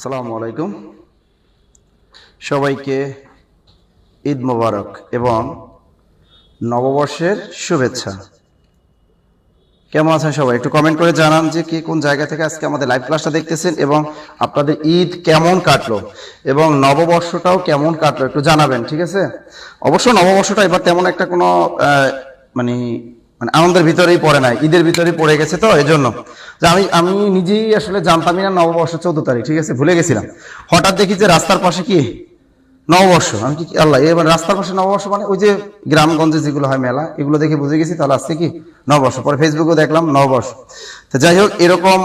আসসালামু আলাইকুম, সবাইকে ঈদ মোবারক এবং নববর্ষের শুভেচ্ছা। কেমন আছেন সবাই? একটু কমেন্ট করে জানান যে কে কোন জায়গা থেকে আজকে আমাদের লাইভ ক্লাসটা দেখতেছেন এবং আপনাদের ঈদ কেমন কাটলো এবং নববর্ষটাও কেমন কাটলো একটু জানাবেন, ঠিক আছে? অবশ্য নববর্ষটা এবার তেমন একটা কোনো মানে মানে আনন্দের ভিতরেই পড়ে নাই, ঈদের ভিতরেই পড়ে গেছে, তো এই জন্য যে আমি নিজেই আসলে জানতামই না নববর্ষ 14 তারিখ, ঠিক আছে, ভুলে গেছিলাম। হঠাৎ দেখি যে রাস্তার পাশে কি নববর্ষ, আমি কি আল্লাহ, এবার রাস্তার পাশে নববর্ষ মানে ওই যে গ্রামগঞ্জে যেগুলো হয় মেলা, এগুলো দেখে বুঝে গেছি তাহলে আজকে কি নববর্ষ। পরে ফেসবুকে দেখলাম নববর্ষ। তো যাই হোক, এরকম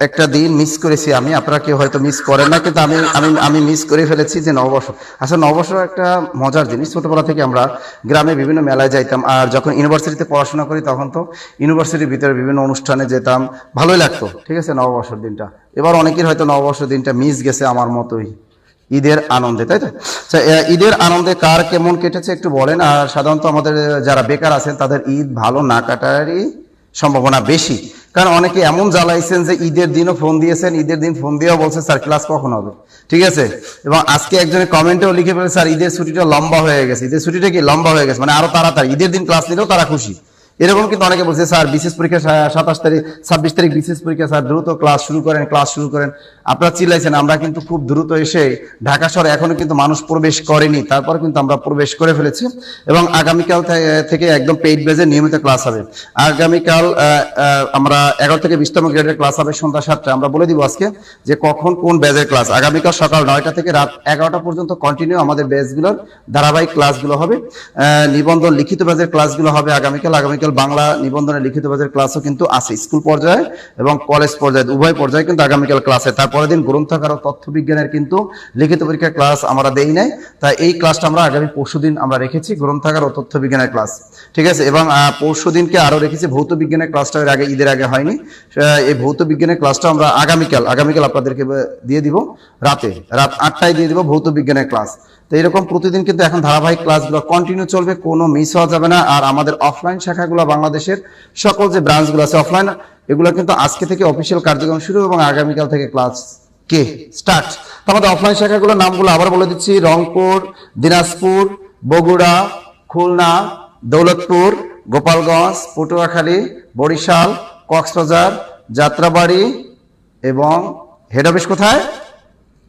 একটা দিন মিস করেছি আমি, আপনারা কেউ হয়তো মিস করেন না, কিন্তু আমি আমি আমি মিস করে ফেলেছি যে নববর্ষ। আসলে নববর্ষ একটা মজার জিনিস। ছোটবেলা থেকে আমরা গ্রামে বিভিন্ন মেলায় যাইতাম, আর যখন ইউনিভার্সিটিতে পড়াশোনা করি তখন তো ইউনিভার্সিটির ভিতরে বিভিন্ন অনুষ্ঠানে যেতাম, ভালোই লাগতো, ঠিক আছে, নববর্ষের দিনটা। এবার অনেকের হয়তো নববর্ষের দিনটা মিস গেছে আমার মতোই, ঈদের আনন্দে, তাই তো? ঈদের আনন্দে কার কেমন কেটেছে একটু বলেন। আর সাধারণত আমাদের যারা বেকার আছেন তাদের ঈদ ভালো না কাটারই সম্ভাবনা বেশি, কারণ অনেকে এমন জ্বালাইছেন যে ঈদের দিনও ফোন দিয়েছেন, ঈদের দিন ফোন দিয়েও বলছে স্যার ক্লাস কখন হবে, ঠিক আছে। এবং আজকে একজনের কমেন্টেও লিখে ফেলে স্যার ঈদের ছুটিটা লম্বা হয়ে গেছে, ঈদের ছুটিটা কি লম্বা হয়ে গেছে, মানে আরো তাড়াতাড়ি ঈদের দিন ক্লাস নিলেও তারা খুশি। এরকম কিন্তু অনেকে বলছে স্যার বিশেষ পরীক্ষা 27 তারিখ 26 তারিখ বিশেষ পরীক্ষা, স্যার দ্রুত ক্লাস শুরু করেন। আপনারা চিল্লাইছেন, আমরা কিন্তু খুব দ্রুত এসে ঢাকা শহরে এখনো কিন্তু মানুষ প্রবেশ করেনি, তারপর কিন্তু আমরা প্রবেশ করে ফেলেছি। এবং আগামীকাল থেকে একদম পেইড বেজে নিয়মিত ক্লাস হবে। আগামীকাল আমরা 11 থেকে 20তম গ্রেডের ক্লাস হবে সন্ধ্যা 7টায়। আমরা বলে দিব আজকে যে কখন কোন ব্যাচের ক্লাস। আগামীকাল সকাল 9টা থেকে রাত 11টা পর্যন্ত কন্টিনিউ আমাদের ব্যাচগুলোর ধারাবাহিক ক্লাসগুলো হবে। নিবন্ধন লিখিত ব্যাচের ক্লাসগুলো হবে আগামীকাল বাংলা নিবন্ধনের লিখিত ব্যাচের ক্লাসও কিন্তু আছে, স্কুল পর্যায়ে এবং কলেজ পর্যায়ে উভয় পর্যায়ে কিন্তু আগামীকাল ক্লাসে। তারপরের দিন গ্রন্থাগার ও তথ্য বিজ্ঞানের কিন্তু লিখিত পরীক্ষার ক্লাস আমরা দেই নাই, তাই এই ক্লাসটা আমরা আগামী পরশুদিন আমরা রেখেছি, গ্রন্থাগার ও তথ্য বিজ্ঞানের ক্লাস, ঠিক আছে। এবং পরশুদিনকে আরো রেখেছি ভৌত বিজ্ঞানের ক্লাসটা, এর আগে ঈদের আগে হয়নি। এই ভৌত বিজ্ঞানের ক্লাসটা আমরা আগামীকাল আপনাদেরকে দিয়ে দিব, রাত 8টায় দিয়ে দিব ভৌত বিজ্ঞানের ক্লাস। তো এরকম প্রতিদিন কিন্তু এখন ধারাবাহিক ক্লাসগুলো কন্টিনিউ চলবে, কোনো মিস হওয়া যাবে না। আর আমাদের অফলাইন শাখাগুলো বাংলাদেশের সকল যে ব্রাঞ্চগুলো আছে অফলাইন, এগুলো কিন্তু আজকে থেকে অফিসিয়াল কার্যক্রম শুরু এবং আগামীকাল থেকে ক্লাস স্টার্ট। তো আমাদের অফলাইন শাখাগুলোর নামগুলো আবার বলে দিচ্ছি: রংপুর, দিনাজপুর, বগুড়া, খুলনা, দৌলতপুর, গোপালগঞ্জ, পটুয়াখালী, বরিশাল, কক্সবাজার, যাত্রাবাড়ি এবং হেড অফিস কোথায়?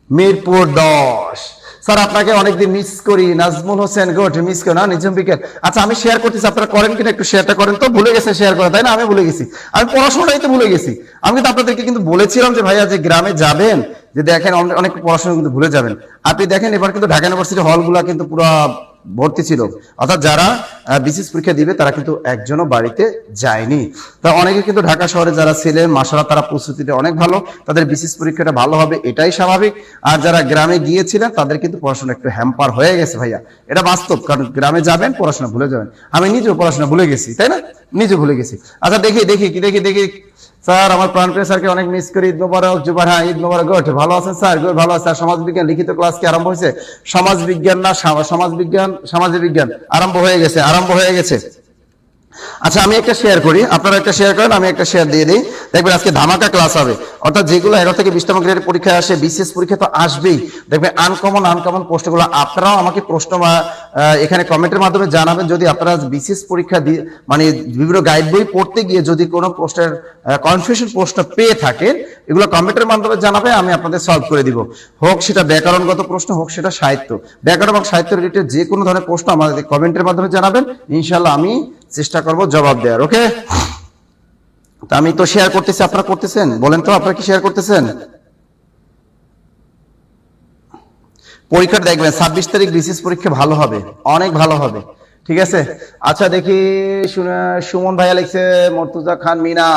মিরপুর 10। স্যার আপনাকে অনেকদিন মিস করি, নাজমুল হোসেন, গুড, মিস করো না নিজাম বিকেল। আচ্ছা, আমি শেয়ার করতেছি, আপনারা করেন কিনা একটু শেয়ারটা করেন তো। ভুলে গেছে শেয়ার করা, তাই না? আমি ভুলে গেছি, আমি পড়াশোনাটাই তো ভুলে গেছি। আমি কিন্তু আপনাদেরকে কিন্তু বলেছিলাম যে ভাইয়া যে গ্রামে যাবেন, যে দেখেন অনেক পড়াশোনা কিন্তু ভুলে যাবেন। আপনি দেখেন এবার কিন্তু ঢাকা ইউনিভার্সিটি হলগুলা কিন্তু পুরো ভর্তি ছিল, অর্থাৎ যারা বিসিএস পরীক্ষা দিবে তারা কিন্তু একজনও বাড়িতে যায়নি। তা অনেকে কিন্তু ঢাকা শহরে যারা ছিলেন মাশাআল্লাহ তারা প্রস্তুতিটা অনেক ভালো, তাদের বিসিএস পরীক্ষাটা ভালো হবে, এটাই স্বাভাবিক। আর যারা গ্রামে গিয়েছিলেন তাদের কিন্তু পড়াশোনা একটু হ্যাম্পার হয়ে গেছে ভাইয়া, এটা বাস্তব, কারণ গ্রামে যাবেন পড়াশোনা ভুলে যাবেন। আমি নিজেও পড়াশোনা ভুলে গেছি, তাই না? নিজে ভুলে গেছি। আচ্ছা দেখি স্যার, আমার প্রাণপ্রিয় স্যারকে অনেক মিস করি, ঈদ মোবারক। জুবার, হ্যাঁ ঈদ মোবারক, গুড, ভালো আছেন স্যার? গুড, ভালো আছে। সমাজ বিজ্ঞান লিখিত ক্লাস কি আরম্ভ হয়েছে? সামাজিক বিজ্ঞান আরম্ভ হয়ে গেছে। আচ্ছা, আমি একটা শেয়ার করি, আপনারা একটা শেয়ার করেন, আমি একটা শেয়ার দিয়ে দিই। দেখবেন আজকে ধামাকা ক্লাস হবে, অর্থাৎ যেগুলো 11 থেকে 20তম গ্রেডের পরীক্ষায় আসে, বিসিএস পরীক্ষা তো আসবেই। দেখবেন আনকমন প্রশ্নগুলো, আপনারাও আমাকে প্রশ্ন এখানে কমেন্টের মাধ্যমে জানাবেন। যদি আপনারা বিসিএস পরীক্ষা দিয়ে মানে বিভিন্ন গাইড বই পড়তে গিয়ে যদি কোনো প্রশ্নের কনফিউশন প্রশ্ন পেয়ে থাকেন, এগুলো কমেন্টের মাধ্যমে জানাবে, আমি আপনাদের সলভ করে দিব। হোক সেটা ব্যাকরণগত প্রশ্ন, হোক সেটা সাহিত্য, ব্যাকরণ এবং সাহিত্য রিলেটেড যে কোনো ধরনের প্রশ্ন আমাদের কমেন্টের মাধ্যমে জানাবেন, ইনশাল্লাহ আমি চেষ্টা করব জবাব দেওয়ার। ওকে, তা আমি তো শেয়ার করতেছি, আপনারা করতেছেন? বলেন তো, আপনারা কি শেয়ার করতেছেন? পরীক্ষাটা দেখবেন 26 তারিখ বিসিএস পরীক্ষা ভালো হবে, অনেক ভালো হবে, ঠিক আছে। আচ্ছা দেখি, সুমন ভাইয়া লিখছে, মর্তুজা খান মিনা,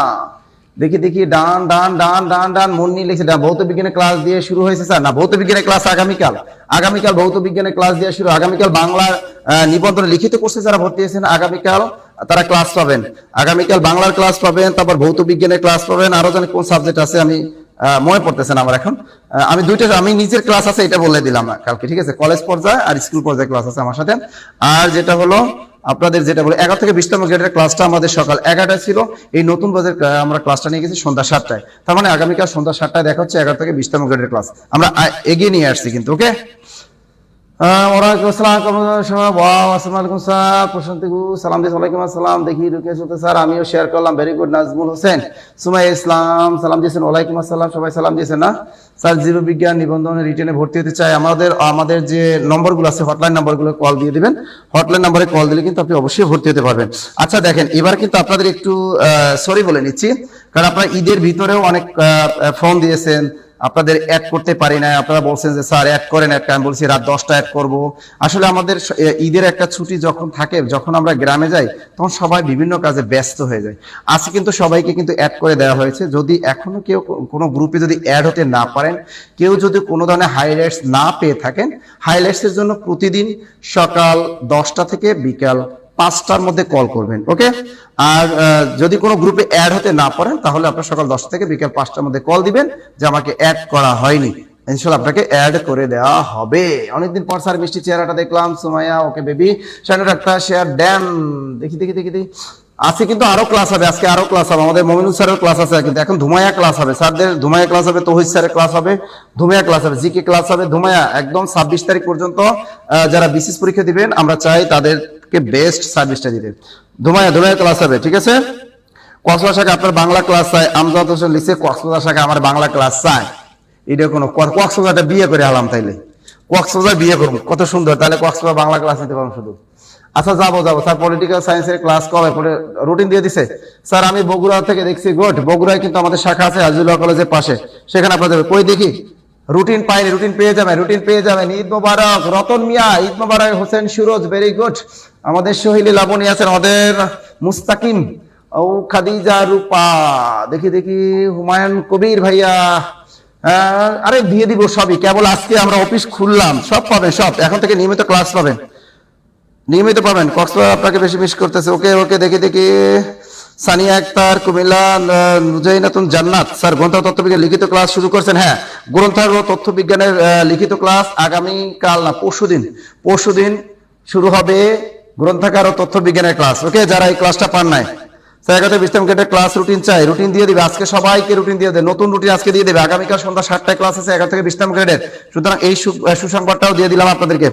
দেখি ডান মুন্নি লিখছে ভৌত বিজ্ঞানের ক্লাস দিয়ে শুরু হয়েছে স্যার। না, ভৌত বিজ্ঞানের ক্লাস আগামীকাল ভৌত বিজ্ঞানের ক্লাস দিয়ে শুরু। আগামীকাল বাংলার নিবন্ধনে লিখিত কোর্সে যারা ভর্তি হয়েছেন আগামীকাল তারা ক্লাস পাবেন। আগামীকাল বাংলার ক্লাস পাবেন, তারপর ভৌত বিজ্ঞানের ক্লাস পাবেন, আরো জানি কোন সাবজেক্ট আছে আমি মনে পড়তেছে না আমার এখন। আমি নিজের ক্লাস আছে এটা বলে দিলাম কালকে, ঠিক আছে। কলেজ পর্যায়ে আর স্কুল পর্যায়ে ক্লাস আছে আমার সাথে। আর যেটা হলো আপনাদের যেটা বলে 11 থেকে 20তম গ্রেডের ক্লাসটা আমাদের সকাল 11টায় ছিল। এই নতুন বাজের আমরা ক্লাসটা নিয়ে গেছি সন্ধ্যা 7টায়। তার মানে আগামীকাল সন্ধ্যা 7টায় দেখা হচ্ছে 11 থেকে 20তম গ্রেডের ক্লাস। আমরা এগিয়ে নিয়ে আসছি কিন্তু, ওকে। ওয়ালাইকুম আসসালাম, আসসালামাইকুম স্যার, প্রশান্তি সালাম দিয়েছে, ওয়ালাইকুম আসসালাম। দেখি রুকিয়া সুলতানা স্যার, আমিও শেয়ার করলাম, ভেরি গুড। নাজমুল হোসেন, সুমাইয়া ইসলাম সালাম দিয়েছেন, ওয়ালাইকুম আসসালাম, সবাই সালাম দিয়েছেন না স্যার। জীববিজ্ঞান নিবন্ধনে রিটেনে ভর্তি হতে চাই, আমাদের যে নম্বরগুলো আছে হটলাইন নম্বরগুলো কল দিয়ে দিবেন। হটলাইন নম্বরে কল দিলে কিন্তু আপনি অবশ্যই ভর্তি হতে পারবেন। আচ্ছা দেখেন, এবার কিন্তু আপনাদের একটু সরি বলে নিচ্ছি, কারণ আপনারা ঈদের ভিতরেও অনেক ফোন দিয়েছেন, আপনাদের অ্যাড করতে পারি না। আপনারা বলছেন যে স্যার অ্যাড করেন, আমি বলছি রাত 10টা অ্যাড করব। আসলে আমাদের ঈদের একটা ছুটি যখন থাকে, যখন আমরা গ্রামে যাই, তখন সবাই বিভিন্ন কাজে ব্যস্ত হয়ে যায়। আজকে কিন্তু সবাইকে কিন্তু অ্যাড করে দেওয়া হয়েছে। যদি এখনো কেউ কোনো গ্রুপে যদি অ্যাড হতে না পারেন, কেউ যদি কোনো ধরনের হাইলাইটস না পেয়ে থাকেন, হাইলাইটসের জন্য প্রতিদিন সকাল 10টা থেকে বিকাল 5টার মধ্যে কল করবেন, ওকে। আর যদি কোনো গ্রুপে অ্যাড হতে না পারেন, তাহলে আপনার সকাল 10টা থেকে বিকাল 5টার মধ্যে কল দিবেন যে আমাকে অ্যাড করা হয়নি, ইনশাআল্লাহ আপনাকে অ্যাড করে দেওয়া হবে। অনেকদিন পর স্যার মিষ্টি চেহারাটা দেখলাম। সুমাইয়া, ওকে বেবি, শাইনুর একটা শেয়ার দেন। দেখি আজকে কিন্তু আরো ক্লাস হবে, আজকে আরো ক্লাস হবে। আমাদের মমিনুল স্যারের ক্লাস আছে, কিন্তু এখন ধুমাইয়া ক্লাস হবে, স্যারদের ধুমাইয়া ক্লাস হবে, তৌহিদ স্যারের ক্লাস হবে, ধুমাইয়া ক্লাস হবে, জিকে ক্লাস হবে, ধুমাইয়া একদম 26 তারিখ পর্যন্ত যারা বিসিএস পরীক্ষা দিবেন, আমরা চাই তাদেরকে বেস্ট সার্ভিসটা দিতে। ধুমাইয়া ক্লাস হবে, ঠিক আছে। কক্সবাজার শাখা আপনার বাংলা ক্লাস চাই, আমজাদ হোসেন লিখছে কক্সবাজার শাখা আমার বাংলা ক্লাস চাই। এটা কোনো কক্সবাজারটা বিয়ে করে আলাম, তাইলে কক্সবাজার বিয়ে করবো, কত সুন্দর, তাহলে কক্সবাজার বাংলা ক্লাস নিতে পারবো শুধু। আচ্ছা যাবো স্যার। পলিটিক্যাল সায়েন্সের ক্লাস কবে, রুটিন দিয়ে দিছে স্যার। আমি বগুড়া থেকে দেখছি, গুড। বগুড়ায় কিন্তু আমাদের শাখা আছে আজিজুল্লাহ কলেজের পাশে, সেখানে আপনাদের কই দেখি রুটিন পাইনি, রুটিন পেয়ে যাবেন। ঈদ মোবারক রতন মিয়া, ঈদ মোবারক হোসেন সুরজ, ভেরি গুড। আমাদের সোহিলি লাবণী আছেন, আমাদের মুস্তাকিম, ও খাদিজা রূপা, দেখি হুমায়ুন কবির ভাইয়া, আরে দিয়ে দিব সবই, কেবল আজকে আমরা অফিস খুললাম, সব পাবেন, সব এখন থেকে নিয়মিত ক্লাস পাবেন, নিয়মিত পাবেন। কক্সবাজার আপনাকে বেশি মিস করতেছে, ওকে। দেখি সানিয়া আক্তার, কুমিল্লা, নুজাইনাতুন জান্নাত স্যার, গ্রন্থাগার তথ্যবিজ্ঞান লিখিত ক্লাস শুরু করছেন। হ্যাঁ, গ্রন্থাগার তথ্যবিজ্ঞানের লিখিত ক্লাস আগামীকাল না পরশুদিন শুরু হবে, গ্রন্থাগার ও তথ্যবিজ্ঞানের ক্লাস, ওকে। যারা এই ক্লাসটা পান নাই, 11 থেকে 20তম গ্রেডের ক্লাস রুটিন চাই, রুটিন দিয়ে দিবে আজকে, সবাইকে রুটিন দিয়ে দেবে, নতুন রুটিন আজকে দিয়ে দেবে। আগামীকাল সন্ধ্যা 7টায় ক্লাস আছে 11 থেকে 20তম গ্রেডের, সুতরাং এই সুসংবাদটাও দিয়ে দিলাম আপনাদেরকে।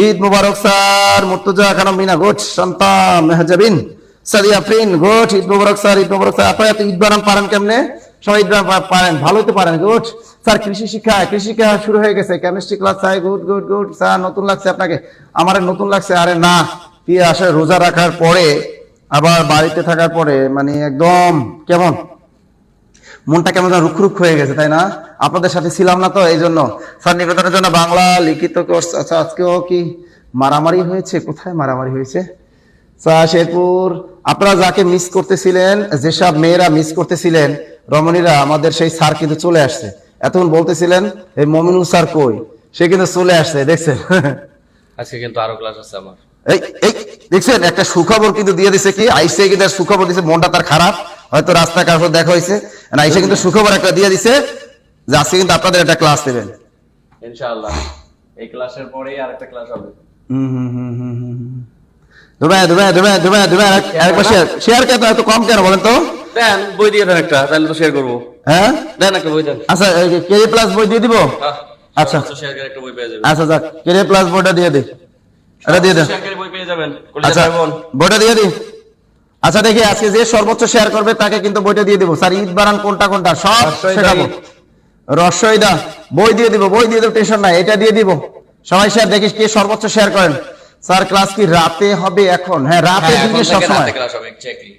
ঈদ মুবারক sir. Murtaza Khanam Mina, good. Shanta Mehjabin, Sadia ফ্রিন, good. Eid মুবারক স্যার, ঈদ মুবারক স্যার। আপনারা এত ঈদ বানান পারেন কেমনে? সবাই ঈদ পারেন, ভালোই তো পারেন, গুড স্যার। কৃষি শিক্ষা শুরু হয়ে গেছে, কেমিস্ট্রি ক্লাস চাই, গুড স্যার। নতুন লাগছে আপনাকে? আমার নতুন লাগছে। আরে না, কি আসলে রোজা রাখার পরে আবার বাড়িতে থাকার পরে মানে একদম কেমন মনটা কেমন রুখ হয়ে গেছে, তাই না? আপনাদের সাথে ছিলাম না তো, এই জন্য। স্যার নিবেদনের জন্য বাংলা লিখিত কোর্স। আচ্ছা, আজকেও কি মারামারি হয়েছে? কোথায় মারামারি হয়েছে? স্যার শেরপুর, আপনারা যাকে মিস করতেছিলেন, যেসব মেয়েরা মিস করতেছিলেন, রমণীরা, আমাদের সেই স্যার কিন্তু চলে আসছে। এতক্ষণ বলতেছিলেন এই মমিনুল স্যার কই, সে কিন্তু চলে আসছে, দেখছেন। আজকে কিন্তু আরো ক্লাস আছে আমার। এই দেখছেন, একটা সুখবর কিন্তু দিয়ে দিছে, কি আইসে কিন্তু সুখবর দিছে, মনটা তার খারাপ, হয়তো রাস্তায় কারোর সাথে দেখা হয়েছে, আইসে কিন্তু সুখবর একটা দিয়ে দিছে যে আজকে কিন্তু আপনাদের একটা ক্লাস দেবেন ইনশাআল্লাহ। এই ক্লাসের পরেই আরেকটা ক্লাস হবে। শেয়ার কেন এত কম কেন বলেন তো? দেন বই দিয়ে দেন একটা, তাহলে তো শেয়ার করবো। হ্যাঁ দেন একটা বই দেন। আচ্ছা, কেরিয়ার প্লাস বই দিয়ে দিব। আচ্ছা শেয়ার করে একটা বই পেয়ে যাবেন। আচ্ছা যাক, কেরিয়ার প্লাস বইটা দিয়ে দিই, এটা দিয়ে দেন। শেয়ার করে বই পেয়ে যাবেন। আচ্ছা, বইটা দিয়ে দিই। আচ্ছা দেখি, আজকে যে সর্বোচ্চ শেয়ার করবে তাকে কিন্তু বইটা দিয়ে দিব। স্যার ঈদ বারান কোনটা সব শেখাবো। রসইদা বই দিয়ে দিব, টেনশন নাই, এটা দিয়ে দিব। সবাই শেয়ার, দেখি কে সর্বোচ্চ শেয়ার করেন। স্যার ক্লাস কি রাতে হবে এখন? হ্যাঁ, রাতে দিনে সব সময় ক্লাস হবে, এক্স্যাক্টলি।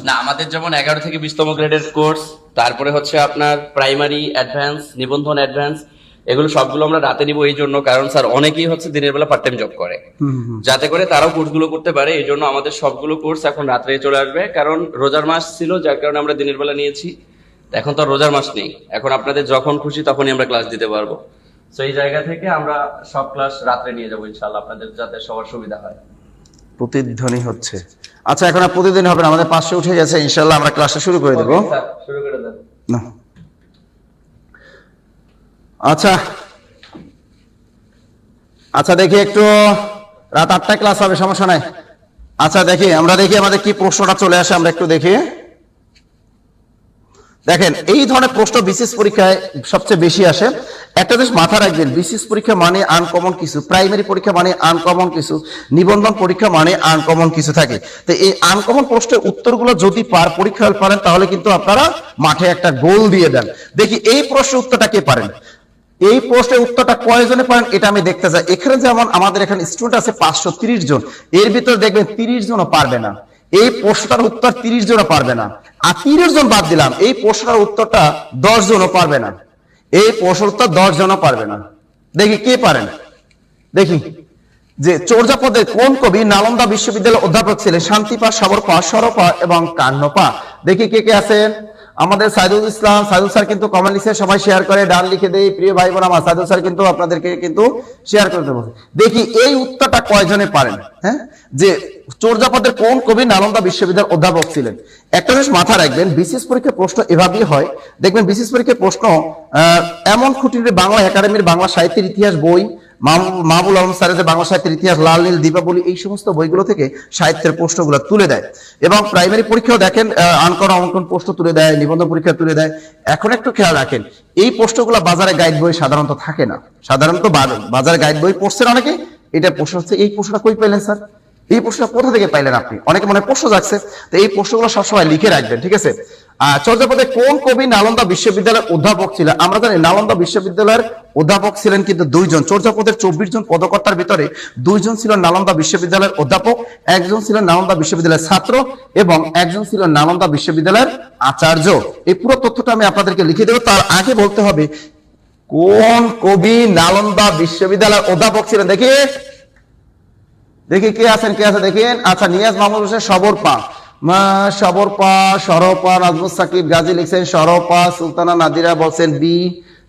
না, আমাদের যেমন 11 থেকে 20তম গ্রেডের কোর্স, তারপরে হচ্ছে আপনার প্রাইমারি, অ্যাডভান্স, নিবন্ধন অ্যাডভান্স, এগুলো সবগুলো আমরা রাতে নিব। এই জন্য কারণ স্যার অনেকেই হচ্ছে দিনের বেলা পার্ট টাইম জব করে, যাতে করে তারাও কোর্সগুলো করতে পারে। এই জন্য আমাদের সবগুলো কোর্স এখন রাত্রে চলে আসবে, কারণ রোজার মাস ছিল, যার কারণে আমরা দিনের বেলা নিয়েছি। এখন তো আর রোজার মাস নেই, এখন আপনাদের যখন খুশি তখনই আমরা ক্লাস দিতে পারবো। তো এই জায়গা থেকে আমরা সব ক্লাস রাত্রে নিয়ে যাবো ইনশাআল্লাহ, আপনাদের যাতে সবার সুবিধা হয়। প্রতিধ্বনি হচ্ছে। আচ্ছা, এখন আর প্রতিদিন হবে না, আমাদের 500 উঠে গেছে, ইনশাআল্লাহ আমরা ক্লাসটা শুরু করে দেবো। শুরু করে দেন। আচ্ছা দেখি একটু, রাত 8টায় ক্লাস হবে, সমস্যা নাই। আচ্ছা দেখি আমাদের কি প্রশ্নটা চলে আসে, আমরা একটু দেখি। দেখেন এই ধরনের প্রশ্ন বিশেষ পরীক্ষায় সবচেয়ে বেশি আসে। একটা জিনিস মাথা রাখবেন, বিশেষ পরীক্ষা মানে আনকমন কিছু, প্রাইমারি পরীক্ষা মানে আনকমন কিছু, নিবন্ধন পরীক্ষা মানে আনকমন কিছু থাকে। তো এই আনকমন প্রশ্নের উত্তরগুলো যদি পরীক্ষা হল পারেন তাহলে কিন্তু আপনারা মাঠে একটা গোল দিয়ে দেন। দেখি এই প্রশ্নের উত্তরটা কে পারেন, এই প্রশ্নের উত্তরটা কয়জনে পারেন এটা আমি দেখতে চাই। এখানে যেমন আমাদের এখানে স্টুডেন্ট আছে 530 জন, এর ভিতরে দেখবেন 30 জনও পারবে না এই প্রশ্নটার উত্তর, 30 জনও পারবে না। আর 30 জন বাদ দিলাম, এই প্রশ্নটার উত্তরটা 10 জনও পারবে না, এই প্রশ্নের উত্তর 10 জনও পারবে না। দেখি কে পারেন, দেখি যে চর্যাপদের কোন কবি নালন্দা বিশ্ববিদ্যালয়ের অধ্যাপক ছিলেন? শান্তিপা, সবরপা, সরপা এবং কান্নপা। দেখি কে কে আছেন। আমাদের সাইদুল ইসলাম, সাইদুল স্যার কিন্তু কমেন্ট লিখে সবাই শেয়ার করে, ডান লিখে দেই। প্রিয় ভাই বোন আমার, সাইদুল স্যার কিন্তু আপনাদেরকে কিন্তু শেয়ার করতে বলছে। দেখি এই উত্তরটা কয়জনে পারেন। হ্যাঁ, যে চর্যাপদের কোন কবি নালন্দা বিশ্ববিদ্যালয়ের অধ্যাপক ছিলেন? একটা জিনিস মাথা রাখবেন, বিশেষ পরীক্ষার প্রশ্ন এভাবেই হয়। দেখবেন বিশেষ পরীক্ষার প্রশ্ন এমন খুঁটিনাটি বাংলা একাডেমির বাংলা সাহিত্যের ইতিহাস বই, মাহবুল আলম স্যারের যে বাংলা সাহিত্যের ইতিহাস, লাল নীল দীপাবলি, এই সমস্ত বইগুলো থেকে সাহিত্যের প্রশ্নগুলো তুলে দেয়। এবং প্রাইমারি পরীক্ষাও দেখেন আনকন অঙ্কন প্রশ্ন তুলে দেয়, নিবন্ধন পরীক্ষা তুলে দেয়। এখন একটু খেয়াল রাখেন, এই প্রশ্নগুলো বাজারে গাইড বই সাধারণত থাকে না। সাধারণত বাজারে গাইড বই পড়ছেন অনেকে, এটা প্রশ্ন হচ্ছে এই প্রশ্নটা কই পেলেন স্যার, এই প্রশ্নটা কোথা থেকে পাইলেন আপনি, অনেকে মনে প্রশ্ন যাচ্ছে। তো এই প্রশ্নগুলো সবসময় লিখে রাখবেন, ঠিক আছে। চর্যাপদে কোন কবি নালন্দা বিশ্ববিদ্যালয়ের অধ্যাপক ছিলেন? আমরা জানি নালন্দা বিশ্ববিদ্যালয়ের অধ্যাপক ছিলেন কিন্তু 2 জন। চর্যাপদের 24 জন পদকর্তার ভিতরে 2 জন ছিলেন নালন্দা বিশ্ববিদ্যালয়ের অধ্যাপক, 1 জন ছিলেন নালন্দা বিশ্ববিদ্যালয়ের ছাত্র এবং 1 জন ছিলেন নালন্দা বিশ্ববিদ্যালয়ের আচার্য। এই পুরো তথ্যটা আমি আপনাদেরকে লিখে দেবো। তার আগে বলতে হবে কোন কবি নালন্দা বিশ্ববিদ্যালয়ের অধ্যাপক ছিলেন। দেখি দেখি কে আছেন, কে আছে দেখেন। আচ্ছা, নিয়াজ মাহমুদ হোসেন, সবরপা, সবরপা, সরপা, নাজমুস সাকিব গাজী লিখছেন সরপা, সুলতানা নাদিরা বলছেন বি,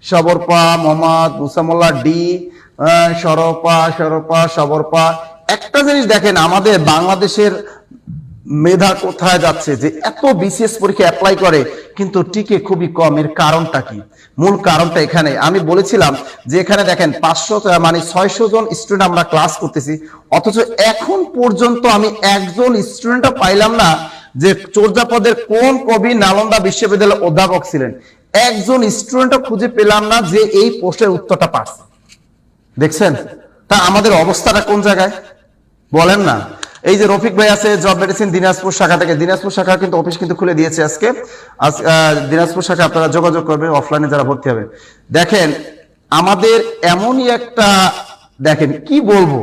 সবরপা, মোহাম্মদ মুসামুল্লাহ ডি, সরপা সরপা সবরপা। একটা জিনিস দেখেন, আমাদের বাংলাদেশের মেধা কোথায় যাচ্ছে যে এত বিসিএস পরীক্ষা অ্যাপ্লাই করে কিন্তু টিকে খুবই কম। এর কারণটা কি? মূল কারণটা এখানে আমি বলেছিলাম যে এখানে দেখেন 500 মানে 600 জন স্টুডেন্ট আমরা ক্লাস করতেছি, অথচ এখন পর্যন্ত আমি একজন স্টুডেন্টও পাইলাম না যে চর্যাপদের কোন কবি নালন্দা বিশ্ববিদ্যালয়ের অধ্যাপক ছিলেন। একজন স্টুডেন্টও খুঁজে পেলাম না যে এই প্রশ্নের উত্তরটা পারছে। দেখছেন তা আমাদের অবস্থাটা কোন জায়গায় বলেন না। এই যে রফিক ভাই আছে জব মেডিসিন দিনাজপুর শাখা থেকে, দিনাজপুর শাখা কিন্তু অফিস কিন্তু খুলে দিয়েছে আজকে। দিনাজপুর শাখা আপনারা যোগাযোগ করবেন অফলাইনে যারা ভর্তি হবে। দেখেন আমাদের এমনই একটা, দেখেন কি বলবো,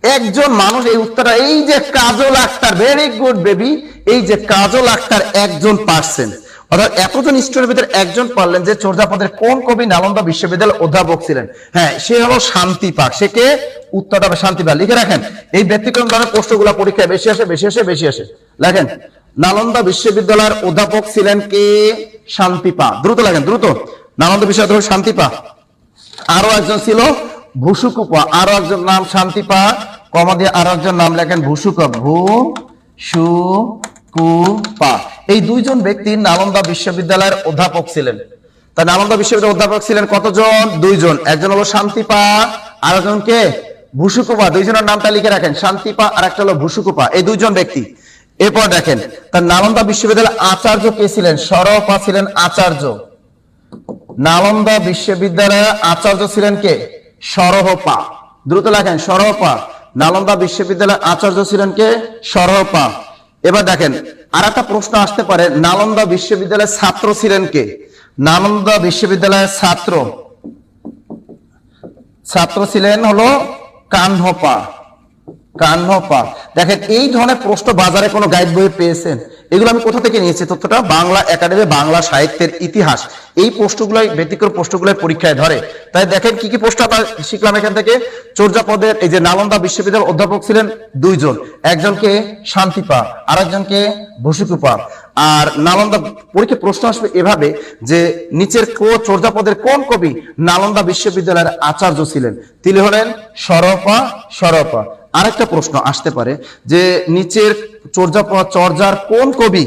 একজন মানুষ এই উত্তরটা, এই যে কাজল আক্তার, ভেরি গুড বেবি, এই যে কাজল আক্তার একজন পারছেন। অর্থাৎ এতজন স্টুডেন্টের ভিতরে একজন পারলেন যে চর্যাপদের কোন কবি নালন্দা বিশ্ববিদ্যালয়ের অধ্যাপক ছিলেন। হ্যাঁ, সে হলো শান্তি পাক। সে কে? উত্তরটা শান্তি পাক। লিখে রাখেন, এই ব্যতিক্রম ধরনের প্রশ্নগুলো পরীক্ষায় বেশি আসে, বেশি আসে, বেশি আসে। লেখেন, নালন্দা বিশ্ববিদ্যালয়ের অধ্যাপক ছিলেন কে? শান্তিপা। দ্রুত লেখেন, দ্রুত। নালন্দা বিশ্ববিদ্যালয়ের শান্তিপা। আরো একজন ছিল ভুসুকুপা, আরো একজন নাম শান্তিপা, কমা দিয়ে আরো একজন নাম লেখেন ভুসুকা, ভুসুকুপা। এই 2 জন ব্যক্তি নালন্দা বিশ্ববিদ্যালয়ের অধ্যাপক ছিলেন। তা নালন্দা বিশ্ববিদ্যালয়ের অধ্যাপক ছিলেন কতজন? 2 জন। একজন হলো শান্তিপা, আর একজন কে? ভুসুকুপা। 2 জনের নামটা লিখে রাখেন, শান্তিপা আর একটা হলো ভুসুকুপা, এই 2 জন ব্যক্তি। এরপর দেখেন তার নালন্দা বিশ্ববিদ্যালয়ের আচার্য কে ছিলেন? সরপা ছিলেন আচার্য। নালন্দা বিশ্ববিদ্যালয়ের আচার্য ছিলেন কে? সরহপা। দ্রুত লেখেন, সরহপা। নালন্দা বিশ্ববিদ্যালয়ের আচার্য ছিলেন কে? সরহপা। এবার দেখেন আর একটা প্রশ্ন আসতে পারে, নালন্দা বিশ্ববিদ্যালয়ের ছাত্র ছিলেন কে? নালন্দা বিশ্ববিদ্যালয়ের ছাত্র ছিলেন হলো কাহ্নপা। কাহ্নপা। দেখেন এই ধরনের প্রশ্ন বাজারে কোনো গাইড বইয়ে পেয়েছেন? এগুলো আমি কোথা থেকে নিয়েছি তথ্যটা? বাংলা একাডেমি বাংলা সাহিত্যের ইতিহাস। এই প্রশ্নগুলোই ব্যতিক্রম প্রশ্নগুলোই পরীক্ষায় ধরে। তাই দেখেন কি কি প্রশ্ন আমরা শিখলাম এখান থেকে। চর্যাপদের এই যে নালন্দা বিশ্ববিদ্যালয়ের অধ্যাপক ছিলেন 2 জন, একজনকে শান্তিপা আর একজনকে ভুসুকুপা। আর নালন্দা পরীক্ষায় প্রশ্ন আসবে এভাবে যে নিচের চর্যাপদের কোন কবি নালন্দা বিশ্ববিদ্যালয়ের আচার্য ছিলেন? তিনি হলেন সরপা। আরেকটা প্রশ্ন আসতে পারে যে নিচের চর্যার কোন কবি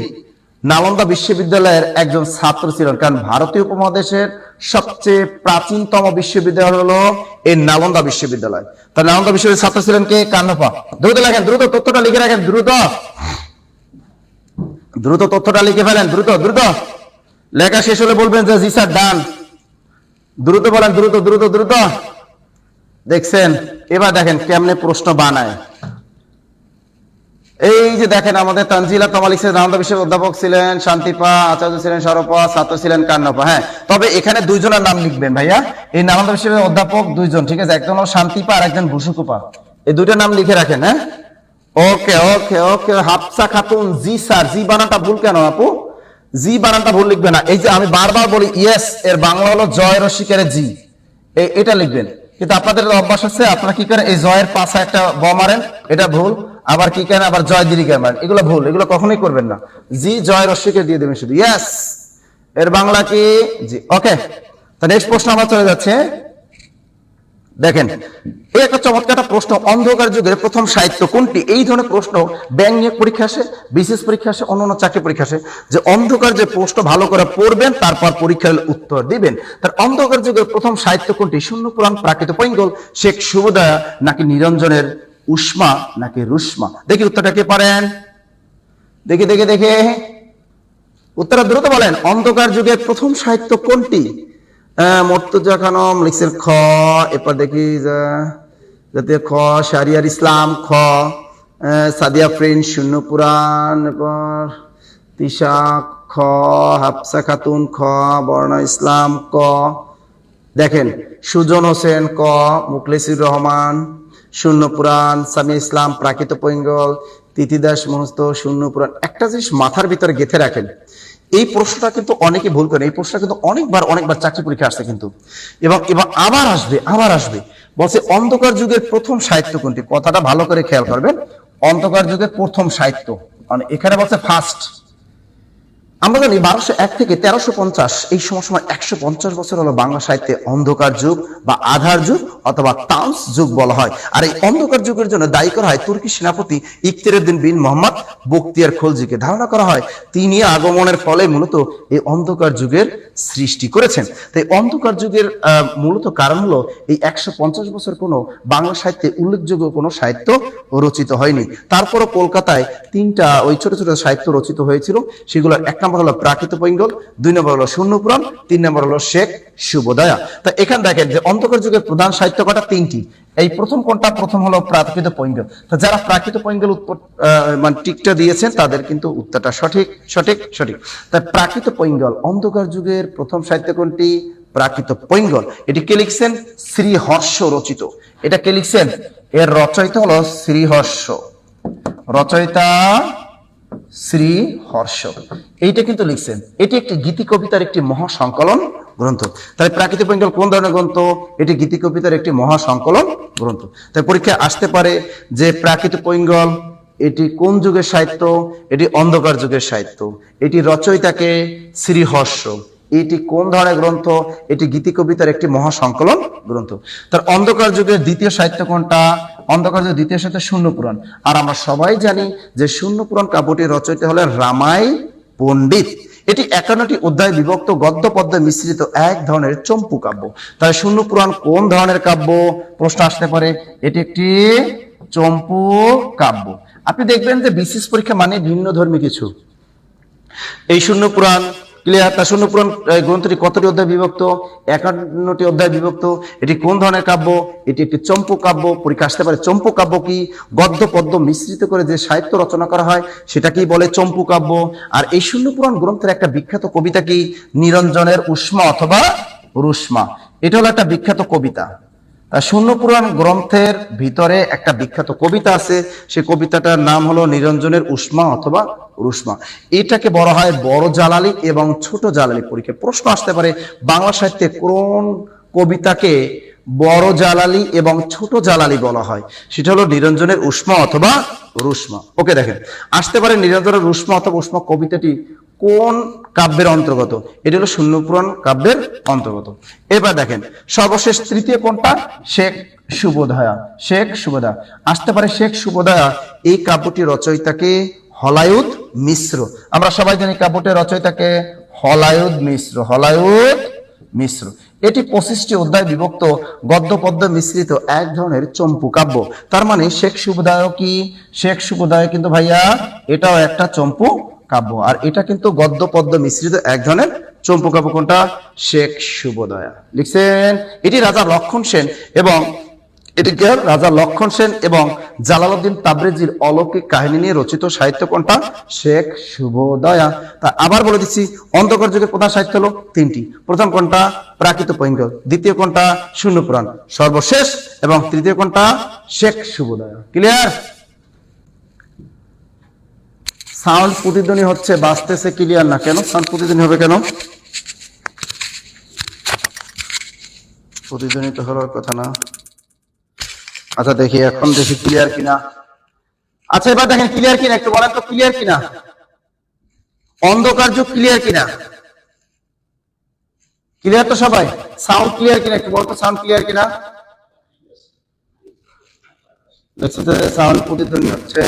নালন্দা বিশ্ববিদ্যালয়ের একজন ছাত্র ছিলেন, কারণ ভারতীয় উপমহাদেশের সবচেয়ে প্রাচীনতম বিশ্ববিদ্যালয় হলো এই নালন্দা বিশ্ববিদ্যালয়। তার নালন্দা বিশ্ববিদ্যালয়ের ছাত্র ছিলেন কে? কান্নপা। দ্রুত লেখেন, দ্রুত তথ্যটা লিখে রাখেন, দ্রুত দ্রুত তথ্যটা লিখে ফেলেন, দ্রুত দ্রুত। লেখা শেষ হলে বলবেন যে জি স্যার ডান। দ্রুত বলেন, দ্রুত দ্রুত দ্রুত। দেখছেন? এবার দেখেন কেমনে প্রশ্ন বানায়। এই যে দেখেন, আমাদের তানজিলা তমালিক নালন্দা বিশ্বের অধ্যাপক ছিলেন শান্তিপা, আচার্য ছিলেন সরপা, ছাত্র ছিলেন কান্নপা। হ্যাঁ, তবে এখানে দুইজনের নাম লিখবেন ভাইয়া। এই নালন্দা বিশ্বের অধ্যাপক দুইজন, ঠিক আছে? একজন হলো শান্তিপা আর একজন ভূষুকুপা। এই দুইটা নাম লিখে রাখেন। হ্যাঁ, ওকে ওকে ওকে। হাফসা খাতুন, জি স্যার। জি বানানটা ভুল কেন আপু? জি বানানটা ভুল লিখবে না। এই যে আমি বারবার বলি ইয়েস, এর বাংলা হলো জয় রসিকের জি, এটা লিখবেন। কিন্তু আপনাদের অভ্যাস আছে, আপনারা কি করেন, এই জয়ের পাশে একটা ব মারেন, এটা ভুল। আবার কি করেন, আবার জয় দীর্ঘ মারেন, এগুলো ভুল, এগুলো কখনোই করবেন না। জি জয় রসিকে দিয়ে দেবেন শুধু। ইয়েস, এর বাংলা কি জি। ওকে, তো নেক্সট প্রশ্ন আমার চলে যাচ্ছে। দেখেন, এই একটা চমৎকার প্রশ্ন, অন্ধকার যুগের প্রথম সাহিত্য কোনটি? এই ধরনের প্রশ্ন ব্যাংক নিয়োগ পরীক্ষা আসে, বিশেষ পরীক্ষা আসে, অন্যান্য চাকরি পরীক্ষা আসে, যে অন্ধকার যে প্রশ্ন ভালো করে পড়বেন, তারপর পরীক্ষার উত্তর দিবেন। তার অন্ধকার যুগের প্রথম সাহিত্য কোনটি? শূন্য পুরাণ, প্রাকৃত পৈঙ্গল, শেখ শুভদয়া, নাকি নিরঞ্জনের উষ্মা, নাকি রুষ্মা? দেখি উত্তরটা কে পারেন, দেখে দেখে দেখে উত্তরটা দ্রুত বলেন। অন্ধকার যুগের প্রথম সাহিত্য কোনটি? মর্তুজা খানম লিখছেন খ। এরপর দেখি যাতে খ, শাহরিয়ার ইসলাম খ, সাদিয়া ফ্রেন্ড শূন্য পুরাণ, এরপর তিশা খ, হাফসা খাতুন খ, বর্ণা ইসলাম ক। দেখেন, সুজন হোসেন ক, মুখলেসুর রহমান শূন্য পুরাণ, সামি ইসলাম প্রাকৃত পৈঙ্গল, তিথিদাস মহস্ত শূন্য পুরাণ। একটা জিনিস মাথার ভিতরে গেঁথে রাখেন, এই প্রশ্নটা কিন্তু অনেকে ভুল করেন। এই প্রশ্নটা কিন্তু অনেকবার চাকরি পরীক্ষা আসছে কিন্তু, এবং আবার আসবে। বলছে অন্ধকার যুগের প্রথম সাহিত্য কোনটি? কথাটা ভালো করে খেয়াল করবেন। অন্ধকার যুগের প্রথম সাহিত্য মানে এখানে বলছে ফার্স্ট। আমরা জানি 1201 থেকে 1350, এই সময় 150 বছর হলো বাংলা সাহিত্যে অন্ধকার যুগ বা আধার যুগ অথবা তামস যুগ বলা হয়। আর এই অন্ধকার যুগের জন্য দায়ী করা হয় তুর্কি সেনাপতি ইখতিয়ারউদ্দিন বিন মোহাম্মদ বখতিয়ার খলজিকে। ধারণা করা হয় তিনি আগমনের ফলে মূলত এই অন্ধকার যুগের সৃষ্টি করেছেন। তাই অন্ধকার যুগের মূলত কারণ হলো এই 150 বছর কোনো বাংলা সাহিত্যে উল্লেখযোগ্য কোনো সাহিত্য রচিত হয়নি। তারপরও কলকাতায় 3টা ওই ছোট ছোট সাহিত্য রচিত হয়েছিল। সেগুলোর 1 নম্বর হলো প্রাকৃত পৈঙ্গল, 2 নম্বর হলো শূন্য পুরাণ, 3 নম্বর হলো শেখ শুভদয়া। তা এখানে দেখেন যে অন্ধকার যুগের প্রধান সাহিত্য কটা? 3টি। এই প্রথম কোনটা? প্রথম হলো প্রাকৃত পৈঙ্গল। তা যারা প্রাকৃত পৈঙ্গল উত্তর মানে টিকটা দিয়েছেন তাদের কিন্তু উত্তরটা সঠিক। তাই প্রাকৃত পৈঙ্গল অন্ধকার যুগের প্রথম সাহিত্য কোনটি? প্রাকৃত পৈঙ্গল। এটি কে লিখছেন? শ্রীহর্ষ রচিত। এটা কে লিখছেন? এর রচয়িতা হলো শ্রীহর্ষ, রচয়িতা শ্রীহর্ষ, এইটা কিন্তু লিখছেন। এটি একটি গীতি কবিতার একটি মহাসংকলন গ্রন্থ। তাই প্রাকৃত পৈঙ্গল কোন ধরনের গ্রন্থ? এটি গীতি কবিতার একটি মহাসংকলন গ্রন্থ। তাই পরীক্ষায় আসতে পারে যে প্রাকৃত পৈঙ্গল এটি কোন যুগের সাহিত্য? এটি অন্ধকার যুগের সাহিত্য। এটি রচয়িতাকে শ্রীহর্ষ। এটি কোন ধরনের গ্রন্থ? এটি গীতি কবিতার একটি মহাসংকলন গ্রন্থ। তার অন্ধকার যুগের দ্বিতীয় সাহিত্য কোনটা? অন্ধকার যুগের দ্বিতীয় সাহিত্য শূন্য পুরাণ। আর আমরা সবাই জানি যে শূন্য পুরাণ কাব্যটির রচয়িতা হলেন রামাই পণ্ডিত। এটি 51টি অধ্যায় বিভক্ত গদ্য পদ্য মিশ্রিত এক ধরনের চম্পু কাব্য। তাই শূন্য পুরাণ কোন ধরনের কাব্য? প্রশ্ন আসতে পারে। এটি একটি চম্পু কাব্য। আপনি দেখবেন যে বিশেষ পরীক্ষা মানে ভিন্ন ধর্মী কিছু। এই শূন্য পুরাণ ক্লিয়ার? তা শূন্য পুরাণ গ্রন্থটি কতটি অধ্যায় বিভক্ত? 51টি অধ্যায় বিভক্ত। এটি কোন ধরনের কাব্য? এটি একটি চম্পু কাব্য। পরীক্ষা আসতে পারে চম্পু কাব্য কি? গদ্য পদ্য মিশ্রিত করে যে সাহিত্য রচনা করা হয় সেটাকেই বলে চম্পু কাব্য। আর এই শূন্য পুরাণ গ্রন্থের একটা বিখ্যাত কবিতা কি? নিরঞ্জনের উষ্মা অথবা রুষ্মা। এটা হলো একটা বিখ্যাত কবিতা। শূন্য পুরাণ গ্রন্থের ভিতরে একটা বিখ্যাত কবিতা আছে, সেই কবিতাটার নাম হলো নিরঞ্জনের উষ্মা অথবা রুষ্মা। এটাকে বলা হয় বড় জালালি এবং ছোট জালালি। পরীক্ষায় প্রশ্ন আসতে পারে বাংলা সাহিত্যে কোন কবিতাকে বড় জালালি এবং ছোট জালালি বলা হয়? সেটা হলো নিরঞ্জনের উষ্মা অথবা রুষ্মা। ওকে, দেখেন আসতে পারে নিরঞ্জনের উষ্মা অথবা উষ্মা কবিতাটি কোন কাব্যের অন্তর্গত? এটি হলো শূন্য পুরাণ কাব্যের অন্তর্গত। এবার দেখেন সর্বশেষ তৃতীয় কোনটা? শেখ শুভদয়া। শেখ শুভদয়া আসতে পারে। শেখ শুভদয়া এই কাব্যটি রচয়িতাকে হলায়ুদ মিশ্র। আমরা সবাই জানি কাব্যটির রচয়িতাকে হলায়ুদ মিশ্র। হলায়ুদ মিশ্র। এটি 25টি অধ্যায় বিভক্ত গদ্য পদ্য মিশ্রিত এক ধরনের চম্পু কাব্য। তার মানে শেখ শুভোদয় কি? শেখ শুভোদয় কিন্তু ভাইয়া এটাও একটা চম্পু কাব্য, আর এটা কিন্তু গদ্য পদ্য মিশ্রিত এক ধরনের চম্পু কাব্য। কোনটা? শেখ শুভোদয়া। লিখছেন এটি রাজা লক্ষণ সেন এবং এটিকে রাজা লক্ষণ সেন এবং জালালউদ্দিন তাবরেজির অলৌকিক কাহিনী নিয়ে রচিত সাহিত্য কোনটা? শেখ শুভোদয়া। তা আবার বলে দিচ্ছি, অন্ধকার যুগের প্রধান সাহিত্য হলো তিনটি। প্রথম কোনটা? প্রাকৃত পৈঙ্গল। দ্বিতীয় কোনটা? শূন্য পুরাণ। সর্বশেষ এবং তৃতীয় কোনটা? শেখ শুভোদয়া। ক্লিয়ার? সাউন্ড প্রতিধ্বনি হচ্ছে, বাজতেছে, ক্লিয়ার না কেন? সাউন্ড প্রতিধ্বনি হবে কেন? প্রতিধ্বনি তো হওয়ার কথা না। আচ্ছা দেখি, এখন দেখি ক্লিয়ার কিনা। আচ্ছা এবার দেখেন ক্লিয়ার কিনা, একটু বলেন তো ক্লিয়ার কিনা। অন্ধকার যুগ ক্লিয়ার কিনা? ক্লিয়ার তো সবাই? সাউন্ড ক্লিয়ার কিনা একটু বলতো, সাউন্ড ক্লিয়ার কিনা? সাউন্ড প্রতিধ্বনি হচ্ছে,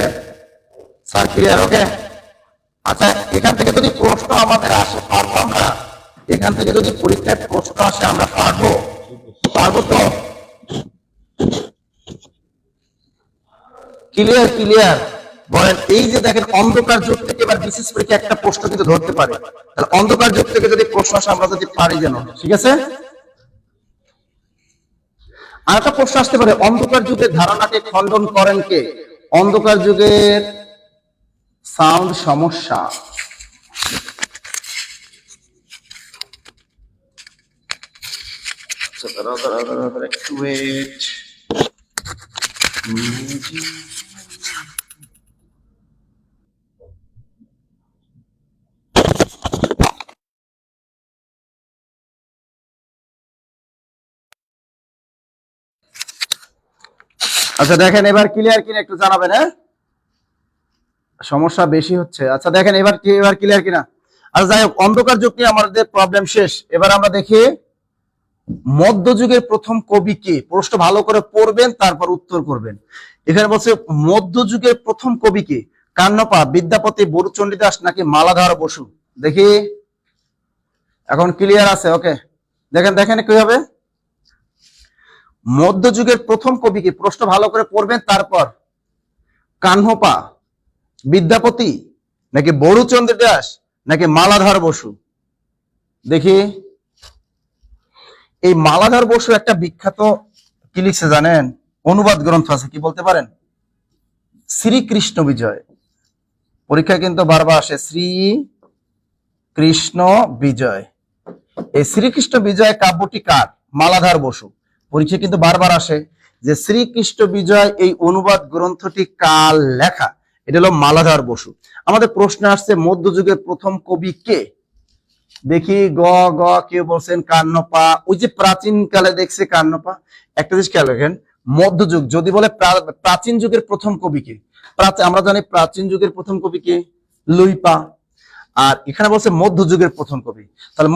স্যার ক্লিয়ার? ওকে। আচ্ছা এখান থেকে যদি প্রশ্ন আমাদের আসে, পারবো আমরা? এখান থেকে যদি পরীক্ষায় প্রশ্ন আসে আমরা পারবো? পারবো তো? ক্লিয়ার? ক্লিয়ার বলেন। এই যে দেখেন অন্ধকার যুগ থেকে এবার বিশেষ পরীক্ষা একটা প্রশ্ন কিন্তু ধরতে পারে, তাহলে অন্ধকার যুগ থেকে যদি প্রশ্ন আসে আমরা যদি পারি যেন, ঠিক আছে? আর একটা প্রশ্ন আসতে পারে, অন্ধকার যুগের ধারণাকে খণ্ডন করেন কে? অন্ধকার যুগের সাউন্ড সমস্যা। একটু ওয়েট। আচ্ছা দেখেন এবার ক্লিয়ার কিনা একটু জানাবেন। হ্যাঁ, সমস্যা বেশি হচ্ছে। আচ্ছা দেখেন এবার ক্লিয়ার কিনা। আচ্ছা যাই হোক, অন্ধকার যুগ নিয়ে আমাদের প্রবলেম শেষ। এবার আমরা দেখি মধ্যযুগের প্রথম কবি কে? প্রশ্ন ভালো করে পড়বেন, তারপর উত্তর করবেন। এখানে বলছে মধ্যযুগের প্রথম কবি কে? কান্নপা, বিদ্যাপতি, বরুচণ্ডীদাস নাকি মালাধার বসু? দেখি এখন ক্লিয়ার আছে? ওকে দেখেন দেখেন কি হবে। মধ্যযুগের প্রথম কবি কে? প্রশ্ন ভালো করে পড়বেন, তারপর কান্নপা, বিদ্যাপতি নাকি বরুচন্দ্র দাস নাকি মালাধার বসু? দেখি এই মালাধার বসু একটা বিখ্যাত কি লিখছে জানেন? অনুবাদ গ্রন্থ আছে, কি বলতে পারেন? শ্রীকৃষ্ণ বিজয়। পরীক্ষায় কিন্তু বারবার আসে শ্রী কৃষ্ণ বিজয়। এই শ্রীকৃষ্ণ বিজয় কাব্যটি কার? মালাধার বসু। পরীক্ষা কিন্তু বারবার আসে যে শ্রীকৃষ্ণ বিজয় এই অনুবাদ গ্রন্থটি কার লেখা? এটা হলো মালাধার বসু। আমাদের প্রশ্ন আসছে মধ্যযুগের প্রথম কবি কে? দেখি গ গ কেউ বলছেন কান্নপা। ওই যে প্রাচীন কালে দেখছে কান্নপা। একটা জিনিস খেয়াল রাখেন, মধ্যযুগ যদি বলে প্রাচীন যুগের প্রথম কবি কে? আমরা জানি প্রাচীন যুগের প্রথম কবি কে? লুইপা। আর এখানে বলছে মধ্যযুগের প্রথম কবি, তাহলে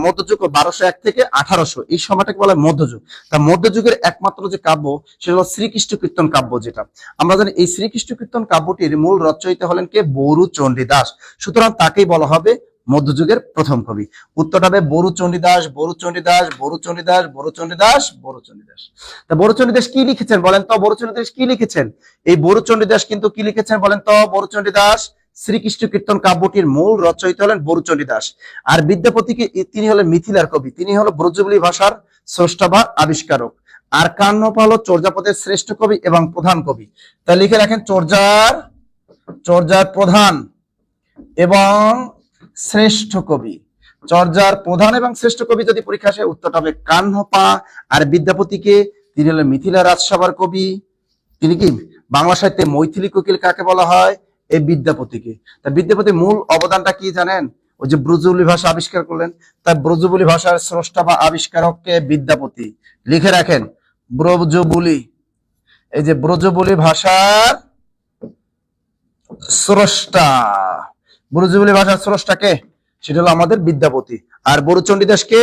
মধ্যযুগ 1201 থেকে 1800 এই সময়টাকে বলা হয় মধ্যযুগ। তা মধ্যযুগের একমাত্র যে কাব্য সেটা হলো শ্রীকৃষ্ণ কীর্তন কাব্য, যেটা আমরা জানি এই শ্রীকৃষ্ণ কীর্তন কাব্যটির মূল রচয়িতা হলেন কে? বরুচণ্ডী দাস। সুতরাং তাকেই বলা হবে মধ্যযুগের প্রথম কবি। উত্তরটা হবে বরুচণ্ডী দাস, বরুচণ্ডী দাস, বরুচণ্ডী দাস, বরুচণ্ডী দাস, বরুচণ্ডী দাস। তা বরুচণ্ডী দাস কি লিখেছেন বলেন তো? বরুচণ্ডী দাস কি লিখেছেন? এই বরুচণ্ডী দাস কিন্তু কি লিখেছেন বলেন তো? বরুচণ্ডী দাস শ্রীকৃষ্ণ কীর্তন কাব্যটির মূল রচয়িতা হলেন বরুচণ্ডী দাস। আর বিদ্যাপতিকে তিনি হলেন মিথিলার কবি, তিনি হলো ব্রজবুলি ভাষার স্রষ্টা বা আবিষ্কারক। আর কান্নপা হলো চর্যাপদের শ্রেষ্ঠ কবি এবং প্রধান কবি। তাই লিখে রাখেন চর্যার প্রধান এবং শ্রেষ্ঠ কবি। চর্যার প্রধান এবং শ্রেষ্ঠ কবি যদি পরীক্ষা আসে উত্তরটা হবে কান্নপা। আর বিদ্যাপতিকে তিনি হলেন মিথিলা রাজসভার কবি। তিনি কি বাংলা সাহিত্যে মৈথিলী কোকিল কাকে বলা হয়? এই বিদ্যাপতিকে। তা বিদ্যাপতির মূল অবদানটা কি জানেন? ওই যে ব্রজবুলি ভাষা আবিষ্কার করলেন। তাই ব্রজবুলি ভাষার স্রষ্টা বা আবিষ্কারককে বিদ্যাপতি। লিখে রাখেন ব্রজবুলি, এই যে ব্রজবুলি ভাষার স্রষ্টা। ব্রজবুলি ভাষার স্রষ্টাকে? সেটা হলো আমাদের বিদ্যাপতি। আর বরুচণ্ডী দাসকে?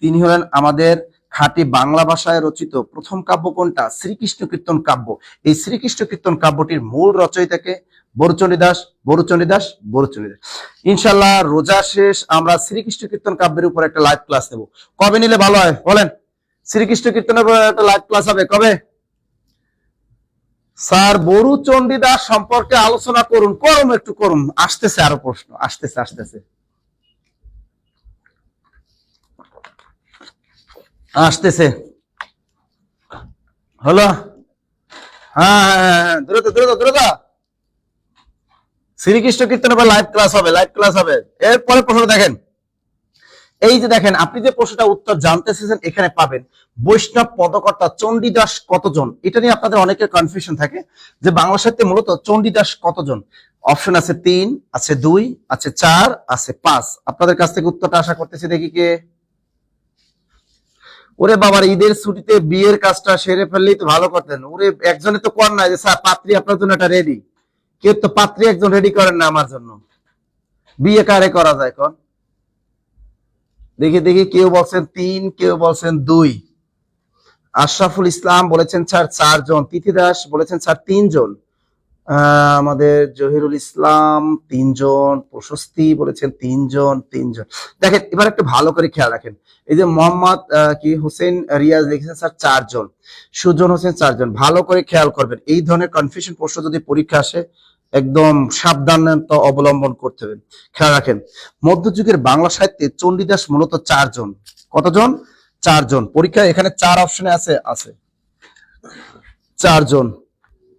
তিনি হলেন আমাদের খাঁটি বাংলা ভাষায় রচিত প্রথম কাব্য কোনটা? শ্রীকৃষ্ণ কীর্তন কাব্য। এই শ্রীকৃষ্ণ কীর্তন কাব্যটির মূল রচয়িতাকে? বরুচণ্ডী দাস, বরুচণ্ডী দাস, বরুচণ্ডী দাস। ইনশাল্লাহ রোজা শেষ আমরা শ্রীকৃষ্ণ কীর্তন কাব্যের উপর একটা লাইভ ক্লাস নেব। কবে নিলে ভালো হয় বলেন? শ্রীকৃষ্ণ কীর্তনের উপর একটা লাইভ ক্লাস হবে কবে? স্যার বরুচণ্ডী দাস সম্পর্কে আলোচনা করুন, করুন একটু করুন। আসতেছে আরো প্রশ্ন, আসতেছে আসতেছে আসতেছে। হলো, হ্যাঁ হ্যাঁ হ্যাঁ, দ্রুত দ্রুত দ্রুত। শ্রীকৃষ্ণ কীর্তনের উপর লাইভ ক্লাস হবে, লাইভ ক্লাস হবে। এরপরে প্রশ্ন দেখেন, এই যে দেখেন আপনি যে প্রশ্নটা উত্তর জানতে চেয়েছেন এখানে পাবেন। বৈষ্ণব পদকর্তা চণ্ডীদাস কতজন? এটা নিয়ে আপনাদের অনেকের কনফিউশন থাকে যে বাংলা সাহিত্যে মূলত চণ্ডীদাস কতজন। অপশন আছে 3, আছে 2, আছে 4, আছে 5। আপনাদের কাছ থেকে উত্তরটা আশা করতেছি। দেখি কে। ওরে বাবার ঈদের ছুটিতে বিয়ের কাজটা সেরে ফেললেই তো ভালো করতেন। ওরে একজনে তো কর নাই যে স্যার পাত্রী আপনার জন্য এটা রেডি। কেউ তো পাত্রী একজন রেডি করেন না আমার জন্য। বিয়ে কারে করা যায় কোন? দেখি দেখি, কেউ বলছেন 3, কেউ বলছেন 2। আশরাফুল ইসলাম বলেছেন স্যার 4 জন। তিথি দাস বলেছেন স্যার 3 জন। আমাদের জহিরুল ইসলাম 3 জন। প্রশস্তি বলেছেন 3 জন, 3 জন। দেখেন এবার একটু ভালো করে খেয়াল রাখেন। এই যে মোহাম্মদ কি হোসেন রিয়াজ লিখেছেন স্যার 4 জন। সুজন হোসেন 4 জন। ভালো করে খেয়াল করবেন, এই ধরনের কনফিউশন প্রশ্ন যদি পরীক্ষা আসে একদম সাবধানতা অবলম্বন করতে হবে। খেয়াল রাখেন, মধ্যযুগের বাংলা সাহিত্যে চণ্ডীদাস মূলত 4 জন। কতজন? 4 জন। পরীক্ষা এখানে 4 অপশনে আছে, আছে 4 জন।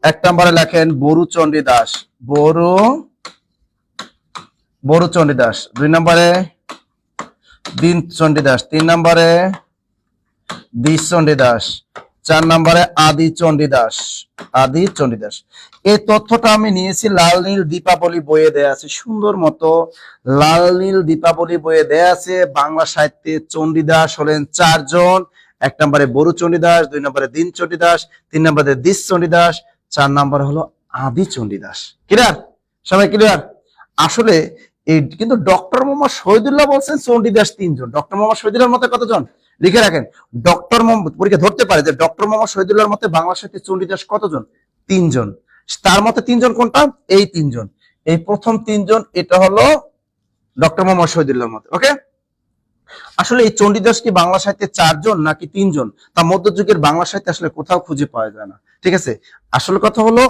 1 নম্বরে লেখেন বরুচণ্ডী দাস, বরুচণ্ডী দাস। 2 নম্বরে দীনচণ্ডী দাস। 3 নম্বরে দ্বিচণ্ডী দাস। 4 নম্বরে আদিচণ্ডী দাস, আদিচণ্ডী দাস। এই তথ্যটা আমি নিয়েছি লাল নীল দীপাবলি বইয়ে দেয়া আছে, সুন্দর মতো লাল নীল দীপাবলি বইয়ে দেয়া আছে। বাংলা সাহিত্যে চণ্ডীদাস হলেন 4 জন। 1 নম্বরে বরুচণ্ডী দাস, 2 নম্বরে দীনচণ্ডী দাস, 3 নম্বরে দ্বিচণ্ডী দাস, 4 নম্বরে হলো আদিচণ্ডী দাস। ক্লিয়ার? সবাই ক্লিয়ার? আসলে এই কিন্তু ডক্টর মোহাম্মদ শহীদুল্লাহ বলছেন চণ্ডীদাস 3 জন। ডক্টর মোহাম্মদ শহীদুল্লাহর মতে কতজন? লিখে রাখেন। ডক্টর মোহাম্মদ পরীক্ষা ধরতে পারে যে ডক্টর মোহাম্মদ শহীদুল্লাহর মতে বাংলা সাহিত্যে চণ্ডীদাস কতজন? 3 জন। তার মতে 3 জন কোনটা? এই 3 জন। এই প্রথম 3 জন এটা হলো ডক্টর মোহাম্মদ শহীদুল্লাহর মতে। ওকে, আসলে এই চণ্ডীদাস কি বাংলা সাহিত্যে 4 জন নাকি 3 জন তা মধ্যযুগের বাংলা সাহিত্যে আসলে কোথাও খুঁজে পাওয়া যায় না। ঠিক আছে, আসল কথা হলো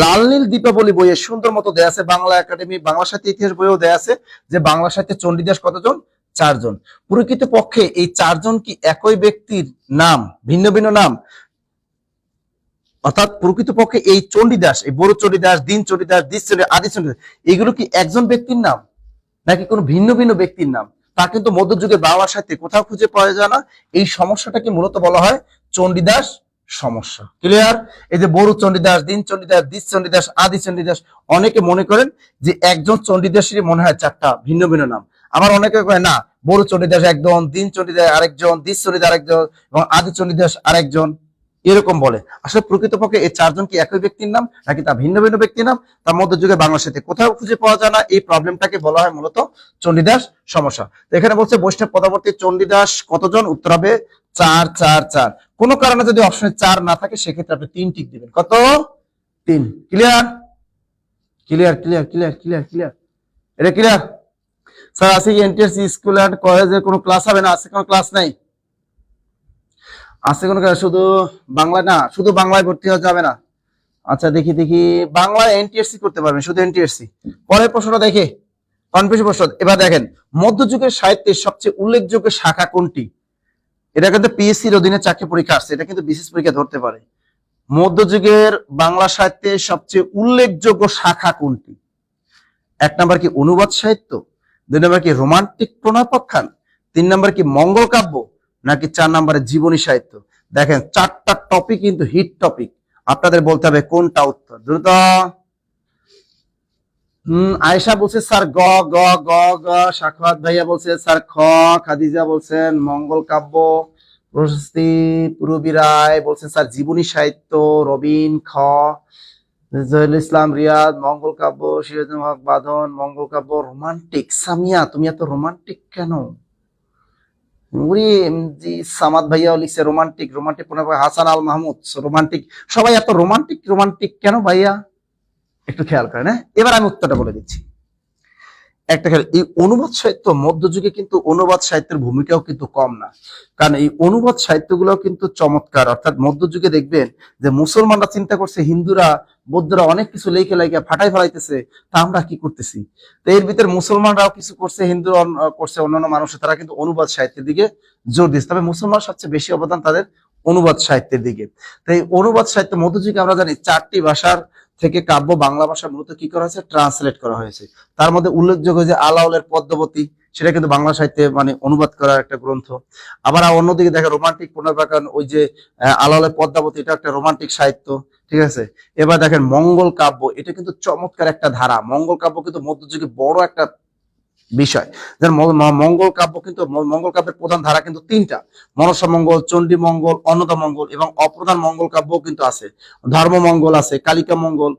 লাল নীল দীপাবলি বইয়ে সুন্দর মতো দেয়া আছে, বাংলা একাডেমি বাংলা সাহিত্য ইতিহাস বইয়েও দেয়া আছে যে বাংলা সাহিত্যে চণ্ডীদাস কতজন? 4 জন। প্রকৃত পক্ষে এই 4 জন কি একই ব্যক্তির নাম, ভিন্ন ভিন্ন নাম? অর্থাৎ প্রকৃত পক্ষে এই চণ্ডীদাস, এই বরুচণ্ডী দাস, দীনচণ্ডী দাস, দ্বিচণ্ডী, আদিচণ্ডী দাস, এগুলো কি একজন ব্যক্তির নাম নাকি কোনো ভিন্ন ভিন্ন ব্যক্তির নাম? তা কিন্তু মধ্যযুগের বাংলা সাহিত্যে কোথাও খুঁজে পাওয়া যায় না। এই সমস্যাটাকে মূলত বলা হয় চণ্ডীদাস সমস্যা। ক্লিয়ার? এই যে বরুচণ্ডী দাস, দীনচণ্ডী দাস, দ্বিচণ্ডী দাস, আদিচণ্ডী দাস, অনেকে মনে করেন যে একজন চণ্ডীদাসেরই মনে হয় 4টা ভিন্ন ভিন্ন নাম। আবার অনেকে কয় না, বরুচণ্ডী দাস একজন, দীনচণ্ডী দাস আরেকজন, দ্বিচণ্ডী দাস আরেকজন এবং আদিচণ্ডী দাস আরেকজন, এরকম বলে। আসলে প্রকৃতপক্ষে এই 4 জন কি একই ব্যক্তির নাম নাকি তা ভিন্ন ভিন্ন ব্যক্তির নাম তা মধ্যযুগে বাংলা সাহিত্যে কোথাও খুঁজে পাওয়া যায় না। এই প্রবলেমটাকে বলা হয় মূলত চণ্ডীদাস সমস্যা। তো এখানে বলছে বৈষ্ণব পদাবর্তী চণ্ডীদাস কতজন? উত্তর হবে 4 4 4। কোনো কারণে যদি অপশনে 4 না থাকে সেক্ষেত্রে আপনি 3 টিক দিবেন। কত? 3। Clear? Clear clear clear clear clear? এটা ক্লিয়ার? স্যার আছে কি এনটিএসসি স্কুল এন্ড কলেজে কোনো ক্লাস হবে না? আছে কোনো ক্লাস নাই? আছে কোনো? শুধু বাংলা না, শুধু বাংলায় ভর্তি হওয়া যাবে না। আচ্ছা দেখি দেখি, বাংলায় এনটিএসসি করতে পারবেন, শুধু এনটিএসসি। পরের প্রশ্নটা দেখে কনফিউশন প্রশ্ন। এবার দেখেন, মধ্যযুগের সাহিত্যের সবচেয়ে উল্লেখযোগ্য শাখা কোনটি? এটা কিন্তু পিএসসির অধীনে চাকরি পরীক্ষা আসছে, এটা কিন্তু বিসিএস পরীক্ষা ধরতে পারে। মধ্যযুগের বাংলা সাহিত্যের সবচেয়ে উল্লেখযোগ্য শাখা কোনটি? 1 নম্বর কি অনুবাদ সাহিত্য, 2 নম্বর কি রোমান্টিক প্রণয়পাখ্যান, 3 নম্বর কি মঙ্গল কাব্য, নাকি 4 নম্বরে জীবনী সাহিত্য? দেখেন 4টা টপিক কিন্তু হিট টপিক, আপনাদের বলতে হবে কোনটা উত্তর। দ্রুত। আয়েশা বলছে স্যার গ গ গ গ, সাখাওয়াত ভাইয়া বলছে স্যার খ, খাদিজা বলছেন মঙ্গল কাব্য, প্রশস্তি পূরবী রায় বলছেন স্যার জীবনী সাহিত্য, রবিন খ, জহিরুল ইসলাম রিয়াদ মঙ্গল কাব্য, সিরাজুল হক বাঁধন মঙ্গল কাব্য। রোমান্টিক সামিয়া, তুমি এত রোমান্টিক কেন? জি সামাদ ভাইয়াও লিখছে romantic, romantic. Hasan Al Mahmud romantic. সবাই এত রোমান্টিক রোমান্টিক কেন ভাইয়া? একটু খেয়াল করেন, হ্যাঁ। এবার আমি উত্তরটা বলে দিচ্ছি। একটা খেয়াল, এই অনুবাদ সাহিত্য মধ্যযুগে কিন্তু অনুবাদ সাহিত্যের ভূমিকাও কিন্তু কম না, কারণ এই অনুবাদ সাহিত্যগুলো কিন্তু চমৎকার। অর্থাৎ মধ্যযুগে দেখবেন যে মুসলমানরা চিন্তা করছে হিন্দুরা বৌদ্ধরা অনেক কিছু লেখে লেখে ফাটাই ফেলাইতেছে, তা আমরা কি করতেছি। তো এর ভিতরে মুসলমানরাও কিছু করছে, হিন্দু করছে, অন্যান্য মানুষ তারা কিন্তু অনুবাদ সাহিত্যের দিকে জোর দিচ্ছে। তবে মুসলমান সবচেয়ে বেশি অবদান তাদের অনুবাদ সাহিত্যের দিকে। তো এই অনুবাদ সাহিত্য মধ্যযুগে আমরা জানি 4টি ভাষার থেকে কাব্য বাংলা ভাষা মূলত কি করা হয়েছে, ট্রান্সলেট করা হয়েছে। তার মধ্যে উল্লেখযোগ্য যে আলাওলের পদ্মাবতী, সেটা কিন্তু বাংলা সাহিত্যে মানে অনুবাদ করা একটা গ্রন্থ। আবার অন্যদিকে দেখেন রোমান্টিক পুনর্ব্যাকরণ, ওই যে আলাওলের পদ্মাবতী, এটা একটা রোমান্টিক সাহিত্য, ঠিক আছে। এবার দেখেন মঙ্গল কাব্য, এটা কিন্তু চমৎকার একটা ধারা। মঙ্গল কাব্য কিন্তু মধ্যযুগে বড় একটা বিষয়। যেমন মঙ্গল কাব্য কিন্তু, মঙ্গল কাব্যের প্রধান ধারা কিন্তু 3টা: মনসা মঙ্গল, চণ্ডী মঙ্গল, অন্নদা মঙ্গল, এবং অপ্রধান মঙ্গল কাব্য কিন্তু আছে, ধর্ম মঙ্গল আছে, কালিকা মঙ্গল,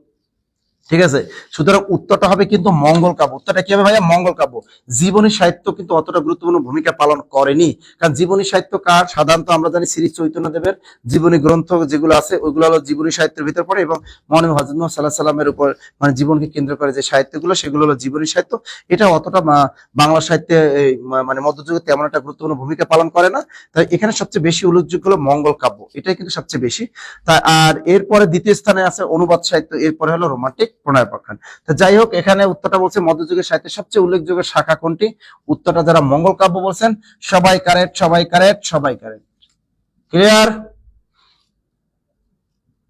ঠিক আছে। সুতরাং উত্তরটা হবে কিন্তু মঙ্গল কাব্য। উত্তরটা কি হবে ভাইয়া? মঙ্গল কাব্য। জীবনী সাহিত্য কিন্তু অতটা গুরুত্বপূর্ণ ভূমিকা পালন করেনি, কারণ জীবনী সাহিত্যকার সাধারণত আমরা জানি শ্রী চৈতন্যদেবের জীবনী গ্রন্থ যেগুলো আছে ওইগুলো হলো জীবনী সাহিত্যের ভিতর পড়ে, এবং মহানবী হযরত মুহাম্মদ সাল্লাল্লাহু আলাইহি সাল্লামের উপর মানে জীবনকে কেন্দ্র করে যে সাহিত্যগুলো সেগুলো হলো জীবনী সাহিত্য। এটা অতটা বাংলা সাহিত্যে মানে মধ্যযুগে তেমন একটা গুরুত্বপূর্ণ ভূমিকা পালন করে না। তাই এখানে সবচেয়ে বেশি উল্লেখযোগ্য হলো মঙ্গল কাব্য, এটাই কিন্তু সবচেয়ে বেশি। আর এরপরে দ্বিতীয় স্থানে আছে অনুবাদ সাহিত্য, এরপরে হলো রোমান্টিক প্রণয়োপাখ্যান। তো যাই হোক, এখানে উত্তরটা বলছে মধ্যযুগের সাহিত্যের সবচেয়ে উল্লেখযোগ্য শাখা কোনটি। উত্তরটা যারা মঙ্গল কাব্য বলছেন সবাই কারেক্ট, সবাই কারেক্ট, সবাই কারেক্ট। ক্লিয়ার?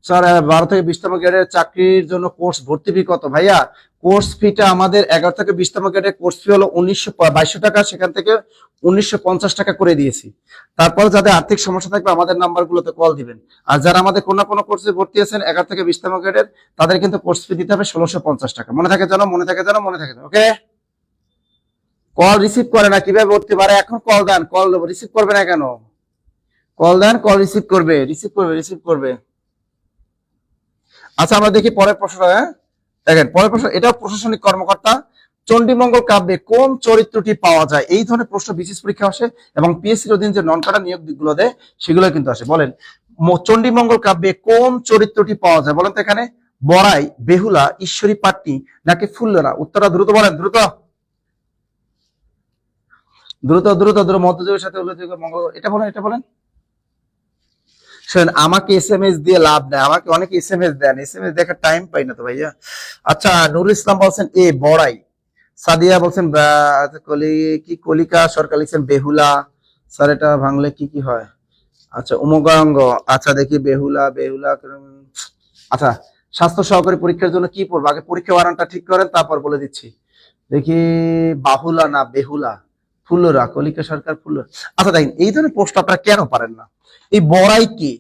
স্যার 12 থেকে 20তম গ্রেডের চাকরির জন্য কোর্স ভর্তি ফি কত? ভাইয়া কোর্স ফিটা আমাদের 11 থেকে 20তম গ্রেডের কোর্স ফি হলো 1922 টাকা, সেখান থেকে 1950 টাকা করে দিয়েছি। তারপর যাদের আর্থিক সমস্যা থাকবে আমাদের নাম্বারগুলোতে কল দিবেন। আর যারা আমাদের কোনো কোনো কোর্সে ভর্তি আছেন 11 থেকে 20তম গ্রেডের, তাদের কিন্তু কোর্স ফি দিতে হবে 1650 টাকা। মনে থাকে জানো, মনে থাকে জানো, মনে থাকে জানো। ওকে, কল রিসিভ করে না, কিভাবে ভর্তি পারে? এখন কল দেন, কল দেবো, রিসিভ করবে না কেন? কল দেন, কল রিসিভ করবে, রিসিভ করবে, রিসিভ করবে। আচ্ছা আমরা দেখি পরের প্রশ্ন। হ্যাঁ দেখেন পরের প্রশ্ন, এটা প্রশাসনিক কর্মকর্তা। চণ্ডীমঙ্গল কাব্যে কোন চরিত্রটি পাওয়া যায়? এই ধরনের প্রশ্ন বিশেষ পরীক্ষা আসে, এবং পিএসসির অধীন যে নন কাটা নিয়োগ দিকগুলো দেয় সেগুলো কিন্তু আসে। বলেন চণ্ডীমঙ্গল কাব্যে কোন চরিত্রটি পাওয়া যায়? বলেন তো এখানে বড়াই, বেহুলা, ঈশ্বরী পাটনি, নাকি ফুল্লরা? উত্তরটা দ্রুত বলেন, দ্রুত দ্রুত দ্রুত দ্রুত। মধ্যযুগের সাথে উল্লেখযোগ্য মঙ্গল, এটা বলেন, এটা বলেন। শোনেন, আমাকে এসএমএস দিয়ে লাভ নেই, আমাকে অনেকে এসএমএস দেন, এসএমএস দেখার টাইম পাই না তো ভাইয়া। আচ্ছা নুরুল ইসলাম বলছেন এ বড়াই, সাদিয়া বলছেন কলিকা সরকার লিখছেন বেহুলা। স্যার এটা ভাঙলে কি কি হয়? আচ্ছা উমগাঙ্গ, আচ্ছা দেখি বেহুলা, বেহুলা। আচ্ছা স্বাস্থ্য সহকারী পরীক্ষার জন্য কি পড়বো? আগে পরীক্ষা বানানটা ঠিক করেন, তারপর বলে দিচ্ছি। দেখি বাহুলা না বেহুলা, ফুল্লরা, কলিকা সরকার ফুল্লরা। আচ্ছা দেখেন, এই ধরনের প্রশ্ন আপনারা কেন পারেন না? এই বড়াই কি,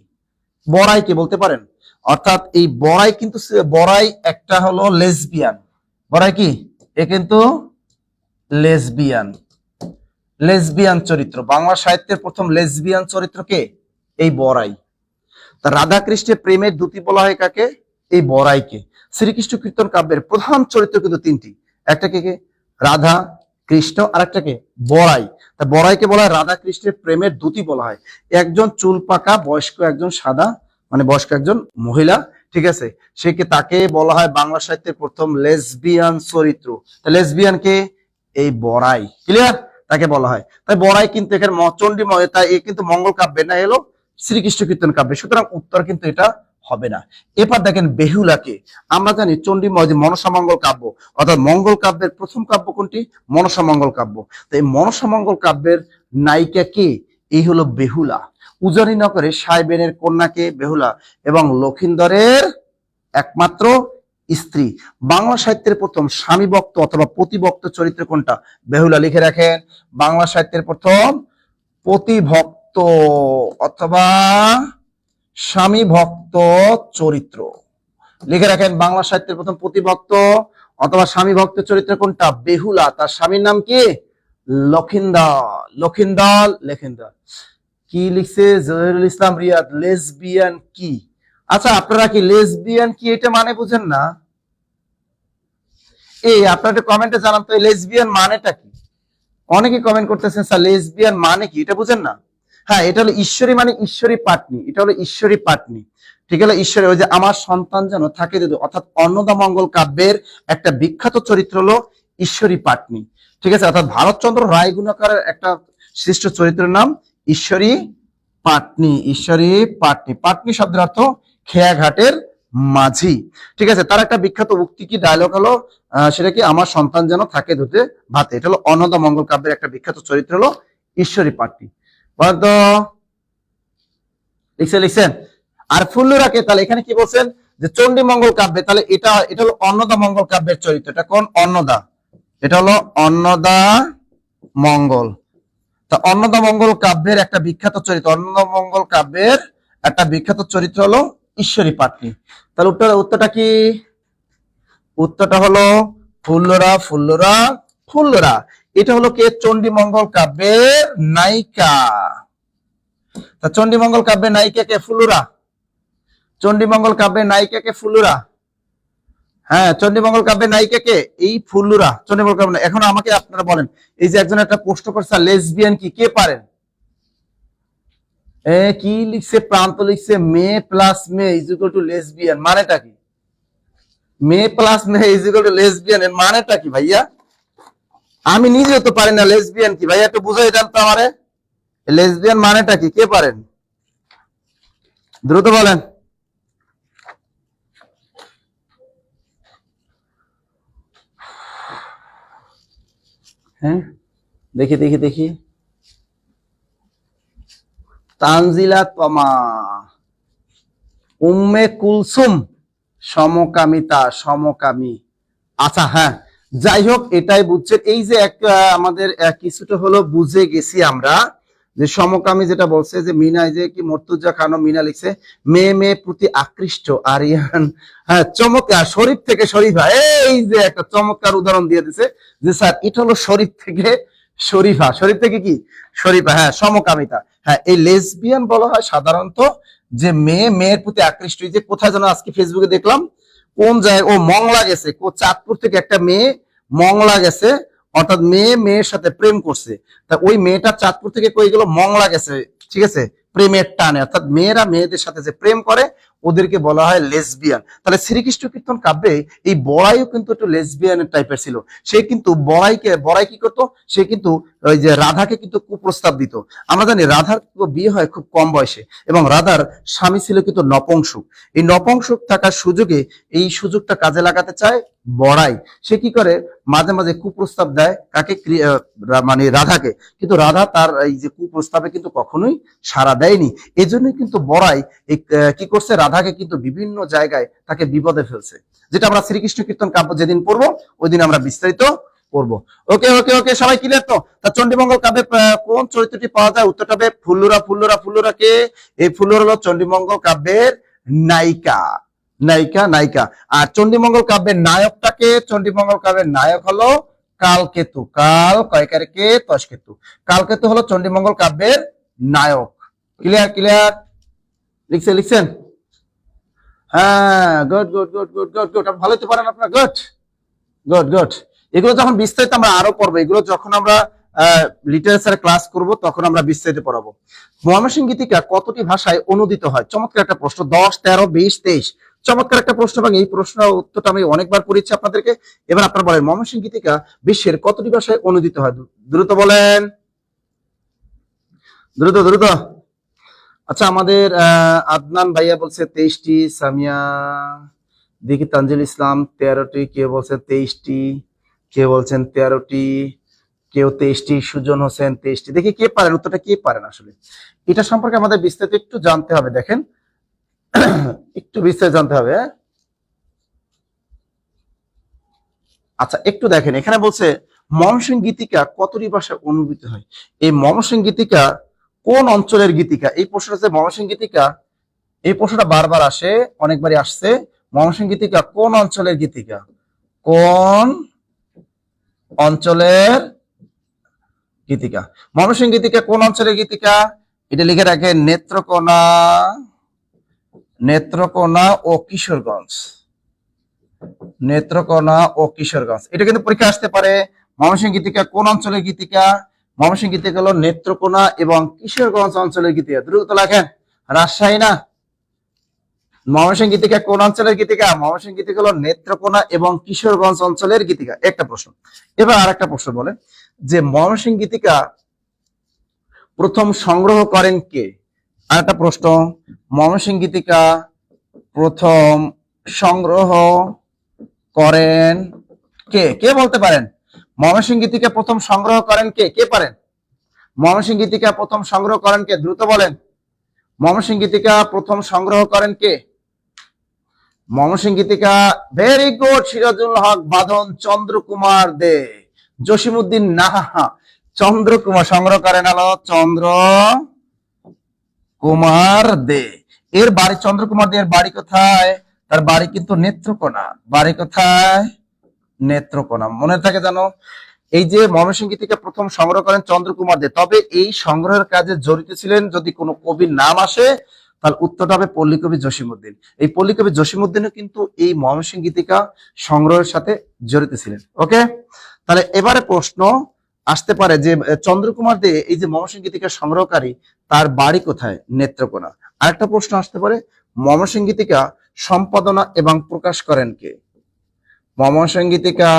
বড়াই কে বলতে পারেন? অর্থাৎ এই বড়াই কিন্তু, বড়াই একটা হলো লেসবিয়ান। বড়াই কি? এ কিন্তু লেসবিয়ান, লেসবিয়ান চরিত্র। বাংলা সাহিত্যের প্রথম লেসবিয়ান চরিত্র কে? এই বড়াই। তা রাধা কৃষ্ণের প্রেমের দূতি বলা হয় কাকে? এই বড়াইকে। শ্রীকৃষ্ণ কীর্তন কাব্যের প্রধান চরিত্র কিন্তু 3টি, একটা কে? রাধা কৃষ্ণ, আর একটা কে? বড়াই। তা বড়াইকে বলা হয় রাধা কৃষ্ণের প্রেমের দূতি বলা হয়। একজন চুল পাকা বয়স্ক, একজন সাদা মানে বয়স্ক একজন মহিলা, ঠিক আছে। তাকে বলা হয় বাংলা সাহিত্যের প্রথম লেসবিয়ান চরিত্র। লেসবিয়ান কে? এই বড়াই। ক্লিয়ার? তাকে বলা হয়। তাই বড়াই কিন্তু এখানে চণ্ডী, তাই এ কিন্তু মঙ্গল কাব্যে না, এলো শ্রীকৃষ্ণ কীর্তন কাব্যে। সুতরাং উত্তর কিন্তু এটা হবে না। এবার দেখেন বেহুলাকে। আমরা জানি চণ্ডীময় যে মনসা মঙ্গল কাব্য, অর্থাৎ মঙ্গল কাব্যের প্রথম কাব্য কোনটি? মনসা মঙ্গল কাব্য। তো এই মনসা মঙ্গল কাব্যের নায়িকা কে? এই হলো বেহুলা। উজানি নগরে সাহেবেনের কন্যাকে বেহুলা, এবং লক্ষিন্দরের একমাত্র স্ত্রী। বাংলা সাহিত্যের প্রথম স্বামী ভক্ত অথবা প্রতিভক্ত চরিত্র কোনটা? বেহুলা। লিখে রাখেন, বাংলা সাহিত্যের প্রথম প্রতিভক্ত অথবা স্বামী ভক্ত চরিত্র। লিখে রাখেন, বাংলা সাহিত্যের প্রথম প্রতিভক্ত অথবা স্বামী ভক্ত চরিত্র কোনটা? বেহুলা। তার স্বামীর নাম কি? লক্ষিন্দর। লক্ষিন্দর, লক্ষিন্দর। কি লিখছে জহিরুল ইসলাম রিয়াদ? লেসবিয়ান কি? আচ্ছা আপনারা কি লেসবিয়ান কি এটা মানে বুঝেন না? এই আপনারা কমেন্টে জানান তো লেসবিয়ান মানেটা কি। অনেকে কমেন্ট করতেছেন স্যার লেসবিয়ান মানে কি, এটা বুঝেন না? হ্যাঁ, এটা হলো ঈশ্বরী মানে ঈশ্বরী পাটনি, এটা হলো ঈশ্বরী পাটনি। ঠিক হলো ঈশ্বরী, ওই যে আমার সন্তান যেন থাকে দিদি, অর্থাৎ অন্নদামঙ্গল কাব্যের একটা বিখ্যাত চরিত্র হলো ঈশ্বরী পাটনি। ঠিক আছে, অর্থাৎ ভারতচন্দ্র রায় গুণাকরের একটা সৃষ্ট চরিত্রের নাম ঈশ্বরী পাটনি। ঈশ্বরী পাটনি, পাটনি শব্দের অর্থ খেয়া ঘাটের মাঝি। ঠিক আছে, তার একটা বিখ্যাত উক্তি কি ডায়লগ হলো সেটা কি, আমার সন্তান যেন থাকে দুধে ভাতে। এটা হলো অন্নদামঙ্গল কাব্যের একটা বিখ্যাত চরিত্র হলো ঈশ্বরী পাটনি। বলতো লিখছেন। আর ফুল্লুরাকে তাহলে এখানে কি বলছেন যে চণ্ডীমঙ্গল কাব্যে, তাহলে এটা এটা হলো অন্নদামঙ্গল কাব্যের চরিত্র। এটা কোন অন্নদা? এটা হলো অন্নদা মঙ্গল। তা অন্নদামঙ্গল কাব্যের একটা বিখ্যাত চরিত্র, অন্নদামঙ্গল কাব্যের একটা বিখ্যাত চরিত্র হলো ঈশ্বরী পাটনি। তাহলে উত্তরটা কি? উত্তরটা হলো ফুল্লরা ফুল্লরা ফুল্লরা। এটা হলো কে? চণ্ডীমঙ্গল কাব্যের নায়িকা। তা চণ্ডীমঙ্গল কাব্যের নায়িকা কে? ফুল্লরা। চণ্ডীমঙ্গল কাব্যের নায়িকা কে? ফুল্লরা। হ্যাঁ, চণ্ডীমঙ্গল কাব্যের নায়িকা কে? এই ফুল্লরা। চণ্ডীমঙ্গল কাব্য। এখন আমাকে আপনারা বলেন, এই যে একজন একটা প্রশ্ন করছে লেসবিয়ান কি, কে পারেন? কি লিখছে? প্রান্ত লিখছে may plus may is equal to lesbian, মানেটা কি? May plus may is equal to lesbian এর মানেটা কি ভাইয়া? আমি নিজেও তো পারি না লেসবিয়ান কি ভাইয়া, একটু বুঝাই দেন তো আমারে। লেসবিয়ান মানেটা কি? কে পারেন? দ্রুত বলেন। হ্যাঁ, দেখি দেখি দেখি। তানজিলা তমা, উম্মে কুলসুম, সমকামিতা, সমকামী। আচ্ছা হ্যাঁ, যাই হোক, এটাই বুঝছেন। এই যে একটা আমাদের কিছুটা হলো বুঝে গেছি আমরা, যে সমকামী যেটা বলছে যে মিনা, যে কি মর্তুজা খানো মিনা লিখছে মেয়ে মেয়ে প্রতি আকৃষ্ট আরিয়ান। হ্যাঁ, চমৎকার। শরীফ থেকে শরীফা, এই যে একটা চমৎকার উদাহরণ দিয়ে দিছে যে স্যার এটা হলো শরীফ থেকে শরীফা, শরীফ থেকে কি শরীফা। হ্যাঁ, সমকামিতা। হ্যাঁ, এই লেসবিয়ান বলা হয় সাধারণত যে মেয়ে মেয়ের প্রতি আকৃষ্ট। এই যে কোথায় যেন আজকে ফেসবুকে দেখলাম, কোন জায়গায় ও মংলা গেছে, চাঁদপুর থেকে একটা মেয়ে মংলা গেছে, অর্থাৎ মেয়ে মেয়ের সাথে প্রেম করছে। তা ওই মেয়েটা চাঁদপুর থেকে কই গেল? মংলা গেছে। ঠিক আছে, প্রেমের টানে, অর্থাৎ মেয়েরা মেয়েদের সাথে যে প্রেম করে ওদেরকে বলা হয় লেসবিয়ান। তাহলে শ্রীকৃষ্ণ কীর্তন কাব্যে এই বড়াইও কিন্তু একটু লেসবিয়ান টাইপের ছিল। সে কিন্তু বড়াই কি করতো? সে কিন্তু ওই যে রাধাকে কিন্তু কুপ্রস্তাব দিত। আমরা জানি রাধার বিয়ে হয় খুব কম বয়সে, এবং রাধার স্বামী ছিল কিন্তু নপুংসক। এই নপুংসক থাকার সুযোগে এই সুযোগটা কাজে লাগাতে চায় বড়াই। সে কি করে? মাঝে মাঝে কুপ্রস্তাব দেয় কাকে? মানে রাধাকে। কিন্তু রাধা তার এই যে কুপ্রস্তাবে কিন্তু কখনোই সাড়া দেয়নি। এজন্যই কিন্তু বড়াই এই কি করছে? রাধাকে কিন্তু বিভিন্ন জায়গায় তাকে বিপদে ফেলছে, যেটা আমরা শ্রীকৃষ্ণ কীর্তন কাব্য যেদিন পড়বো ওই দিন আমরা বিস্তারিত পড়বো। ওকে ওকে ওকে, সবাই ক্লিয়ার তো? তা চণ্ডীমঙ্গল কাব্যে কোন চরিত্রটি পাওয়া যায়? উত্তরটা হবে ফুল্লুরা ফুল্লুরা ফুল্লুরা। কে? এই ফুল্লুরা হলো চণ্ডীমঙ্গল কাব্যের নায়িকা, নায়িকা নায়িকা। আর চণ্ডীমঙ্গল কাব্যের নায়কটাকে? চণ্ডীমঙ্গল কাব্যের নায়ক হলো কালকেতু। কাল কয়কারে কে? তসকেতু। কালকেতু হলো চণ্ডীমঙ্গল কাব্যের নায়ক। Clear clear? লিখছেন? হ্যাঁ, good good good good good good. ভালোই তো পারেন আপনারা, গুড গুড গুড। এগুলো যখন বিস্তারিত আমরা আরো পড়বো, এগুলো যখন আমরা লিটারেচার ক্লাস করব তখন আমরা বিস্তারিত পড়াবো। ময়মনসিংহ গীতিকা কতটি ভাষায় অনুদিত হয়? চমৎকার একটা প্রশ্ন। 10, 13, 20, 23। চমৎকার একটা প্রশ্ন, এবং এই প্রশ্নের উত্তরটা আমি অনেকবার পড়েছি আপনাদেরকে। এবার আপনারা বলেন ময়মনসিংহ গীতিকা বিশ্বের কতটি ভাষায় অনুদিত হয়? দ্রুত বলেন, দ্রুত দ্রুত। আচ্ছা, আমাদের আদনান ভাইয়া বলছে 23টি, সামিয়া দেখি, তানজিল ইসলাম 13টি, কেউ বলছেন 23টি, কেউ বলছেন 13টি, কেউ 23টি, সুজন হোসেন 23টি। দেখি কে পারেন, উত্তরটা কে পারেন আসলে। এটা সম্পর্কে আমাদের বিস্তারিত একটু জানতে হবে। দেখেন, একটু বিস্তারিত জানতে হবে। আচ্ছা, একটু দেখেন, এখানে বলছে ময়মনসিংহ গীতিকা কতটি ভাষায় অনুদিত হয়। এই ময়মনসিংহ গীতিকা কোন অঞ্চলের গীতিকা? এই প্রশ্নটা হচ্ছে ময়মনসিংহ গীতিকা, এই প্রশ্নটা বারবার আসে, অনেকবারই আসছে। ময়মনসিংহ গীতিকা কোন অঞ্চলের গীতিকা? কোন অঞ্চলের গীতিকা? ময়মনসিংহ গীতিকা কোন অঞ্চলের গীতিকা? এটা লিখে রাখেন, নেত্রকোনা, নেত্রকোনা ও কিশোরগঞ্জ, নেত্রকোনা ও কিশোরগঞ্জ। এটা কিন্তু পরীক্ষা আসতে পারে। ময়মনসিংহ গীতিকা কোন অঞ্চলের গীতিকা? ময়মনসিংহ গীতিকা হলো নেত্রকোনা এবং কিশোরগঞ্জ অঞ্চলের গীতিকা। দ্রুত লেখেন। রাজশাহী না। ময়মনসিংহ গীতিকা কোন অঞ্চলের গীতিকা? ময়মনসিংহ গীতিকা হলো নেত্রকোনা এবং কিশোরগঞ্জ অঞ্চলের গীতিকা। একটা প্রশ্ন। এবার আরেকটা প্রশ্ন বলেন যে ময়মনসিংহ গীতিকা প্রথম সংগ্রহ করেন কে? আরেকটা প্রশ্ন, ময়মনসিংহ গীতিকা প্রথম সংগ্রহ করেন কে? কে বলতে পারেন? ময়মনসিংহ গীতিকা প্রথম সংগ্রহ করেন কে? কে পারেন? ময়মনসিংহ গীতিকা প্রথম সংগ্রহ করেন কে? দ্রুত বলেন। ময়মনসিংহ গীতিকা প্রথম সংগ্রহ করেন কে? ময়মনসিংহ গীতিকা ভেরি গুড। সিরাজুল হক বাঁধন, চন্দ্রকুমার দে, জসিমউদ্দিন নাহা, চন্দ্রকুমার সংগ্রহ করেন হলো চন্দ্র কুমার দে। এর বাড়ি চন্দ্রকুমার দে, এর বাড়ি কোথায়? তার বাড়ি কিন্তু নেত্রকোনা। বাড়ি কোথায়? নেত্রকোনা। মনে থাকে জানো? এই যে ময়মনসিংহ গীতিকা প্রথম সংগ্রহ করেন চন্দ্রকুমার দে, তবে এই সংগ্রহের কাজে জড়িত ছিলেন যদি কোনো কবির নাম আসে তাহলে উত্তরটা হবে পল্লীকবি জসিমউদ্দিন। এই পল্লীকবি জসিমউদ্দিনও কিন্তু এই ময়মনসিংহ গীতিকা সংগ্রহের সাথে জড়িত ছিলেন। ওকে, তাহলে এবারে প্রশ্ন আসতে পারে যে চন্দ্রকুমার দে এই যে ময়মনসিংহ গীতিকা সংগ্রহকারী, তার বাড়ি কোথায়? নেত্রকোনা। আরেকটা প্রশ্ন আসতে পারে, ময়মনসিংহ গীতিকা সম্পাদনা এবং প্রকাশ করেন কে? ময়মনসিংহ গীতিকা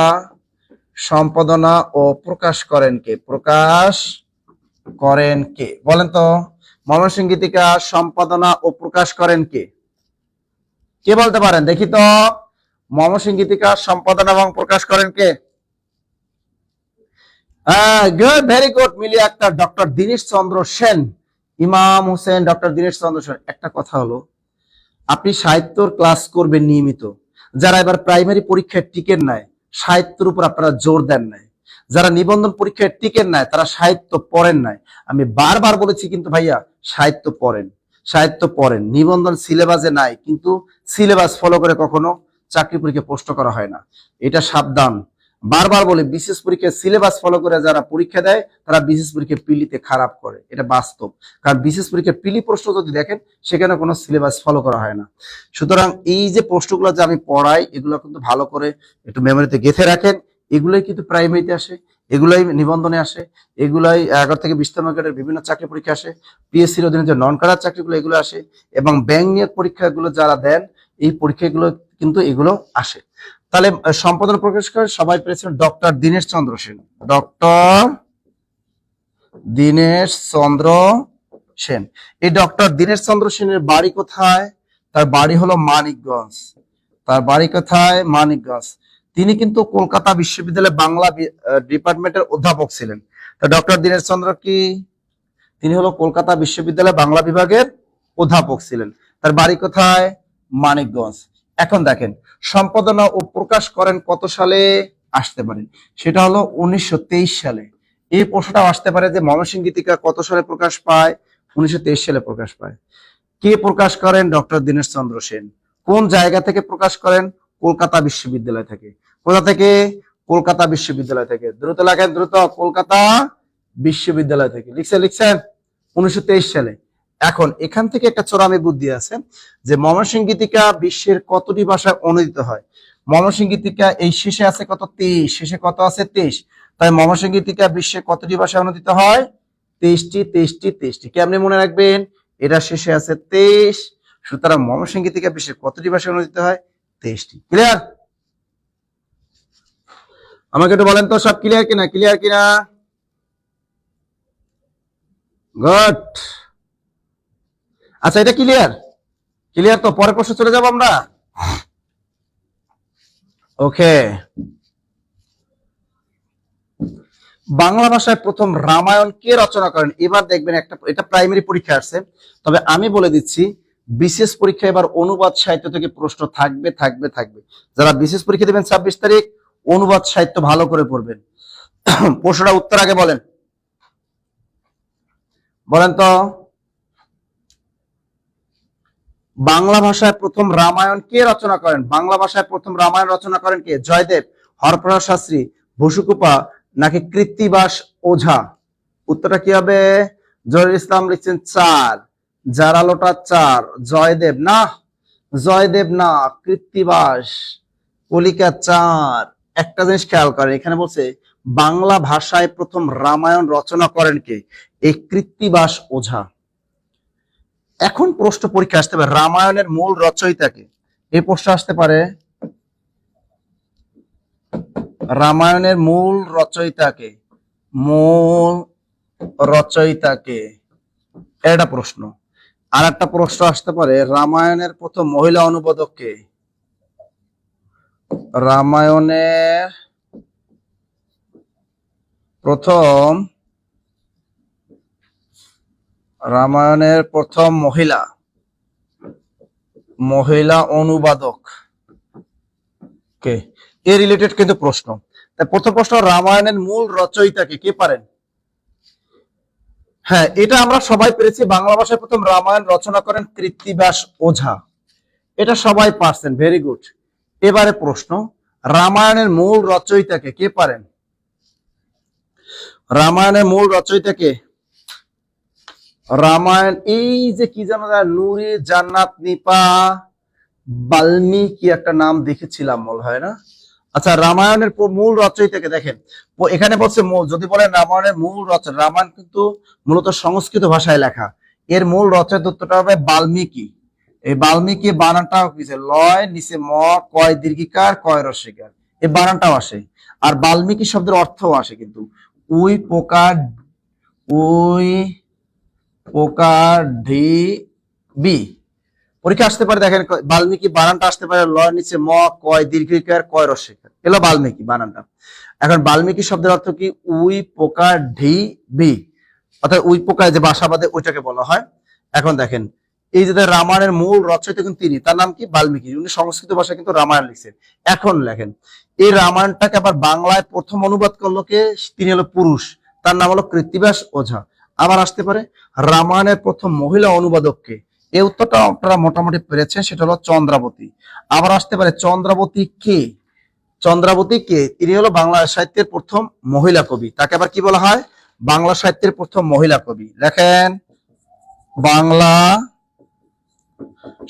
সম্পাদনা ও প্রকাশ করেন কে? প্রকাশ করেন কে? বলেন তো, ময়মনসিংহ গীতিকা সম্পাদনা ও প্রকাশ করেন কে? কে বলতে পারেন দেখি তো? ময়মনসিংহ গীতিকা সম্পাদনা এবং প্রকাশ করেন কে? Good, very good. Milia Akhtar, doctor Dinesh Chandra Sen, Imam Hossain, doctor Dinesh Chandra Sen. একটা কথা হলো, আপনি সাহিত্যর ক্লাস করবেন নিয়মিত। যারা এবার প্রাইমারি পরীক্ষায় টিকেট নেয়, সাহিত্যের উপর আপনারা জোর দেন নাই। যারা নিবন্ধন পরীক্ষায় টিকেট নেয় তারা সাহিত্য পড়েন নাই। আমি বারবার বলেছি কিন্তু ভাইয়া, সাহিত্য পড়েন, সাহিত্য পড়েন। নিবন্ধন সিলেবাসে নাই, কিন্তু সিলেবাস ফলো করে কখনো চাকরি পরীক্ষা প্রশ্ন করা হয় না, এটা সাবধান। বারবার বলে, বিশেষ পরীক্ষায় সিলেবাস ফলো করে যারা পরীক্ষা দেয় তারা বিশেষ পরীক্ষায় পিলিতে খারাপ করে, এটা বাস্তব। কারণ বিশেষ পরীক্ষায় পিলি প্রশ্ন যদি দেখেন সেখানে কোনো সিলেবাস ফলো করা হয় না। সুতরাং এই যে প্রশ্নগুলো যে আমি পড়াই, এগুলো কিন্তু ভালো করে একটু মেমোরিতে গেঁথে রাখেন। এগুলোই কিন্তু প্রাইমারিতে আসে, এগুলাই নিবন্ধনে আসে, এগুলাই 11 থেকে 20তম গ্রেডের বিভিন্ন চাকরি পরীক্ষা আসে, পিএসসির অধীনে যে নন কারার চাকরিগুলো এগুলো আসে, এবং ব্যাংক নিয়োগ পরীক্ষাগুলো যারা দেন এই পরীক্ষাগুলো কিন্তু এগুলো আসে। তাহলে সম্পাদনা প্রকাশ করে সবাই পেরেছেন ডক্টর দীনেশ চন্দ্র সেন। ডক্টর দীনেশ চন্দ্র সেন। এই ডক্টর দীনেশ চন্দ্র সেনের বাড়ি কোথায়? তার বাড়ি হলো মানিকগঞ্জ। তার বাড়ি কোথায়? মানিকগঞ্জ। তিনি কিন্তু কলকাতা বিশ্ববিদ্যালয়ে বাংলা ডিপার্টমেন্টের অধ্যাপক ছিলেন। তা ডক্টর দীনেশ চন্দ্র কি? তিনি হলো কলকাতা বিশ্ববিদ্যালয় বাংলা বিভাগের অধ্যাপক ছিলেন। তার বাড়ি কোথায়? মানিকগঞ্জ। এখন দেখেন, সম্পাদনা ও প্রকাশ করেন কত সালে? আসতে পারে, সেটা হলো 1923 সালে। এই প্রশ্নটাও আসতে পারে যে ময়মনসিংহ গীতিকা কত সালে প্রকাশ পায়? 1923 সালে প্রকাশ পায়। কে প্রকাশ করেন? ডক্টর দীনেশ চন্দ্র সেন। কোন জায়গা থেকে প্রকাশ করেন? কলকাতা বিশ্ববিদ্যালয় থেকে। কোথা থেকে? কলকাতা বিশ্ববিদ্যালয় থেকে। দ্রুত লেখেন, দ্রুত। কলকাতা বিশ্ববিদ্যালয় থেকে। লিখছেন 1923 সালে। এখন এখান থেকে একটা চোরামি বুদ্ধি আছে যে ময়মনসিংহ গীতিকা বিশ্বের কতটি ভাষায় অনুদিত হয়? ময়মনসিংহ গীতিকা এই শেষে আছে কত? 23। শেষে কত আছে? 23। তাই ময়মনসিংহ গীতিকা বিশ্বের কতটি ভাষায় অনুদিত হয়? 23টি। কেমনে মনে রাখবেন? এটা শেষে আছে 23, সুতরাং ময়মনসিংহ গীতিকা বিশ্বের কতটি ভাষায় অনুদিত হয়? 23টি। ক্লিয়ার? আমাকে একটু বলেন তো, সব ক্লিয়ার কিনা? ক্লিয়ার কিনা? গুড। আচ্ছা, এটা ক্লিয়ার? ক্লিয়ার তো? পরের প্রশ্ন চলে যাব আমরা। ওকে, বাংলা ভাষায় প্রথম রামায়ণ কে রচনা করেন? এবার দেখবেন, এটা প্রাইমারি পরীক্ষা আসছে, তবে আমি বলে দিচ্ছি বিশেষ পরীক্ষা এবার অনুবাদ সাহিত্য থেকে প্রশ্ন থাকবে। যারা বিশেষ পরীক্ষা দেবেন 26 তারিখ, অনুবাদ সাহিত্য ভালো করে পড়বেন। প্রশ্নটা উত্তর আগে বলেন তো, বাংলা ভাষায় প্রথম রামায়ণ কে রচনা করেন? বাংলা ভাষায় প্রথম রামায়ণ রচনা করেন কে? জয়দেব, হরপ্রসাদ শাস্ত্রী, বসুকুপা, নাকি কৃত্তিবাস ওঝা? উত্তরটা কি হবে? জহিরুল ইসলাম লিখছেন 4, জারালোটা 4। জয়দেব না, কৃত্তিবাস, কলিকা 4। একটা জিনিস খেয়াল করেন, এখানে বলছে বাংলা ভাষায় প্রথম রামায়ণ রচনা করেন কে? এই কৃত্তিবাস ওঝা। এখন প্রশ্ন পরীক্ষা আসতে পারে রামায়ণের মূল রচয়িতাকে, এই প্রশ্ন আসতে পারে রামায়ণের মূল রচয়িতাকে, মূল রচয়িতাকে, এটা প্রশ্ন। আর একটা প্রশ্ন আসতে পারে রামায়ণের প্রথম মহিলা অনুবাদক কে? রামায়ণের প্রথম মহিলা অনুবাদক কে? এ রিলেটেড কিন্তু প্রশ্ন। তাই প্রথম প্রশ্ন, রামায়ণের মূল রচয়িতাকে, কে পারেন? হ্যাঁ, এটা আমরা সবাই পেরেছি। বাংলা ভাষায় প্রথম রামায়ণ রচনা করেন কৃত্তিবাস ওঝা, এটা সবাই পারছেন, ভেরি গুড। এবারে প্রশ্ন, রামায়ণের মূল রচয়িতাকে, কে পারেন? রামায়ণের মূল রচয়িতাকে, রামায়ণ এই যে কি জানো, নুরি জান্নাত নিপা বাল্মীকি একটা নাম দেখেছিলাম মনে হয় না। আচ্ছা, রামায়ণের মূল রচয়িতাকে দেখেন, এখানে বলছে যদি বলেন রামায়ণের মূল রচনা, রামায়ণ কিন্তু মূলত সংস্কৃত ভাষায় লেখা, এর মূল রচয়িতাটা হবে বাল্মীকি। এই বাল্মীকি বানানটাও কিছু লয় নিচে ম, কয় দীর্ঘিকার, কয় রস্বইকার, এই বানানটাও আসে। আর বাল্মীকি শব্দের অর্থও আসে কিন্তু, উই পোকা ঢি বি। পরীক্ষা আসতে পারে, দেখেন বাল্মীকি বানানটা আসতে পারে লয় নিচে ম, কয় দীর্ঘিকার, কয় রস্বইকার, এলো বাল্মীকি বানানটা। এখন বাল্মীকি শব্দের অর্থ কি? উই পোকা ঢি বি, অর্থাৎ উই পোকায় যে বাসা বাঁধে ওইটাকে বলা হয়। এখন দেখেন, এই যে রামায়ণের মূল রচয়িতা কিন্তু তিনি, তার নাম কি? বাল্মীকি। উনি সংস্কৃত ভাষায় কিন্তু রামায়ণ লিখছেন। এখন লেখেন, এই রামায়ণটাকে আবার বাংলায় প্রথম অনুবাদ করলো কে? তিনি হলো পুরুষ, তার নাম হলো কৃত্তিবাস ওঝা। আবার আসতে পারে রামায়ণের প্রথম মহিলা অনুবাদক কে? এই উত্তরটা আপনারা মোটামুটি পেরেছেন, সেটা হলো চন্দ্রাবতী। আবার আসতে পারে চন্দ্রাবতী কে? চন্দ্রাবতী কে? তিনি হলো বাংলা সাহিত্যের প্রথম মহিলা কবি, তাকে আবার কি বলা হয়? বাংলা সাহিত্যের প্রথম মহিলা কবি। লেখেন, বাংলা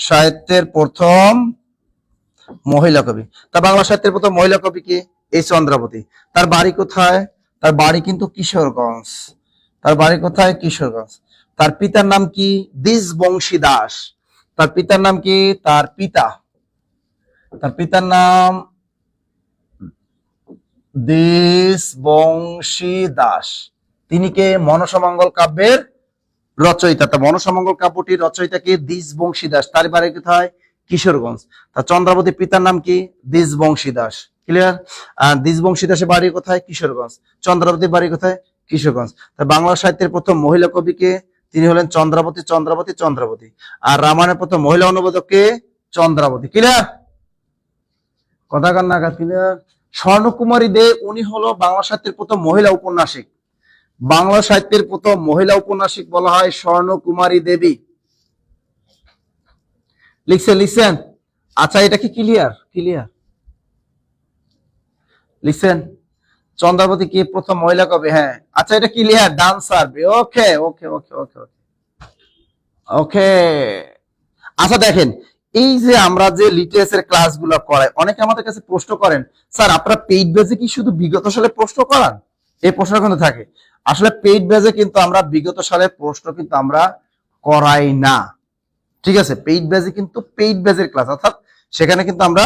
সাহিত্যের প্রথম মহিলা কবি। তা বাংলা সাহিত্যের প্রথম মহিলা কবি কি? এই চন্দ্রাবতী। তার বাড়ি কোথায়? তার বাড়ি কিন্তু কিশোরগঞ্জ। তার বাড়ি কোথায়? কিশোরগঞ্জ। তার পিতার নাম কি? দ্বিজবংশী দাস। তার পিতার নাম কি? তার পিতার নাম দ্বিজবংশী দাস। তিনি কে? মনসামঙ্গল কাব্যের রচয়িতা। তা মনসামঙ্গল কাব্যটির রচয়িতা কে? দ্বিজবংশী দাস। তার বাড়ি কোথায়? কিশোরগঞ্জ। তা চন্দ্রাবতীর পিতার নাম কি? দ্বিজবংশী দাস। ক্লিয়ার? আর দ্বিজবংশী দাসের বাড়ি কোথায়? কিশোরগঞ্জ। চন্দ্রাবতীর বাড়ি কোথায়? কিশোরগঞ্জ। তা বাংলা সাহিত্যের প্রথম মহিলা কবি কে? তিনি হলেন চন্দ্রাবতী। আর রামায়ণের প্রথম মহিলা অনুবাদক কে? চন্দ্রাবতী। ক্লিয়ার? কথা কান না ক্লিয়ার? স্বর্ণকুমারী দে, উনি হলো বাংলা সাহিত্যের প্রথম মহিলা উপন্যাসিক। বাংলা সাহিত্যের প্রথম মহিলা উপন্যাসিক বলা হয় স্বর্ণকুমারী দেবী। লিখছেন? আচ্ছা, এটা কি ক্লিয়ার? লিখছেন? চন্দ্রাবতী কি প্রথম মহিলা কবি? হ্যাঁ। আচ্ছা, এটা ক্লিয়ার? ডান্সার। ওকে। আচ্ছা দেখেন, এই যে আমরা যে লিটারেচার ক্লাসগুলো করাই, অনেকে আমাদের কাছে প্রশ্ন করেন, স্যার আপনারা পেইড বেজে কি শুধু বিগত সালে প্রশ্ন করান? এই প্রশ্ন কিন্তু থাকে। আসলে পেইড বেজে কিন্তু আমরা বিগত সালের প্রশ্ন কিন্তু আমরা করাই না, ঠিক আছে? পেইড বেজে কিন্তু পেইড বেজের ক্লাস, অর্থাৎ সেখানে কিন্তু আমরা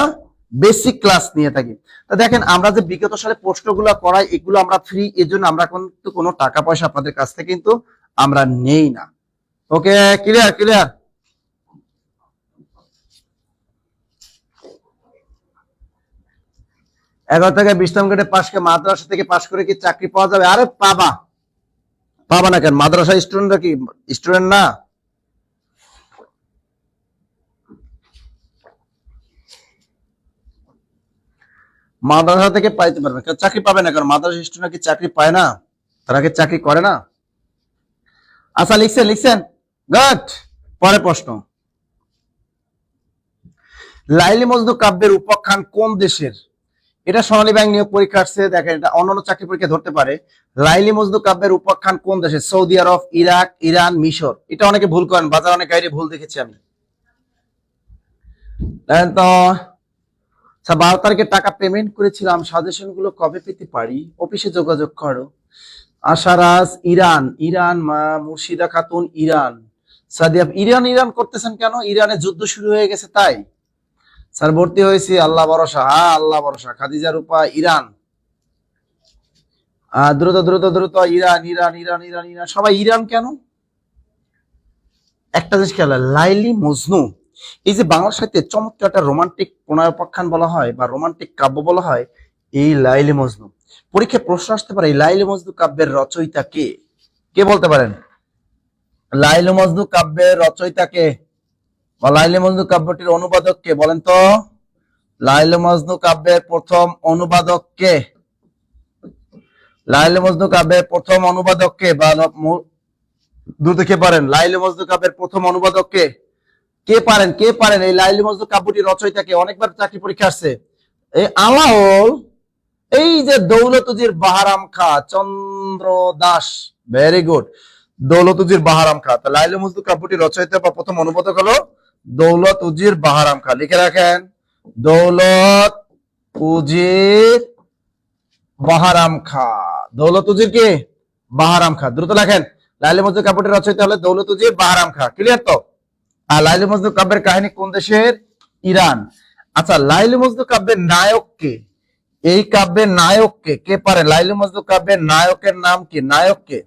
বেসিক ক্লাস নিয়ে থাকি। তো দেখেন, আমরা যে বিগত সালে প্রশ্নগুলো করাই, এগুলো আমরা ফ্রি, এর জন্য আমরা কিন্তু কোনো টাকা পয়সা আপনাদের কাছ থেকে কিন্তু আমরা নেই না। ওকে, ক্লিয়ার? 11 থেকে 20তম গ্রেডে পাশ করে মাদ্রাসা থেকে পাশ করে কি চাকরি পাওয়া যাবে? আরে পাবা না কেন? মাদ্রাসা স্টুডেন্টরা কি স্টুডেন্ট না? মাদ্রাসা থেকে পাইতে পারবে, চাকরি পাবে না কারণ মাদ্রাসা স্টুডেন্ট কি চাকরি পায় না? তারা কি চাকরি করে না? আচ্ছা, লিখছেন? গুড। পরে প্রশ্ন, লাইলি মজনু কাব্যের উপাখ্যান কোন দেশের? এটা সোনালী ব্যাংক নিয়োগ পরীক্ষা আসছে, দেখেন এটা অন্যান্য চাকরি পরীক্ষা ধরতে পারে। লাইলি মজনু কাব্যের উপাখ্যান কোন দেশে? সৌদি আরব, ইরাক, ইরান, মিশর। এটা অনেকে ভুল করেন, বাজার অনেক গাইডে ভুল দেখেছি আমি। দেখেন তো, আচ্ছা 12 তারিখে টাকা পেমেন্ট করেছিলাম, সাজেশন গুলো কবে পেতে পারি? অফিসে যোগাযোগ করো। আশারাজ ইরান, মুর্শিদা খাতুন ইরান, সাদিয়া ইরান করতেছেন কেন? ইরানে যুদ্ধ শুরু হয়ে গেছে তাই? স্যার ভর্তি হয়েছি, আল্লাহ ভরসা। হ্যাঁ আল্লাহ ভরসা। খাদিজা রূপা ইরান। দ্রুত দ্রুত দ্রুত Iran Iran Iran Iran Iran, সবাই ইরান কেন? একটা জিনিস খেয়াল, লাইলি মজনু, এই যে বাংলা সাহিত্যে চমৎকার একটা রোমান্টিক প্রণয়োপাখ্যান বলা হয় বা রোমান্টিক কাব্য বলা হয়, এই লাইলি মজনু। পরীক্ষায় প্রশ্ন আসতে পারে এই লাইলি মজনু কাব্যের রচয়িতা কে? কে বলতে পারেন? লাইলি মজনু কাব্যের রচয়িতা কে বা লাইলি মজনু কাব্যটির অনুবাদক কে বলেন তো? লাইলি মজনু কাব্যের প্রথম অনুবাদক কে? লাইলি মজনু কাব্যের প্রথম অনুবাদক কে? বা দ্রুত কে পারেন? লাইলি মজনু কাব্যের প্রথম অনুবাদক কে? কে পারেন? কে পারেন এই লাইলি মজনু কাব্যটির রচয়িতা কে? অনেকবার চাকরি পরীক্ষা আসছে। এই আলাওল, এই যে দৌলতুজির বাহারাম খা, চন্দ্র দাস, ভেরি গুড। দৌলতুজির বাহারাম খা। তো লাইলি মজনু কাব্যটির রচয়িতা বা প্রথম অনুবাদক হলো দৌলত উজির বাহারাম খা। লিখে রাখেন, দৌলত উজির বাহারাম খা। দৌলত উজির কি? বাহারাম খা। দ্রুত লেখেন, লাইলি মজনু কাব্যটির রচয়িতা হলো দৌলত উজির বাহারাম খা। ক্লিয়ার তো? আর লাইলি মজনু কাব্যের কাহিনী কোন দেশের? ইরান। আচ্ছা লাইলি মজনু কাব্যের নায়ক কে? এই কাব্যের নায়ক কে? কে পারে? লাইলি মজনু কাব্যের নায়কের নাম কি? নায়ক কে?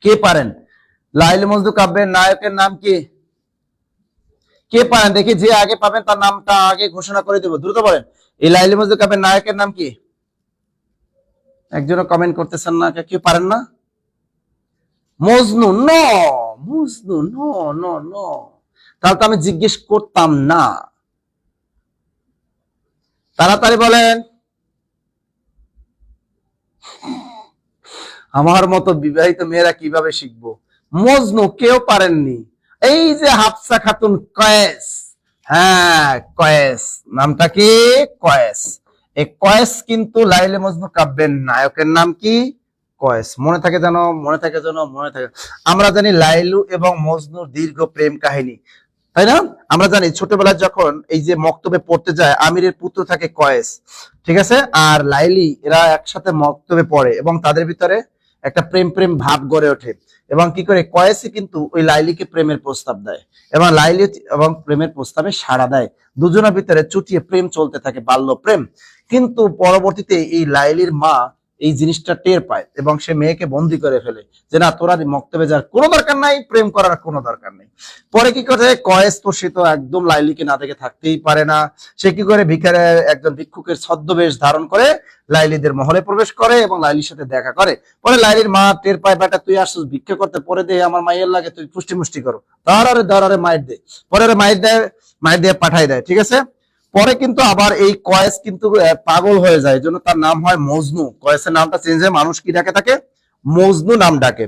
কে পারেন? লাইলি মজনু কাব্যের নায়কের নাম কি? কে পারেন? দেখি যে আগে পাবেন তার নামটা আগে ঘোষণা করে দেব। দ্রুত বলেন, এই লাইলি মজনু কাব্যের নায়কের নাম কি? একজনও কমেন্ট করতেছেন না, কেউ পারেন না? Majnu? No, Majnu no no no. তাহলে তো আমি জিজ্ঞেস করতাম না। তাড়াতাড়ি বলেন। আমার মতো বিবাহিত মেয়েরা কিভাবে শিখবো? মজনু কেউ পারেননি। এই যে হাফসা খাতুন কয়েস, হ্যাঁ কয়েস, নামটা কি? কয়েস। এই কয়েস কিন্তু লাইলি মজনু কাব্যের নায়কের নাম কি? কয়েস। মনে থাকে যেন, মনে থাকে যেন, মনে থাকে। আমরা জানি লাইলু এবং মজনুর দীর্ঘ প্রেম কাহিনী, তাই না? আমরা জানি ছোটবেলায় যখন এই যে মক্তবে পড়তে যায়, আমিরের পুত্র থাকে কয়েস, ঠিক আছে, আর লাইলি, এরা একসাথে মক্তবে পড়ে এবং তাদের ভিতরে একটা প্রেম প্রেম ভাব গড়ে ওঠে। এবং কি করে কয়েসই কিন্তু ওই লাইলিকে প্রেমের প্রস্তাব দেয় এবং লাইলি এবং প্রেমের প্রস্তাবে সাড়া দেয়। দুজনের ভিতরে চুটিয়ে প্রেম চলতে থাকে, বাল্য প্রেম। কিন্তু পরবর্তীতে এই লাইলির মা এই জিনিসটা টের পায় এবং সে মেয়েকে বন্দি করে ফেলে যে না, তোরা মক্তবে যাওয়ার কোনো দরকার নাই, প্রেম করার কোনো দরকার নেই। পরে কি করে কয়েস, তো সে তো একদম লাইলিকে না দেখে থাকতেই পারে না। সে কি করে ভিখারের একজন ভিক্ষুকের ছদ্মবেশ ধারণ করে লাইলিদের মহলে প্রবেশ করে এবং লাইলির সাথে দেখা করে। পরে লাইলির মা টের পায়, বেটা তুই আসছিস ভিক্ষা করতে, পরে দে আমার মায়ের লাগে, তুই পুষ্টি মুষ্টি করো, দাঁড়ারে মায়ের দে। পরে মায়ের দেয়, মায়ের দিয়ে পাঠাই দেয়, ঠিক আছে। পরে কিন্তু আবার এই কয়েস কিন্তু পাগল হয়ে যায়, এই জন্য তার নাম হয় মজনু। কয়েসের নামটা চেঞ্জ হয়ে মানুষ কি ডাকে তাকে? মজনু নাম ডাকে।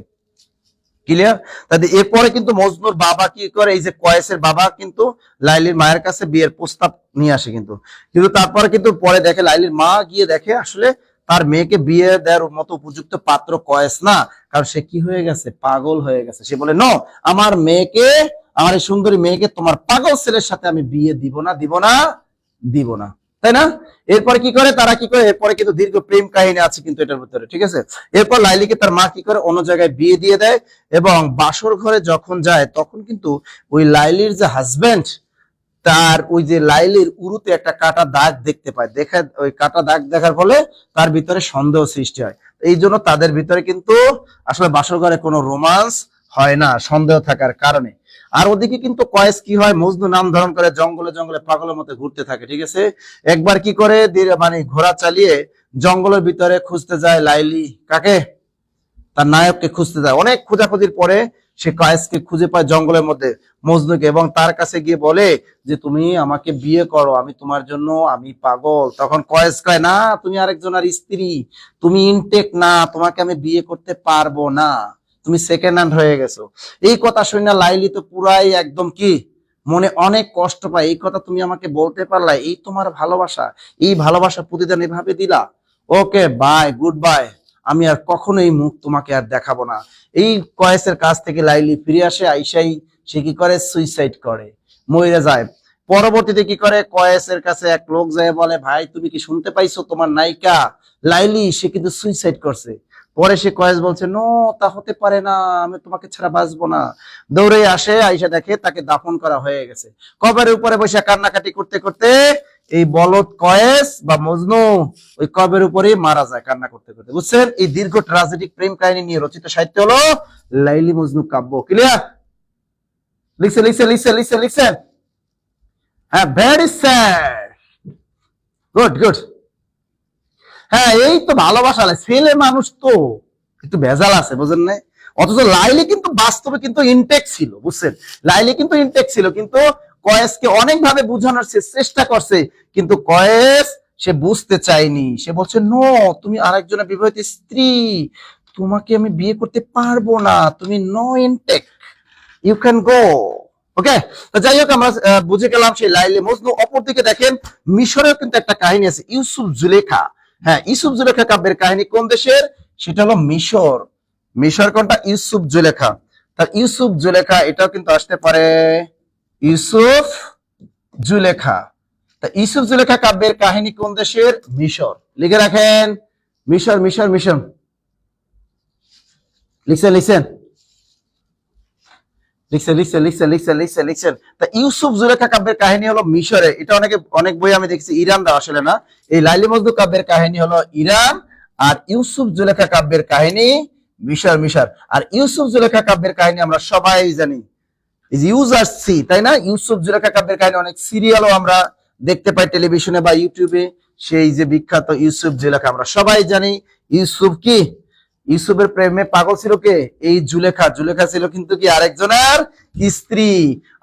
ক্লিয়ার? তাহলে এরপরে কিন্তু মজনুর বাবা কি করে, এই যে কয়েসের বাবা কিন্তু লাইলির মায়ের কাছে বিয়ের প্রস্তাব নিয়ে আসে। কিন্তু কিন্তু তারপরে কিন্তু পরে দেখে, লাইলির মা গিয়ে দেখে আসলে তার মেয়েকে বিয়ে দেওয়ার মতো উপযুক্ত পাত্র কয়েস না, কারণ সে কি হয়ে গেছে? পাগল হয়ে গেছে। সে বলে নো, আমার মেয়েকে, আমার এই সুন্দরী মেয়েকে তোমার পাগল ছেলের সাথে আমি বিয়ে দিব না, দিব না, দিব না, তাই না? এরপরে কি করে তারা? কি করে এরপরে কিন্তু দীর্ঘ প্রেম কাহিনী আছে কিন্তু এটার ভিতরে, ঠিক আছে। এরপর লাইলিকে তার মা কি করে? অন্য জায়গায় বিয়ে দিয়ে দেয় এবং বাসর ঘরে যখন যায় তখন কিন্তু ওই লাইলির যে হাজবেন্ড, তার ওই যে লাইলির উরুতে একটা কাটা দাগ দেখতে পায়। দেখে ওই কাটা দাগ দেখার ফলে তার ভিতরে সন্দেহ সৃষ্টি হয়। এই জন্য তাদের ভিতরে কিন্তু আসলে বাসর ঘরে কোনো রোমান্স হয় না, সন্দেহ থাকার কারণে। আর ওদিকে কিন্তু কয়েস কি হয়? মজনু নাম ধারণ করে জঙ্গলে জঙ্গলে পাগলের মতো ঘুরতে থাকে, ঠিক আছে। একবার কি করে, মানে ঘোড়া চালিয়ে জঙ্গলের ভিতরে খুঁজতে যায় লাইলি, কাকে? তার নায়ককে খুঁজতে যায়। অনেক খোঁজাখুঁজির পরে সে কয়েসকে খুঁজে পায় জঙ্গলের মধ্যে, মজনুকে, এবং তার কাছে গিয়ে বলে যে তুমি আমাকে বিয়ে করো, আমি তোমার জন্য, আমি পাগল। তখন কয়েস কয় না, তুমি আরেকজনের স্ত্রী, তুমি ইনটেক না, তোমাকে আমি বিয়ে করতে পারবো না, তুমি সেকেন্ড হ্যান্ড হয়ে গেছো। এই কথা শুনে লাইলি তো পুরাই একদম কি মনে অনেক কষ্ট পায়। এই কথা তুমি আমাকে বলতে পারলা, এই তোমার ভালোবাসা, এই ভালোবাসা প্রতিদান এভাবে দিলা? ওকে বাই, গুড বাই, আমি আর কখনোই মুখ তোমাকে আর দেখাবো না। এই কয়েসের কাছ থেকে লাইলি ফিরে আসে, আইসাই সে কি করে? সুইসাইড করে, মরে যায়। পরবর্তীতে কি করে, কয়েসের কাছে এক লোক যায় বলে, ভাই তুমি কি শুনতে পাইছো তোমার নায়িকা লাইলি সে কিন্তু সুইসাইড করছে। পরে সে কয়েস বলছে, নো তা হতে পারে না, আমি তোমাকে ছাড়া বাঁচবো না। দৌড়ে আসে, আইসা দেখে তাকে দাফন করা হয়ে গেছে। কবরের উপরে বসে কান্নাকাটি করতে করতে এই বলদ কয়েস বা মজনু ওই কবের উপরেই মারা যায় কান্না করতে করতে। বুঝছেন, এই দীর্ঘ ট্রাজেডিক প্রেম কাহিনী নিয়ে রচিত সাহিত্য হলো লাইলি মজনু কাব্য। ক্লিয়ার? লিখছে লিখছে লিখছে লিখছে লিখছেন? হ্যাঁ, ভেরি স্যাড। Good good. হ্যাঁ, এই তো ভালোবাসা, ছেলে মানুষ তো একটু ভেজাল আছে, বুঝেন না? অথচ লাইলি কিন্তু বাস্তবে কিন্তু ইনটেক ছিল, বুঝছেন? লাইলি কিন্তু ইনটেক ছিল, কিন্তু কয়েসকে অনেকভাবে বোঝানোর সে চেষ্টা করছে, কিন্তু কয়েস সে বুঝতে চায়নি। সে বলছে, নো, তুমি আরেকজনের বিবাহিত স্ত্রী, তোমাকে আমি বিয়ে করতে পারবো না, তুমি no intake, you can go. Okay, তো যাই হোক, আমরা বুঝে গেলাম সেই লাইলি মজনু। অপরদিকে দেখেন, মিশরেও কিন্তু একটা কাহিনী আছে, ইউসুফ জুলেখা। হ্যাঁ, ইউসুফ জুলেখা কাব্যের কাহিনী কোন দেশের? সেটা হলো মিশর। মিশর কোনটা? ইউসুফ জুলেখা। তার ইউসুফ জুলেখা এটাও কিন্তু আসতে পারে ইউসুফ জুলেখা। তা ইউসুফ জুলেখা কাব্যের কাহিনী কোন দেশের? মিশর। লিখে রাখেন, মিশর মিশর মিশর। লিখছেন লিখছেন লিখছেন লিখছেন লিখছেন লিখছেন লিখছেন লিখছেন। তা ইউসুফ জুলেখা কাব্যের কাহিনী হলো মিশরে। এটা অনেক বই আমি দেখছি ইরান দেওয়া, আসলে না। এই লাইলি মজনু কাব্যের কাহিনী হলো ইরান, আর ইউসুফ জুলেখা কাব্যের কাহিনী মিশর মিশর। আর ইউসুফ জুলেখা কাব্যের কাহিনী আমরা সবাই জানি, ইউজার সি, তাই না? ইউসুফ জুলেখা কাব্যের কাহিনী অনেক সিরিয়ালও আমরা দেখতে পাই টেলিভিশনে বা ইউটিউবে। সেই যে বিখ্যাত ইউসুফ জুলেখা আমরা সবাই জানি। ইউসুফ কি, ইউসুফের প্রেমে পাগল ছিল কে? এই জুলেখা। জুলেখা ছিল কিন্তু কি আরেকজনের স্ত্রী।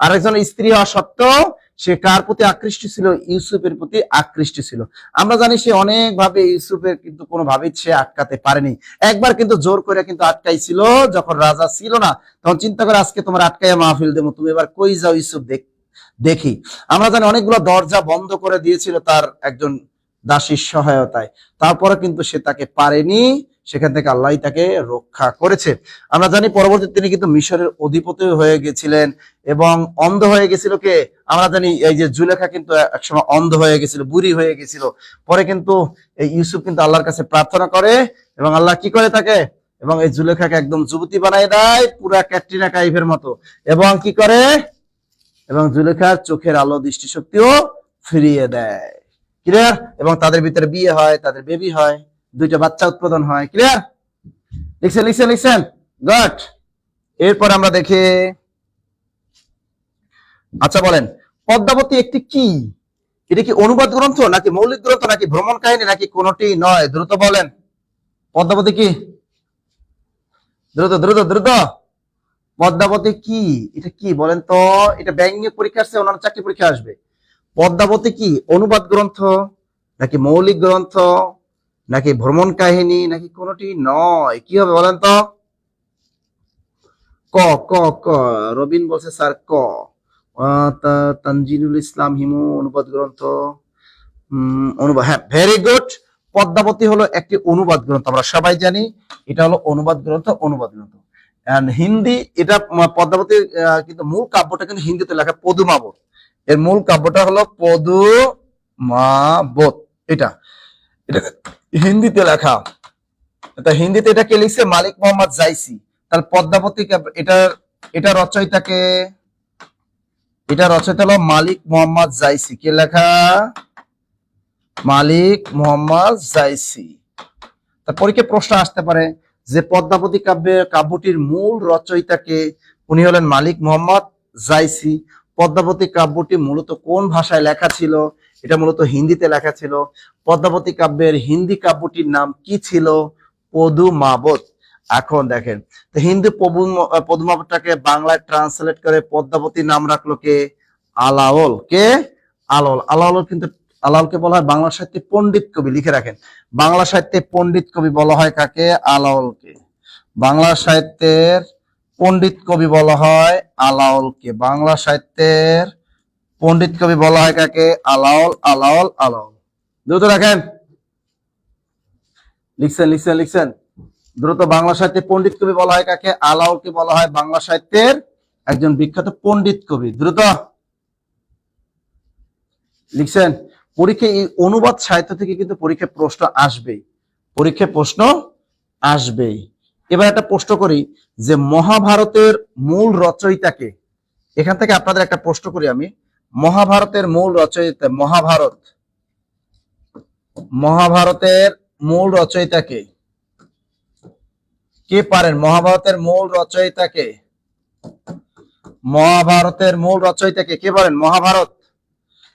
আরেকজনের স্ত্রী হওয়া সত্ত্বেও সে কার প্রতি আকৃষ্ট ছিল? ইউসুফের প্রতি আকৃষ্ট ছিল। আমরা জানি সে অনেক ভাবে ইউসুফের কিন্তু কোনোভাবেই সে আটকাতে পারেনি। একবার কিন্তু জোর করে কিন্তু আটকাইছিল, যখন রাজা ছিল না, তখন চিন্তা করে আজকে তোমার আটকাইয়া মাহফিল দেবো, তুমি এবার কই যাও ইউসুফ দেখি। আমরা জানি অনেকগুলো দরজা বন্ধ করে দিয়েছিল তার একজন দাসীর সহায়তায়, তারপরে কিন্তু সে তাকে পারেনি, সেখান থেকে আল্লাহ তাকে রক্ষা করেছে। আমরা জানি পরবর্তীতে তিনি কিন্তু মিশরের অধিপতি হয়ে গেছিলেন এবং অন্ধ হয়ে গেছিল কে? আমরা জানি এই যে জুলেখা কিন্তু একসময় অন্ধ হয়ে গেছিল, বুড়ি হয়ে গেছিল। পরে কিন্তু এই ইউসুফ কিন্তু আল্লাহর কাছে প্রার্থনা করে এবং আল্লাহ কি করে থাকে, এবং এই জুলেখাকে একদম যুবতী বানায় দেয়, পুরা ক্যাটরিনা কাইফের মতো। এবং কি করে, এবং জুলেখার চোখের আলো দৃষ্টিশক্তিও ফিরিয়ে দেয়। ক্লিয়ার? এবং তাদের ভিতরে বিয়ে হয়, তাদের বেবি হয়, দুইটা বাচ্চা উৎপাদন হয়। ক্লিয়ার? লিখছেন লিখছেন লিখছেন? গুড। এরপর আমরা দেখি, আচ্ছা বলেন, পদ্মাবতী একটি কি? এটা কি অনুবাদ গ্রন্থ, নাকি মৌলিক গ্রন্থ, নাকি ভ্রমণ কাহিনী, নাকি কোনটি নয়? দ্রুত বলেন, পদ্মাবতী কি? দ্রুত দ্রুত দ্রুত। পদ্মাবতী কি? এটা কি বলেন তো? এটা ব্যাংকিং পরীক্ষা আসছে, অন্যান্য চাকরি পরীক্ষা আসবে। পদ্মাবতী কি? অনুবাদ গ্রন্থ, নাকি মৌলিক গ্রন্থ, নাকি ভ্রমণ কাহিনী, নাকি কোনটি নয়? কি হবে বলেন তো? ক ক ক। রবিন বলছে স্যার ক। তানজিনুল ইসলাম হিমু, অনুবাদ গ্রন্থ। অনুবাদ, হ্যাঁ, ভেরি গুড। পদ্মাবতী হলো একটি অনুবাদ গ্রন্থ, আমরা সবাই জানি এটা হলো অনুবাদ গ্রন্থ। অনুবাদ গ্রন্থ হিন্দি। এটা পদ্মাবতী কিন্তু মূল কাব্যটা কিন্তু হিন্দিতে লেখা পদুমাবত। এর মূল কাব্যটা হলো পদুমাবত। এটা এটা হিন্দিতে লেখা। এটা হিন্দিতে এটা কে লিখছে? মালিক মোহাম্মদ জাইসি। তাহলে পদ্মাবতী এটা রচয়িতাকে, এটা রচয়িতা হলো মালিক মোহাম্মদ জাইসি। কে লেখা? মালিক মোহাম্মদ জাইসি। তা পরীক্ষায় প্রশ্ন আসতে পারে যে পদ্মাবতী কাব্যটির মূল রচয়িতাকে? উনি হলেন মালিক মোহাম্মদ জাইসি। পদ্মাবতী কাব্যটি মূলত কোন ভাষায় লেখা ছিল? এটা মূলত হিন্দিতে লেখা ছিল। পদ্মাবতী কাব্যের হিন্দি কাব্যটির নাম কি ছিল? পদুমাবত। এখন দেখেন, তো হিন্দি পদুমাবতটাকে বাংলায় ট্রান্সলেট করে পদ্মাবতী নাম রাখলো কে? আলাওল। কে? আলাওল। আলাওল কিন্তু, আলাওলকে বলা হয় বাংলা সাহিত্যে পণ্ডিত কবি। লিখে রাখেন, বাংলা সাহিত্যে পণ্ডিত কবি বলা হয় কাকে? আলাওলকে। বাংলা সাহিত্যের পণ্ডিত কবি বলা হয় আলাওলকে। বাংলা সাহিত্যের পণ্ডিত কবি বলা হয় কাকে? আলাওল আলাওল আলাওল। দ্রুত রাখেন, লিখছেন লিখছেন লিখছেন দ্রুত। বাংলা সাহিত্যে পণ্ডিত কবি বলা হয় কাকে? আলাওলকে বলা হয় বাংলা সাহিত্যের একজন বিখ্যাত পণ্ডিত কবি। দ্রুত। লিখছেন? পরীক্ষায় এই অনুবাদ সাহিত্য থেকে কিন্তু পরীক্ষায় প্রশ্ন আসবেই, পরীক্ষায় প্রশ্ন আসবেই। এবার একটা প্রশ্ন করি যে মহাভারতের মূল রচয়িতাকে, এখান থেকে আপনাদের একটা প্রশ্ন করি আমি, মহাভারতের মূল রচয়িতা, মহাভারতের মূল রচয়িতাকে কে পারেন? মহাভারতের মূল রচয়িতাকে, মহাভারতের মূল রচয়িতাকে কে পারেন? মহাভারত,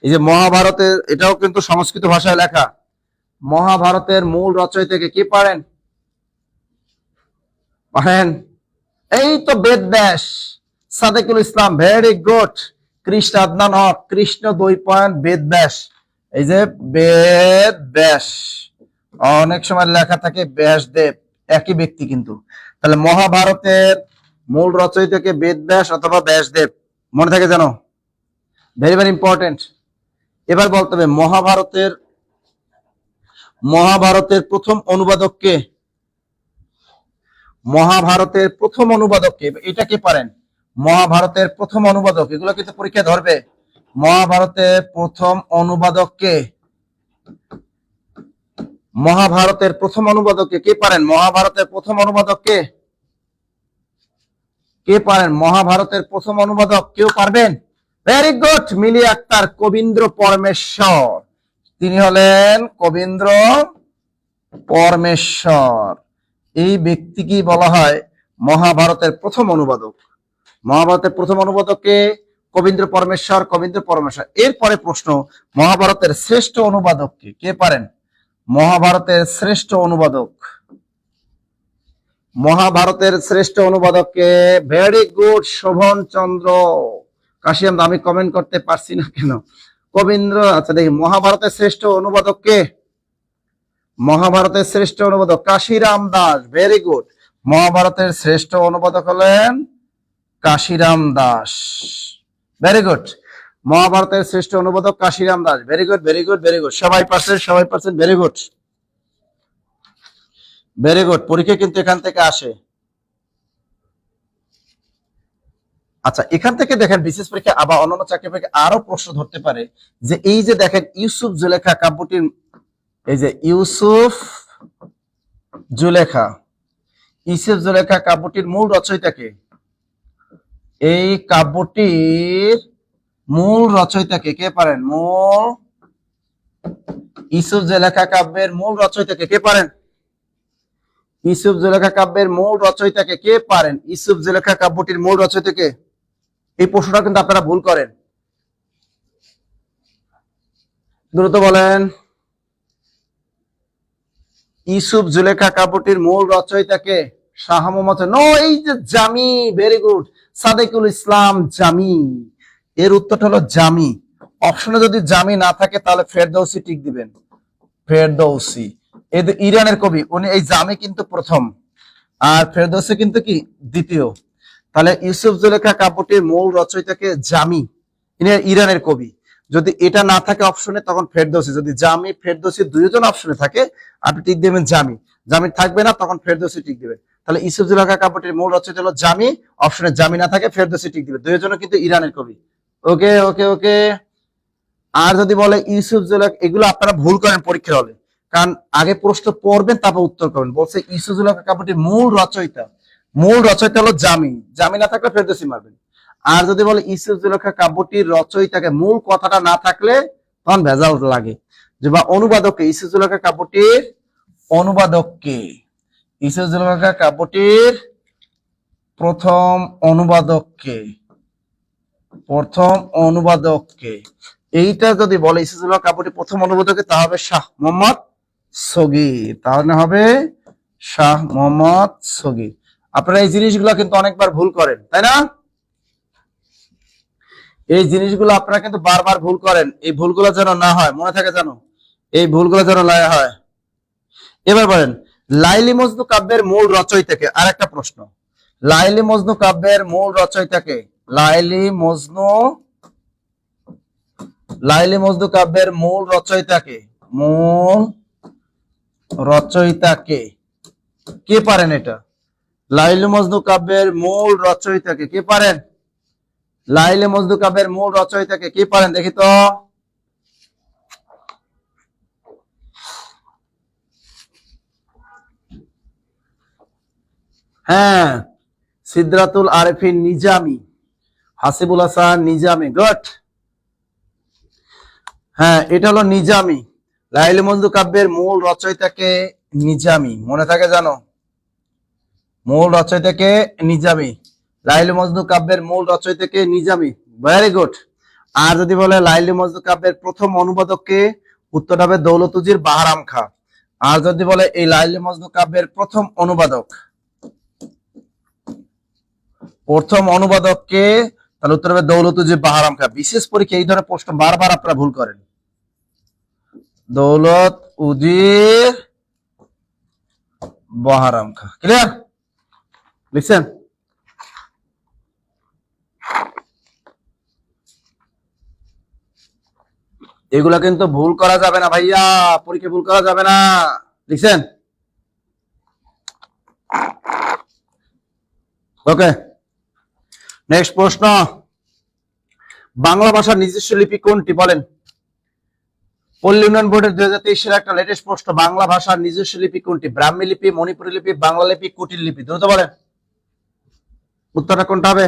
এই যে মহাভারতের, এটাও কিন্তু সংস্কৃত ভাষায় লেখা, মহাভারতের মূল রচয়িতাকে কে পারেন? পারেন? এই তো বেদব্যাস, সাদেকুল ইসলাম, ভেরি গুড। কৃষ্ণ আদনান হক, কৃষ্ণ 2 পয়েন্ট, বেদব্যাস, এই যে বেদব্যাস, অনেক সময় লেখা থাকে ব্যাসদেব, একই ব্যক্তি কিন্তু। তাহলে মহাভারতের মূল রচয়িতাকে বেদব্যাস অথবা ব্যাসদেব, মনে থাকে জানো, ভেরি ভেরি ইম্পর্টেন্ট। এবার বলতে হবে মহাভারতের প্রথম অনুবাদককে, মহাভারতের প্রথম অনুবাদককে, এটা কে পারেন? মহাভারতের প্রথম অনুবাদক, এগুলো কিন্তু পরীক্ষা ধরবে। মহাভারতের প্রথম অনুবাদককে, মহাভারতের প্রথম অনুবাদককে কে পারেন? মহাভারতের প্রথম অনুবাদককে কে পারেন? মহাভারতের প্রথম অনুবাদক কেউ পারবেন? ভেরি গুড, মিলি আক্তার, কবীন্দ্র পরমেশ্বর, তিনি হলেন কবীন্দ্র পরমেশ্বর। এই ব্যক্তিকে বলা হয় মহাভারতের প্রথম অনুবাদক। মহাভারতের প্রথম অনুবাদককে কবীন্দ্র পরমেশ্বর, কবীন্দ্র পরমেশ্বর। এরপরে প্রশ্ন, মহাভারতের শ্রেষ্ঠ অনুবাদককে কে পারেন? মহাভারতের শ্রেষ্ঠ অনুবাদক, মহাভারতের শ্রেষ্ঠ অনুবাদককে, ভেরি গুড, শোভন চন্দ্র কাশিয়াম। আমি কমেন্ট করতে পারছি না কেন? কবীন্দ্র, আচ্ছা দেখি, মহাভারতের শ্রেষ্ঠ অনুবাদককে, মহাভারতের শ্রেষ্ঠ অনুবাদক কাশিরাম দাস, ভেরি গুড। মহাভারতের শ্রেষ্ঠ অনুবাদক হলেন কাশিরাম দাস, ভেরি গুড। মহাভারতের শ্রেষ্ঠ অনুবাদক Kashiram Das, very good, very good, very good. সবাই পারছেন, ভেরি গুড, ভেরি গুড। পরীক্ষা কিন্তু এখান থেকে আসে। আচ্ছা, এখান থেকে দেখেন বিশেষ পরীক্ষা আবার অন্যান্য চাকরি পরীক্ষা আরো প্রশ্ন ধরতে পারে, যে এই যে দেখেন ইউসুফ জুলেখা কাব্যটির, এই যে ইউসুফ জুলেখা, ইউসুফ জুলেখা কাব্যটির মূল রচয়িতাকে, এই কাব্যটির মূল রচয়িতাকে কে পারেন? ইউসুফ জুলেখা কাব্যের মূল রচয়িতাকে কে পারেন? ইউসুফ জুলেখা কাব্যের মূল রচয়িতাকে কে পারেন? ইউসুফ জুলেখা কাব্যটির মূল রচয়িতাকে, এই প্রশ্নটা কিন্তু আপনারা ভুল করেন, দ্রুত বলেন। ইউসুফ জুলেখা কাব্যটির মূল রচয়িতাকে, শাহ মোহাম্মদ, নো, এই যে জামি, ভেরি গুড, সাদেকুল ইসলাম জামি। এর উত্তরটা হলো জামি। অপশনে যদি জামি না থাকে তাহলে ফেরদৌসি টিক দিবেন, ফেরদৌসি। এই ইরানের কবি, উনি, এই জামি কিন্তু প্রথম, আর ফেরদৌসি কিন্তু কি দ্বিতীয়। তাহলে ইউসুফ জুলেখা কাব্যটির মূল রচয়িতাকে জামি, ইনি ইরানের কবি। যদি এটা না থাকে অপশনে তখন ফেরদৌসি, যদি জামি ফেরদৌসি দুইজন অপশনে থাকে আপনি টিক দিবেন জামি, জামি থাকবে না তখন ফেরদৌসি টিক দিবেন। তাহলে ইউসুফ জুলেখা কাব্যটির মূল রচয়িতা হলো জামি, অপশনে জামি না থাকে ফেরদৌসি টিক দিবে, দুইজনও কিন্তু ইরানের কবি। ওকে ওকে ওকে। আর যদি বলে ইউসুফ জুলেখা, এগুলো আপনারা ভুল করেন পরীক্ষার হলে, কারণ আগে প্রশ্ন পড়বেন তারপর উত্তর করবেন। বলছে ইউসুফ জুলেখা কাব্যটির মূল রচয়িতা, মূল রচয়িতা হলো জামি, জামি না থাকলে ফেরদৌসি মারবেন। আর যদি বলে ইউসুফ জুলেখা কাব্যটির রচয়িতাকে, মূল কথাটা না থাকলে তখন ভেজাল লাগে। যে বা অনুবাদককে, ইউসুফ জুলেখা কাব্যটির অনুবাদককে, ইউসুফ জুলেখা কাব্যটির প্রথম অনুবাদককে, প্রথম অনুবাদককে, এইটা যদি বলে ইউসুফ জুলেখা কাব্যটির প্রথম অনুবাদককে, তা হবে শাহ মোহাম্মদ সগীর, তাহলে হবে শাহ মোহাম্মদ সগীর। আপনারা এই জিনিসগুলো কিন্তু অনেকবার ভুল করেন, তাই না? এই জিনিসগুলো আপনারা কিন্তু বারবার ভুল করেন, এই ভুলগুলো যেন না হয়, মনে থাকে জানো, এই ভুলগুলো যেন না হয়। এবার বলেন, লাইলি মজনু কাব্যের মূল রচয়িতাকে, আর একটা প্রশ্ন, লাইলি মজনু কাব্যের মূল রচয়িতাকে, লাইলি মজনু কাব্যের মূল রচয়িতাকে, মূল রচয়িতাকে কে পারেন? এটা লাইলি মজনু কাব্যের মূল রচয়িতাকে কে পারেন? লাইলি মজনু কাব্যের মূল রচয়িতাকে কে পারেন? দেখি তো, হ্যাঁ, সিদরাতুল আরেফিন নিজামি, হাসিবুল হাসান নিজামি, গুড। হ্যাঁ, এটা হলো নিজামি। লাইলি মজনু কাব্যের মূল রচয়িতাকে নিজামি, মনে থাকে জানো? মূল রচয়িতাকে নিজামি। লাইলি মজনু কাব্যের মূল রচয়িতাকে নিজামি, ভেরি গুড। আর যদি বলে লাইলি মজনু কাব্যের প্রথম অনুবাদককে, উত্তরটা হবে দৌলতুজির বাহারাম খা। আর যদি বলে এই লাইলি মজনু কাব্যের প্রথম অনুবাদককে, তাহলে উত্তর হবে দৌলতুজির বাহারাম খা। বিশেষ পরীক্ষা এই ধরনের প্রশ্ন বারবার আপনারা ভুল করেন। দৌলত উজির বাহারাম খা, ক্লিয়ার? লিখছেন? এগুলা কিন্তু ভুল করা যাবে না ভাইয়া, পরীক্ষা ভুল করা যাবে না। লিখছেন? ওকে, নেক্সট প্রশ্ন। বাংলা ভাষার নিজস্ব লিপি কোনটি বলেন? পল্লী উন্নয়ন বোর্ডের 2023 সালে একটা লেটেস্ট প্রশ্ন, বাংলা ভাষার নিজস্ব লিপি কোনটি? ব্রাহ্মী লিপি, মণিপুরী লিপি, বাংলা লিপি, কুটিল লিপি, দ্রুত বলেন উত্তরটা কোনটা হবে।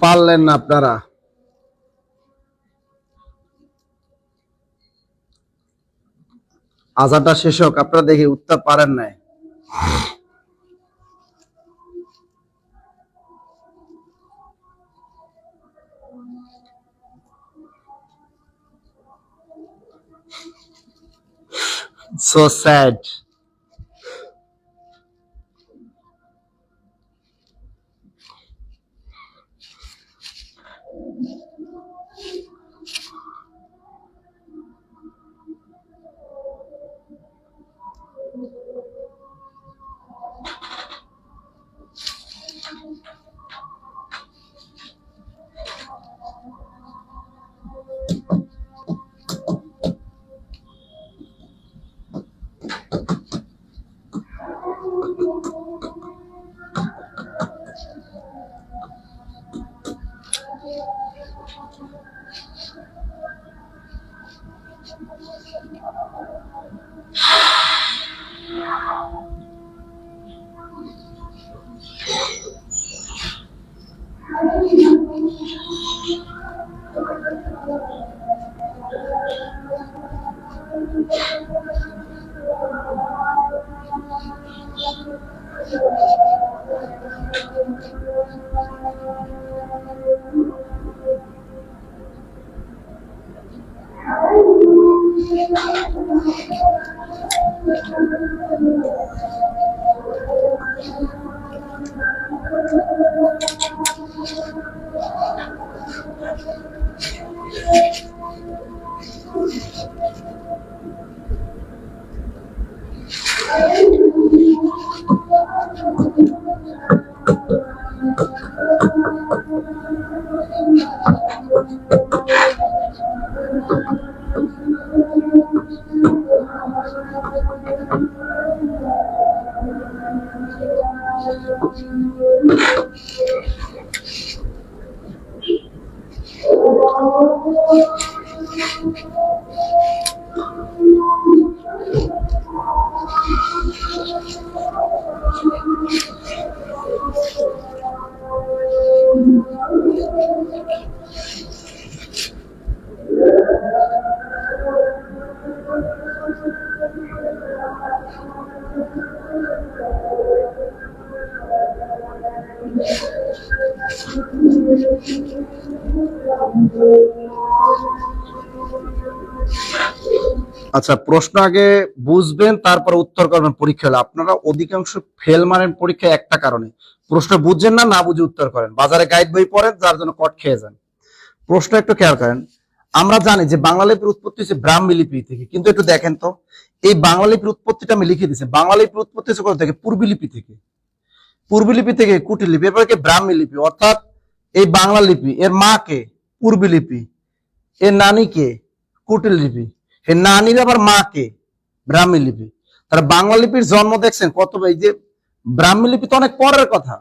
পারলেন না আপনারা। আজানটা শেষ হোক, আপনারা দেখি উত্তর পারেন নাই। So sad. আচ্ছা, প্রশ্ন আগে বুঝবেন তারপর উত্তর করবেন পরীক্ষা হলে। আপনারা অধিকাংশ ফেল মারেন পরীক্ষায় একটা কারণে, প্রশ্ন বুঝছেন না, না বুঝে উত্তর করেন, বাজারে গাইড বই পড়েন, যার জন্য কট খেয়ে যান। প্রশ্ন একটু খেয়াল করেন। আমরা জানি যে বাংলা লিপির উৎপত্তি হচ্ছে ব্রাহ্মী লিপি থেকে, কিন্তু একটু দেখেন তো, এই বাংলা লিপির উৎপত্তিটা আমি লিখে দিচ্ছি। বাংলা লিপির উৎপত্তি হচ্ছে কোথা থেকে? পূর্বী লিপি থেকে। পূর্বী লিপি থেকে কুটিল লিপি, এরপরে কি ব্রাহ্মী লিপি। অর্থাৎ এই বাংলা লিপি এর মা কে? পূর্বী লিপি। এর নানি কে? কুটিল লিপি। এর নানির আবার মা কে? ব্রাহ্মী লিপি। তার বাংলা লিপির জন্ম দেখছেন কত? এই যে ব্রাহ্মী লিপি তো অনেক পরের কথা।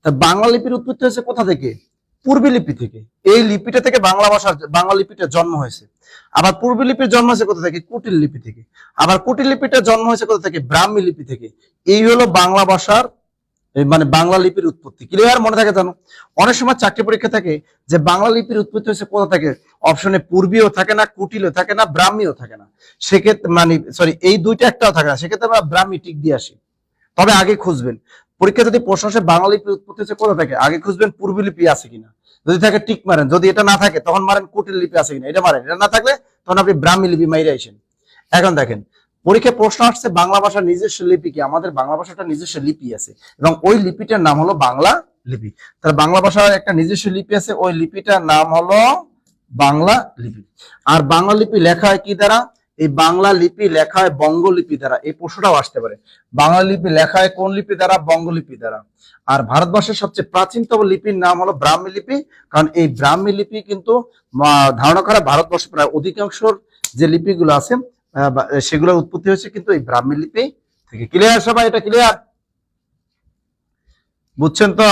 তা বাংলা লিপির উৎপত্তি হয়েছে কোথা থেকে? পূর্বী লিপি থেকে। এই লিপিটা থেকে বাংলা ভাষার বাংলা লিপিটা জন্ম হয়েছে। আবার পূর্বী লিপির জন্ম হয়েছে কোথা থেকে? কুটিল লিপি থেকে। আবার কুটিল লিপিটা জন্ম হয়েছে কোথা থেকে? ব্রাহ্মী লিপি থেকে। এই হলো বাংলা ভাষার মানে বাংলা লিপির উৎপত্তি। ক্লিয়ার? মনে থাকে জানো? অনেক সময় চাকরি পরীক্ষা থাকে যে বাংলা লিপির উৎপত্তি হচ্ছে কোথা থেকে, অপশনে পূর্বীও থাকে না, কুটিলও থাকে না, ব্রাহ্মীও থাকে না। সেক্ষেত্রে মানে সরি, এই দুইটা একটাও থাকে না, সেক্ষেত্রে আমরা ব্রাহ্মী টিক দিয়ে আসি। তবে আগে খুঁজবেন পরীক্ষা যদি প্রশ্ন আসে বাংলা লিপির উৎপত্তি হচ্ছে কোথা থেকে, আগে খুঁজবেন পূর্বী লিপি আছে কিনা। যদি থাকে টিক মারেন, যদি এটা না থাকে তখন মারেন কুটিল লিপি আছে কিনা, এটা মারেন। এটা না থাকলে তখন আপনি ব্রাহ্মী লিপি মাইরে আসেন। এখন দেখেন পরীক্ষায় প্রশ্ন আসছে বাংলা ভাষার নিজস্ব লিপি কি। আমাদের বাংলা ভাষাটা নিজস্ব লিপি আছে এবং ওই লিপিটার নাম হলো বাংলা লিপি। তাহলে বাংলা ভাষার একটা নিজস্ব লিপি আছে, ওই লিপিটার নাম হলো বাংলা লিপি। আর বাংলা লিপি লেখা হয় কি দ্বারা? এই বাংলা লিপি লেখা হয় বঙ্গলিপি দ্বারা। এই প্রশ্নটাও আসতে পারে, বাংলা লিপি লেখা হয় কোন লিপি দ্বারা? বঙ্গলিপি দ্বারা। আর ভারতবর্ষের সবচেয়ে প্রাচীনতম লিপির নাম হলো ব্রাহ্মী লিপি, কারণ এই ব্রাহ্মী লিপি কিন্তু ধারণা করা ভারতবর্ষের প্রায় অধিকাংশ যে লিপিগুলো আছে সেগুলোর উৎপত্তি হয়েছে কিন্তু এই ব্রাহ্মী লিপি থেকে। ক্লিয়ার সবাই? এটা ক্লিয়ার? বুঝছেন তো?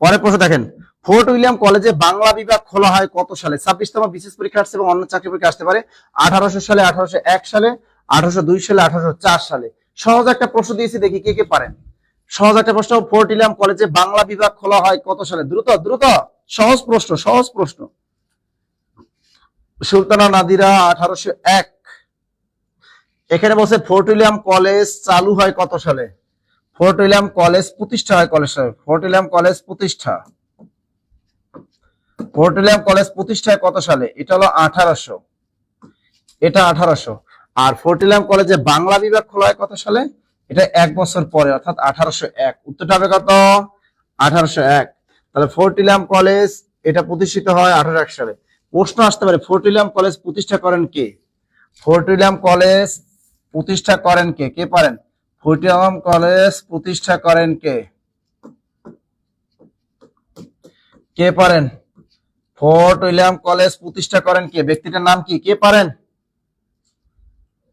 পরে প্রশ্ন দেখেন, ফোর্ট উইলিয়াম কলেজে বাংলা বিভাগ খোলা হয় কত সালে? 26তম বিশেষ পরীক্ষা আসছে এবং অন্য চাকরি পরীক্ষা আসতে পারে। 1800 সালে, 1801 সালে, 1802 সালে, 1804 সালে। সহজ একটা প্রশ্ন দিয়েছি, দেখি কে কে পারেন। সহজ একটা প্রশ্ন, ফোর্ট উইলিয়াম কলেজে বাংলা বিভাগ খোলা হয় কত সালে? দ্রুত দ্রুত, সহজ প্রশ্ন, সহজ প্রশ্ন। সুলতানা নাদিরা 1801। এখানে বলছে ফোর্ট উইলিয়াম কলেজ চালু হয় কত সালে? ফোর্ট উইলিয়াম কলেজ প্রতিষ্ঠা হয় কত সালে? ফোর্ট উইলিয়াম কলেজ প্রতিষ্ঠা, ফোর্ট উইলিয়াম কলেজ প্রতিষ্ঠা হয় কত সালে? এটা হলো 1800, এটা 1800। আর ফোর্ট উইলিয়াম কলেজে বাংলা বিভাগ খোলা হয় কত সালে? এটা 1 বছর পরে, অর্থাৎ 1801। উত্তরটা হবে কত? 1801। তাহলে ফোর্ট উইলিয়াম কলেজ এটা প্রতিষ্ঠিত হয় 1801 সালে। প্রশ্ন আসতে পারে ফোর্ট উইলিয়াম কলেজ প্রতিষ্ঠা করেন কে? ফোর্ট উইলিয়াম কলেজ প্রতিষ্ঠা করেন কে? কে পারেন? ফোর্ট উইলিয়াম কলেজ প্রতিষ্ঠা করেন কে? কে পারেন? ফোর্ট উইলিয়াম কলেজ প্রতিষ্ঠা করেন কে? ব্যক্তিটার নাম কি? কে পারেন?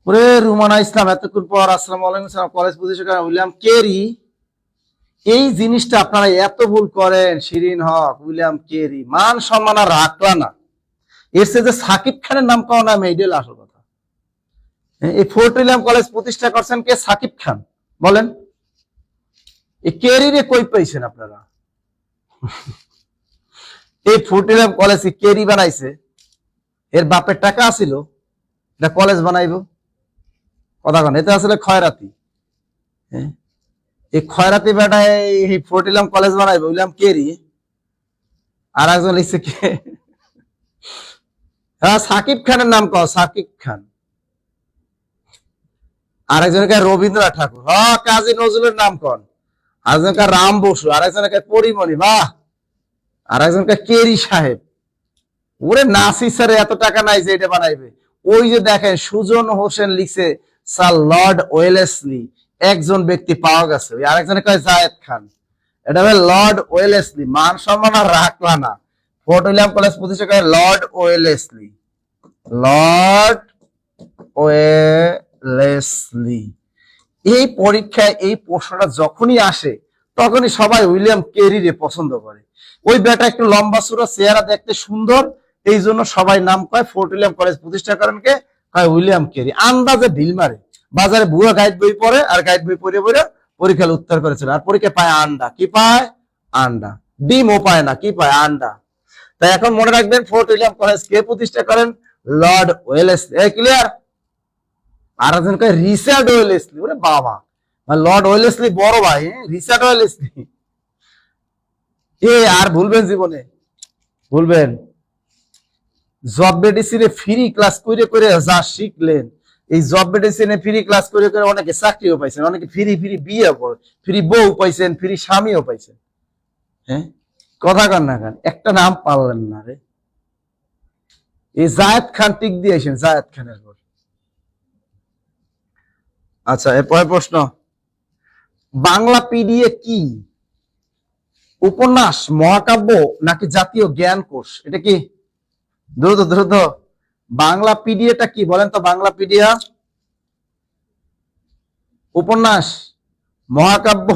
ওরে রুমানা ইসলাম, এতক্ষণ পর আসসালামু আলাইকুম সালাম। কলেজ প্রতিষ্ঠা করেন উইলিয়াম কেরি। এই জিনিসটা আপনারা এত ভুল করেন। শিরিন হক, উইলিয়াম কেরি, মান সম্মান আর রাখলা না। এর সাথে সাকিব খানের নাম কও না, মেডেল আসল কথা। এই ফোর্ট উইলিয়াম কলেজ প্রতিষ্ঠা করছেন কে? সাকিব খান। বলেন এই কেরিরে কই পাইছেন আপনারা? এই ফোর্ট উইলিয়াম কলেজ কেরি বানাইছে, এর বাপের টাকা আছিল এটা কলেজ বানাইবো? কথা কন, এটা আসলে খয়রাতি। এই খয়রাতি বেটায় এই ফোর্ট উইলিয়াম কলেজ বানাইবো উইলিয়াম কেরি। আর একজন লিখছে কে? হ্যাঁ, সাকিব খানের নাম কও, সাকিব খান। আরেকজনকে রবীন্দ্রনাথ ঠাকুর। হ্যাঁ, কাজী নজরুলের নাম কন। আরেকজনকে রাম বসু, আরেকজনকে পরিমণি, বাহ। আরেকজনকে কেরি সাহেব। ওরে নাসি স্যারের এত টাকা নাই যে এটা বানাইবে। ওই যে দেখেন সুজন হোসেন লিখছে স্যার লর্ড ওয়েলেসলি, একজন ব্যক্তি পাওয়া গেছে। ওই আরেকজনে কয় জায়েদ খান। এটা হবে লর্ড ওয়েলেসলি। মান সম্মান আর রাখলা না। ফোর্ট উইলিয়াম কলেজ প্রতিষ্ঠা করে লর্ড ওয়েলেসলি, লর্ড ওয়েলেসলি। এই পরীক্ষায় এই প্রশ্নটা যখনই আসে তখনই সবাই উইলিয়াম কেরিরে পছন্দ করে। ওই বেটা একটু লম্বা চূড়া, চেহারা দেখতে সুন্দর, এই জন্য সবাই নাম কয়। ফোর্ট উইলিয়াম কলেজ প্রতিষ্ঠা করেন কে? কয় উইলিয়াম কেরি। আন্দাজে ঢিল মারে, বাজারে ভুয়া গাইড বই পড়ে আর গাইড বই পড়ে পড়ে পরীক্ষায় উত্তর করেছিল, আর পরীক্ষায় পায় আন্ডা। কি পায়? আন্ডা। ডিমও পায় না, কি পায়? আন্ডা। তাই এখন মনে রাখবেন, ফোর্ট উইলিয়াম কলেজ কে প্রতিষ্ঠা করেন? Lord Wellesley. ক্লিয়ার? আর একজন কয় রিচার্ড ওয়েলেসলি। ওরে বাবা, লর্ড ওয়েলেসলি বড় ভাই, রিচার্ড ওয়েলেসলি এ আর ভুলবেন জীবনে? ভুলবেন? জব মেডিসিনে ফ্রি ক্লাস করে করে যা শিখলেন, এই জব মেডিসিনে ফ্রি ক্লাস করে করে অনেকে চাকরিও পাইছেন, অনেকে ফ্রি ফ্রি বিয়ে, ফ্রি বউ পাইছেন, ফ্রি স্বামীও পাইছেন। হ্যাঁ, কথা কান না কান, একটা নাম পারলেন না রে। এই জায়েদ খান টিক দিয়েছেন, জায়েদ খানের পর। আচ্ছা, এরপরে প্রশ্ন, বাংলা পিডিএ কি? উপন্যাস, মহাকাব্য নাকি জাতীয় জ্ঞান কোষ? এটা কি? দ্রুত দ্রুত, বাংলা পিডিএটা কি বলেন তো? বাংলা পিডিয়া উপন্যাস, মহাকাব্য,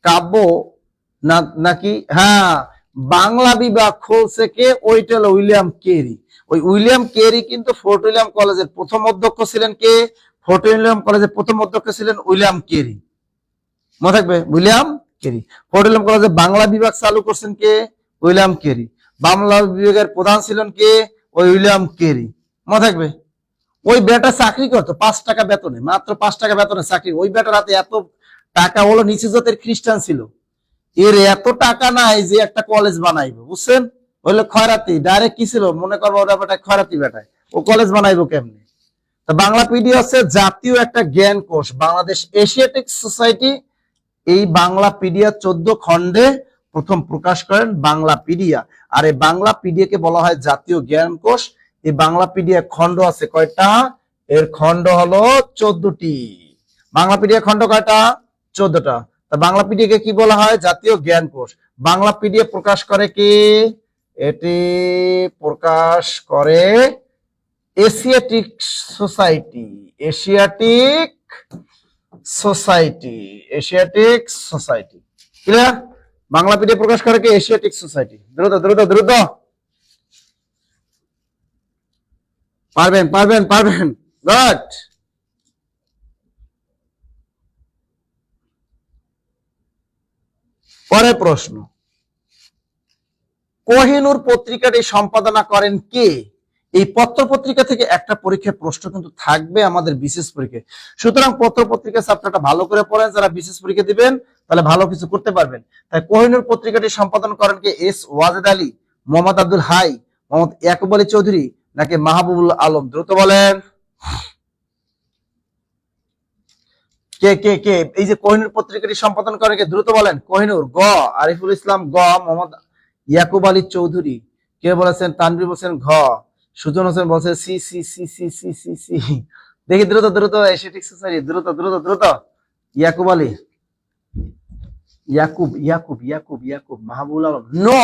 কাব্য নাকি? হ্যাঁ, বাংলা বিভাগ খুলছে কে? ওইটা হলো উইলিয়াম কেরি। ওই উইলিয়াম কেরি কিন্তু ফোর্ট উইলিয়াম কলেজের প্রথম অধ্যক্ষ ছিলেন। কে? ফোর্ট উইলিয়াম কলেজের প্রথম অধ্যক্ষ ছিলেন উইলিয়াম কেরি। মনে থাকবে, উইলিয়াম কেরি। ফোর্ট উইলিয়াম কলেজে বাংলা বিভাগ চালু করছেন কে? William Carey. বাংলা বিভাগের প্রধান ছিলেন কে? ওই উইলিয়াম কেরি। মনে থাকবে। ওই বেটা চাকরি করতো 5 টাকা বেতনে, মাত্র 5 টাকা বেতনে চাকরি। ওই বেটার হাতে এত টাকা, হলো নিচু জাতের খ্রিস্টান ছিল, এর এত টাকা নাই যে একটা কলেজ বানাইবো, বুঝছেন? হইলো খয়রাতি, ডাইরেক্ট কি ছিল মনে করবো, ওরা বেটা খয়রাতি বেটায়, ও কলেজ বানাইবো কেমনে? তো বাংলা পিডি হচ্ছে জাতীয় একটা জ্ঞান কোষ। বাংলাদেশ এশিয়াটিক সোসাইটি এই বাংলা পিডিয়া 14 খণ্ডে প্রথম প্রকাশ করেন বাংলা পিডিয়া। আর এই বাংলা পিডিয়াকে বলা হয় জাতীয় জ্ঞান কোষ। এই বাংলা পিডিয়া খণ্ড আছে কয়টা? এর খণ্ড হলো 14টি। বাংলা পিডিয়া খণ্ড কয়টা? 14টা। তা বাংলা পিডিয়াকে কি বলা হয়? জাতীয় জ্ঞান কোষ। বাংলা পিডিয়া প্রকাশ করে কি? এটি প্রকাশ করে Asiatic Society. Asiatic Society, Asiatic Society. Clear? Bangla PDF প্রকাশ করে কি? Asiatic Society. দ্রুত দ্রুত দ্রুত, পারবেন পারবেন পারবেন। গুড। পরের প্রশ্ন, কোহিনূর পত্রিকাটি সম্পাদনা করেন কে? এই পত্র পত্রিকা থেকে একটা পরীক্ষায় প্রশ্ন কিন্তু থাকবে আমাদের বিশেষ পরীক্ষায়। সুতরাং পত্র পত্রিকা চ্যাপ্টারটা ভালো করে পড়েন, যারা বিশেষ পরীক্ষা দিবেন তাহলে ভালো কিছু করতে পারবেন। তাই কোহিনূর পত্রিকাটি সম্পাদন করেন কে? এস ওয়াজেদ আলী, মোহাম্মদ আব্দুল হাই, মোহাম্মদ ইয়াকুব আলী চৌধুরী নাকি মাহবুবুল আলম? দ্রুত বলেন কে কে কে এই যে কোহিনূর পত্রিকাটি সম্পাদন করে কে? দ্রুত বলেন। কোহিনূর, গ আরিফুল ইসলাম, গ মোহাম্মদ ইয়াকুব আলী চৌধুরী। কে বলেছেন? তানভীর বলছেন ঘ, সুজন হোসেন বলছে C C C C C C C. দেখি দ্রুত দ্রুত, এশিয়াটিক সোসাইটি, দ্রুত দ্রুত দ্রুত। ইয়াকুব আলী, ইয়াকুব ইয়াকুব ইয়াকুব ইয়াকুব মাহবুবুল আলম, নো।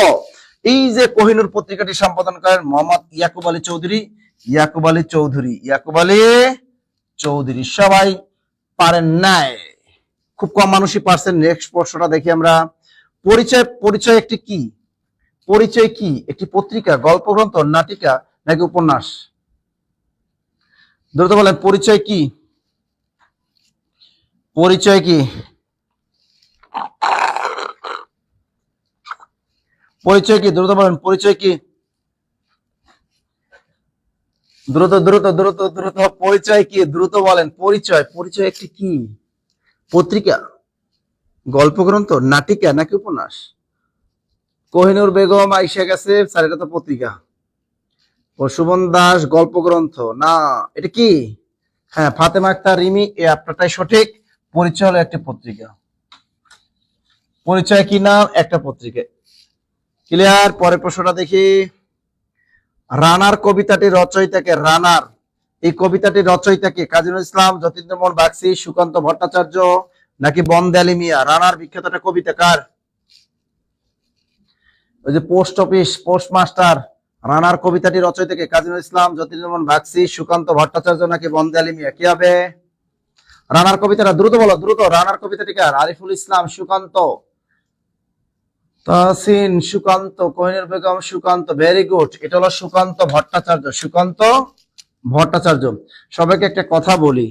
এই যে কোহিনূর পত্রিকাটি সম্পাদন করেন মোহাম্মদ ইয়াকুব আলী চৌধুরী। ইয়াকুব আলী চৌধুরী, ইয়াকুব আলী চৌধুরী। সবাই পারেন নাই, খুব কম মানুষই পারছেন। নেক্সট প্রশ্নটা দেখি আমরা। পরিচয়, পরিচয় একটি কি? পরিচয় কি? একটি পত্রিকা, গল্পগ্রন্থ, নাটিকা নাকি উপন্যাস? দ্রুত বলেন পরিচয় কি? পরিচয় কি? পরিচয় কি? দ্রুত বলেন পরিচয় কি? দ্রুত দ্রুত দ্রুত দ্রুত, পরিচয় কি? দ্রুত বলেন পরিচয়। পরিচয় একটি কি? পত্রিকা, গল্পগ্রন্থ, নাটিকা নাকি উপন্যাস? কোহিনূর বেগম আইসা গেছে, স্যার এটা তো পত্রিকা। ও সুমন দাস, গল্পগ্রন্থ না, এটা কি? হ্যাঁ, ফাতেমা আক্তার রিমি, এই আপনারটাই সঠিক। পরিচয় হলো একটি পত্রিকা। পরিচয় কি নাম? একটা পত্রিকা। ক্লিয়ার? পরের প্রশ্নটা দেখি। রানার কবিতাটি রচয়িতাকে? রানার এই কবিতাটি রচয়িতাকে? কাজী নজরুল ইসলাম, যতীন্দ্রমোহন বাগচি, সুকান্ত ভট্টাচার্য নাকি বন্দে আলী মিয়া? রানার বিখ্যাত একটা কবিতা কার? ওই যে পোস্ট অফিস, পোস্টমাস্টার। রানার কবিতাটি রচয়িতাকে? কাজী নজরুল ইসলাম, যতীন্দ্রমোহন বাগচি, সুকান্ত ভট্টাচার্য নাকি বন্দে আলী মিয়া? কি হবে রানার কবিতাটা? দ্রুত বলো দ্রুত। রানার কবিতাটি কার? আরিফুল ইসলাম, সুকান্ত, তাহসিন, সুকান্ত, কোহিনূর বেগম, সুকান্ত। ভেরি গুড, এটা হলো সুকান্ত ভট্টাচার্য। সুকান্ত ভট্টাচার্য। সবাইকে একটা কথা বলি,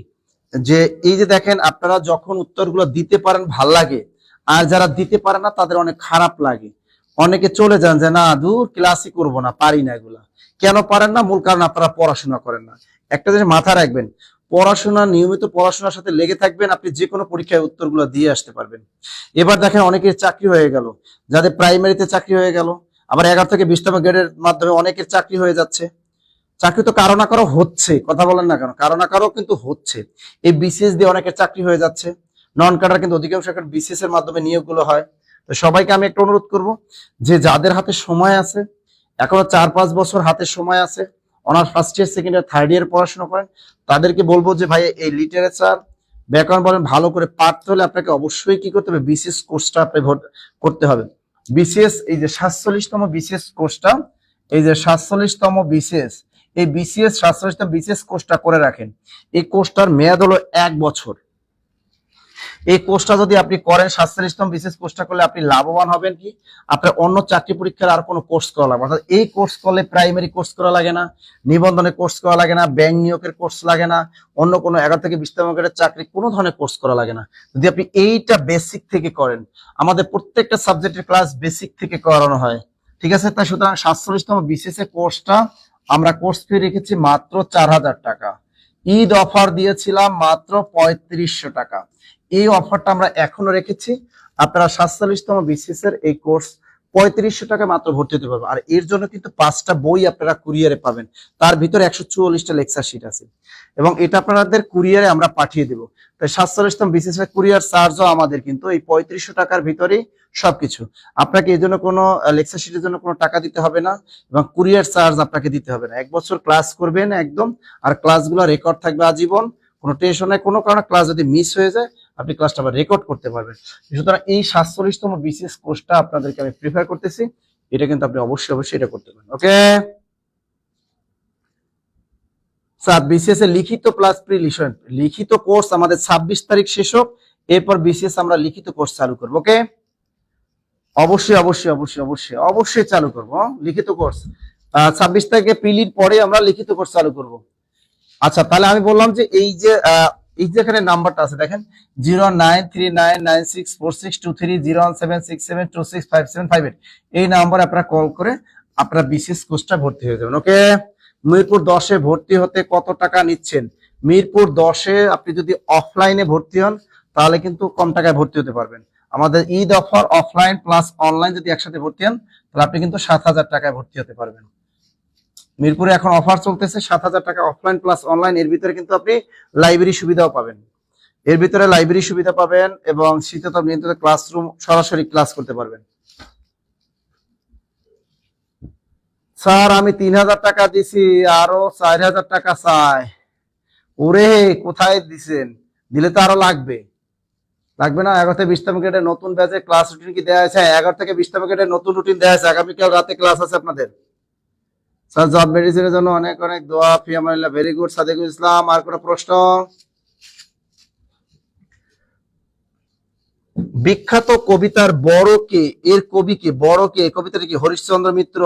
যে এই যে দেখেন আপনারা যখন উত্তরগুলো দিতে পারেন ভাল লাগে, আর যারা দিতে পারে না তাদের অনেক খারাপ লাগে। অনেকে চলে যান যে না দূর ক্লাসই করবো না, পারি না এগুলা। কেন পারেন না? মূল কারণ আপনারা পড়াশোনা করেন না। একটা জিনিস মাথায় রাখবেন, পড়াশোনা, নিয়মিত পড়াশোনার সাথে লেগে থাকবেন, আপনি যে কোনো পরীক্ষায় উত্তরগুলো দিয়ে আসতে পারবেন। এবার দেখেন অনেকের চাকরি হয়ে গেল, যাদের প্রাইমারিতে চাকরি হয়ে গেল, আবার 11 থেকে 20তম গ্রেডের মাধ্যমে অনেকের চাকরি হয়ে যাচ্ছে। চাকরি তো কারো না কারো হচ্ছে, কথা বলেন না কেন, কারো না কারো কিন্তু হচ্ছে। এই বিসিএস দিয়ে অনেকের চাকরি হয়ে যাচ্ছে। নন ক্যাডার কিন্তু অধিকাংশ এখন বিসিএস এর মাধ্যমে নিয়োগগুলো হয়। তো সবাইকে আমি একটা অনুরোধ করব, যে যাদের হাতে সময় আছে, এখনো 4-5 বছর হাতে সময় আছে, honours first year, second year, third year পড়াশোনা করেন, তাদেরকে বলবো যে ভাই এই লিটারেচার, ব্যাকরণ বলেন ভালো করে পারতে হলে আপনাকে অবশ্যই কি করতে হবে, বিসিএস কোর্সটা আপনি করতে হবে। বিসিএস, এই যে 47তম বিসিএস কোর্সটা, এই যে 47তম বিসিএস, এই বিসিএস 47তম বিসিএস কোর্সটা করে রাখেন। এই কোর্সটার মেয়াদ হলো 1 বছর। এই কোর্সটা যদি আপনি করেন, 47তম বিসিএস কোর্সটা করলে আপনি লাভবান হবেন কি, আপনার অন্য চাকরি পরীক্ষার আর কোনো কোর্স করা লাগবে, অর্থাৎ এই কোর্স করলে প্রাইমারি কোর্স করা লাগে না, নিবন্ধনের কোর্স করা লাগে না, ব্যাংক নিয়োগের কোর্স লাগে না, অন্য কোনো 11 থেকে 20তম গ্রেডের চাকরি কোনো ধরনের কোর্স করা লাগে না। যদি আপনি এইটা বেসিক থেকে করেন, আমাদের প্রত্যেকটা সাবজেক্টের ক্লাস বেসিক থেকে করানো হয়, ঠিক আছে? তাই সুতরাং 47তম বিসিএস এর কোর্সটা আমরা কোর্স ফি রেখেছি মাত্র 4000 টাকা। ঈদ অফার দিয়েছিলাম মাত্র 3500 টাকা। এই অফারটা আমরা এখনো রেখেছি। আপনারা 47তম বিসিএস এর এই কোর্স 3500 টাকা মাত্র ভর্তি হতে পারবেন। আর এর জন্য কিন্তু 5টা বই আপনারা কুরিয়ারে পাবেন, তার ভিতরে 144টা লেকচার শিট আছে, এবং এটা আপনাদের কুরিয়ারে আমরা পাঠিয়ে দেব। তাই 47তম বিসিএস এর কুরিয়ার চার্জও আমাদের কিন্তু এই 3500 টাকার ভিতরেই সবকিছু। আপনাকে এই জন্য কোনো লেকচার শিটের জন্য কোনো টাকা দিতে হবে না, এবং কুরিয়ার চার্জ আপনাকে দিতে হবে না। 1 বছর ক্লাস করবেন একদম, আর ক্লাসগুলো রেকর্ড থাকবে আজীবন, কোনো টেনশন নাই। কোনো কারণে ক্লাস যদি মিস হয়ে যায়, আপনি ক্লাসটা আবার রেকর্ড করতে পারবেন। সুতরাং এই 47তম বিসিএস কোর্সটা আপনাদেরকে আমি প্রিফার করতেছি, এটা কিন্তু আপনি অবশ্যই এটা করতে পারেন। ওকে স্যার, বিসিএস এর লিখিত প্লাস প্রি লিখিত কোর্স আমাদের 26 তারিখ শেষ হোক, এরপর বিসিএস আমরা লিখিত কোর্স চালু করব। ওকে, অবশ্যই চালু করব লিখিত কোর্স। 26 তারিখে প্রিলির পরে আমরা লিখিত কোর্স চালু করব। আচ্ছা, তাহলে আমি বললাম যে এই যে এখানে নাম্বারটা আছে দেখেন, 0939964623, 01767265758, এই নাম্বারে আপনারা কল করে আপনারা বিসিএস কোর্সটা ভর্তি হয়ে যাবেন। ওকে, মিরপুর 10-এ ভর্তি হতে কত টাকা নিচ্ছেন? মিরপুর 10-এ আপনি যদি অফলাইনে ভর্তি হন তাহলে কিন্তু কম টাকায় ভর্তি হতে পারবেন। আমাদের Eid offer, offline plus online যদি একসাথে ভর্তি হন তাহলে আপনি কিন্তু 7000 টাকায় ভর্তি হতে পারবেন। মিরপুরে এখন অফার চলতেছে 7000 টাকা অফলাইন প্লাস অনলাইন। এর ভিতরে কিন্তু আপনি লাইব্রেরি সুবিধাও পাবেন, এবং শীততাপ নিয়ন্ত্রিত ক্লাসরুম, সরাসরি ক্লাস করতে পারবেন। স্যার আমি 3000 টাকা দিছি, আরো 4000 টাকা চাই। ওরে কোথায় দিছেন? দিলে তো আরো লাগবে না? 11 থেকে 20তম গ্রেডের নতুন ব্যাচে ক্লাস রুটিন কি দেওয়া হয়েছে? 11 থেকে 20তম গ্রেডের নতুন রুটিন দেওয়া হয়েছে, আগামীকাল রাতে ক্লাস আছে আপনাদের। স্যার জব মেডিসিনের জন্য অনেক অনেক দোয়া, ফি আমানিল্লাহ। ভেরি গুড সাদিকুল ইসলাম। আর কোনো প্রশ্ন? বিখ্যাত কবিতার বড় কে, এর কবি কে, বড় কে? কবিতাটা কি হরিশ্চন্দ্র মিত্র,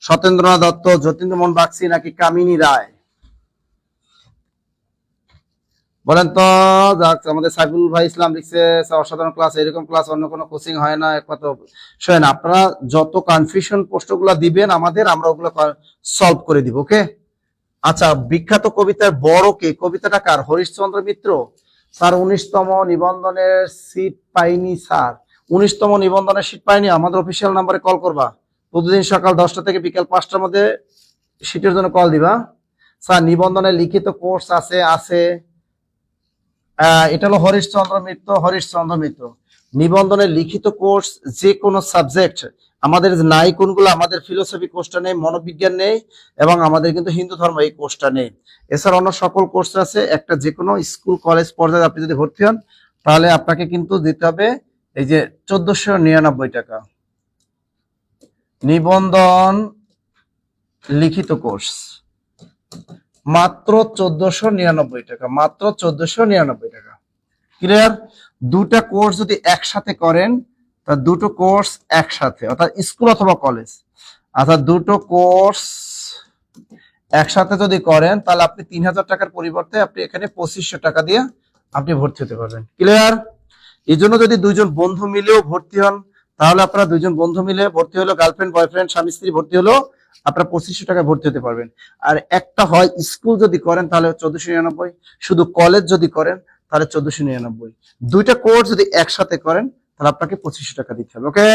সত্যেন্দ্রনাথ দত্ত, যতীন্দ্রমোহন বাগচি নাকি কামিনী রায়? বলেন তো। যাক, আমাদের সাইফুল ভাই ইসলাম লিখছে অসাধারণ ক্লাস, এরকম ক্লাস অন্য কোনো কোচিং হয় না একমাত্র। শোনেন, আপনারা যত কনফিউশন প্রশ্নগুলো দিবেন আমাদের, আমরা ওগুলো সলভ করে দিব। ওকে, আচ্ছা, বিখ্যাত কবিতার বড় কে, কবিতাটা কার? হরিশ্চন্দ্র মিত্র। স্যার 19তম নিবন্ধনের সিট পাইনি স্যার, 19তম নিবন্ধনের সিট পাইনি, আমাদের অফিসিয়াল নাম্বারে কল করবা। প্রতিদিন সকাল 10টা থেকে বিকাল 5টার মধ্যে সিটের জন্য কল দিবা। স্যার নিবন্ধনের লিখিত কোর্স আছে এটা হলো হরিশ্চন্দ্র মিত্র নিবন্ধনের লিখিত কোর্স, যে কোনো সাবজেক্ট আমাদের নাই। কোনগুলো? আমাদের ফিলোসফি কোর্সটা নেই, মনোবিজ্ঞান নেই, এবং আমাদের কিন্তু হিন্দু ধর্ম এই কোর্সটা নেই। এছাড়া অন্য সকল কোর্স আছে। একটা যে কোনো স্কুল কলেজ পর্যায়ে আপনি যদি ভর্তি হন তাহলে আপনাকে কিন্তু দিতে হবে এই যে 1499 টাকা নিবন্ধন লিখিত কোর্স, মাত্র 1499 টাকা, মাত্র 1499 টাকা। ক্লিয়ার? দুটা কোর্স যদি একসাথে করেন, তা দুটো কোর্স একসাথে, অর্থাৎ স্কুল অথবা কলেজ, অর্থাৎ দুটো কোর্স একসাথে যদি করেন তাহলে আপনি 3000 টাকার পরিবর্তে আপনি এখানে 2500 টাকা দিয়ে আপনি ভর্তি হতে পারবেন। ক্লিয়ার? এই জন্য যদি দুইজন বন্ধু মিলেও ভর্তি হন, তাহলে আপনারা দুইজন বন্ধু মিলে ভর্তি হলো, গার্লফ্রেন্ড বয়ফ্রেন্ড স্বামী স্ত্রী ভর্তি হলো, আপনারা 2500 টাকায় ভর্তি হতে পারবেন। আর একটা হয় স্কুল যদি করেন তাহলে 1499, শুধু কলেজ যদি করেন তাহলে 1499। দুইটা কোর্স যদি একসাথে করেন তাহলে আপনাকে 2500 টাকা দিতে হবে। ওকে,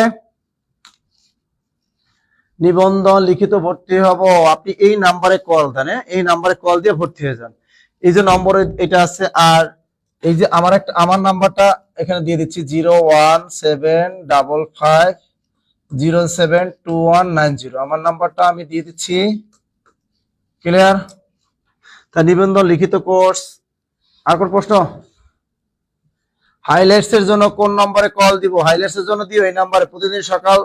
নিবন্ধন লিখিত ভর্তি হব, আপনি এই নাম্বারে কল দেন, এই নাম্বারে কল দিয়ে ভর্তি হয়ে যান। এই যে নম্বরে এটা আছে, আর এই যে আমার নাম্বারটা এখানে দিয়ে দিচ্ছি 01755072190, আমার নাম্বারটা আমি দিয়ে দিচ্ছি। ক্লিয়ার? তা নিবন্ধন লিখিত কোর্স। আর কোন প্রশ্ন? হাইলাইটস এর জন্য কোন নম্বরে কল দিব? হাইলাইটস এর জন্য দিও এই নাম্বারে, প্রতিদিন সকাল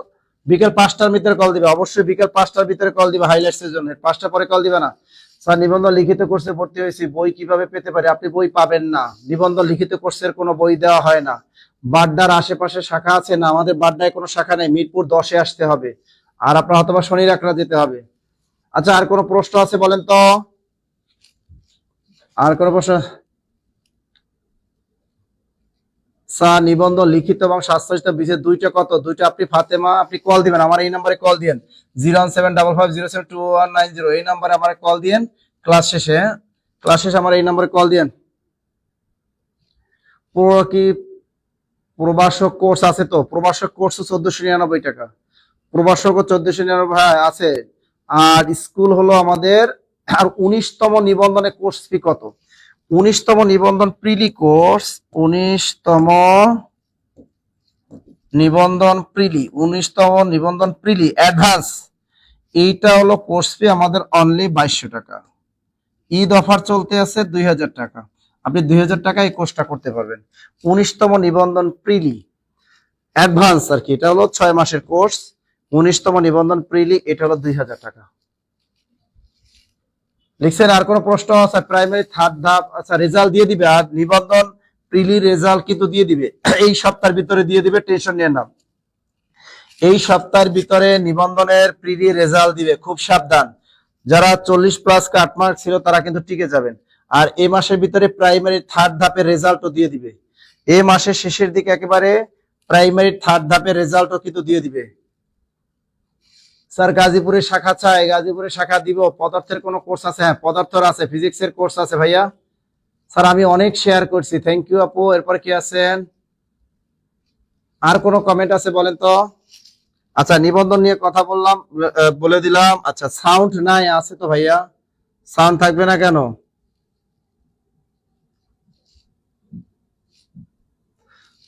বিকেল 5টার ভিতরে কল দিবে, অবশ্যই বিকেল 5টার ভিতরে কল দিবে হাইলাইটস এর জন্য, 5টা পরে কল দিবে না। স্যার নিবন্ধন লিখিত কোর্সে ভর্তি হয়েছি, বই কিভাবে পেতে পারি? আপনি বই পাবেন না, নিবন্ধন লিখিত কোর্সের কোনো বই দেওয়া হয় না। বাড্ডার আশেপাশে শাখা আছে না? আমাদের বাড্ডায় কোনো শাখা নেই, মিরপুর 10-এ আসতে হবে, আর আপনার হয়তো বা শনি রাখরা যেতে হবে। আচ্ছা, আর কোনো প্রশ্ন আছে বলেন তো? আর কোনো প্রশ্ন? স্যার নিবন্ধন লিখিত এবং স্বাস্থ্য বিষয় দুইটা কত? দুইটা আপনি ফাতেমা, আপনি কল দিবেন, আমার এই নাম্বারে কল দিয়েন 01755072190, এই নাম্বারে আমার কল দিয়েন ক্লাস শেষে। ক্লাস শেষে আমার এই নাম্বারে কল দিয়েন। কি প্রবাসক কোর্স আছে তো? প্রবাসক কোর্স 1499 টাকা, প্রবাসক 1499 আছে। আর স্কুল হলো আমাদের, আর 19তম নিবন্ধনে কোর্স ফি কত? 19তম নিবন্ধন প্রিলি কোর্স, 19তম নিবন্ধন প্রিলি, 19তম নিবন্ধন প্রিলি অ্যাডভান্স, এইটা হলো কোর্স ফি আমাদের অনলি 2200 টাকা। ঈদ অফার চলতে আছে 2000 টাকা, আপনি 2000 টাকায় এই কোর্সটা করতে পারবেন। 19তম নিবন্ধন প্রিলি অ্যাডভান্স আর কি, এটা হলো 6 মাসের কোর্স। 19তম নিবন্ধন প্রিলি, এটা হলো 2000 টাকা। লিখছেন? আর কোন প্রশ্ন আছে? প্রাইমারি থার্ড ধাপ, আচ্ছা রেজাল্ট দিয়ে দিবে, আর নিবন্ধন প্রিলি রেজাল্ট কিন্তু দিয়ে দিবে এই সপ্তাহের ভিতরে দিয়ে দিবে, টেনশন নিয়ে নাও। এই সপ্তাহের ভিতরে নিবন্ধনের প্রিলি রেজাল্ট দিবে, খুব সাবধান। যারা 40+ কাটমার্ক ছিল তারা কিন্তু টিকে যাবেন। আর এই মাসের ভিতরে প্রাইমারি থার্ড ধাপের রেজাল্টও দিয়ে দিবে, এই মাসের শেষের দিকে একেবারে প্রাইমারি থার্ড ধাপের রেজাল্টও কিন্তু দিয়ে দিবে। স্যার গাজীপুরের শাখা চাই, গাজীপুরের শাখা দিব। পদার্থের কোনো কোর্স আছে? হ্যাঁ পদার্থের আছে, ফিজিক্সের কোর্স আছে ভাইয়া। স্যার আমি অনেক শেয়ার করছি, থ্যাংক ইউ আপু। এরপর কি আছেন? আর কোনো কমেন্ট আছে বলেন তো? আচ্ছা নিবন্ধন নিয়ে কথা বললাম, বলে দিলাম। আচ্ছা সাউন্ড নাই, আছে তো ভাইয়া, সাউন্ড থাকবে না কেন?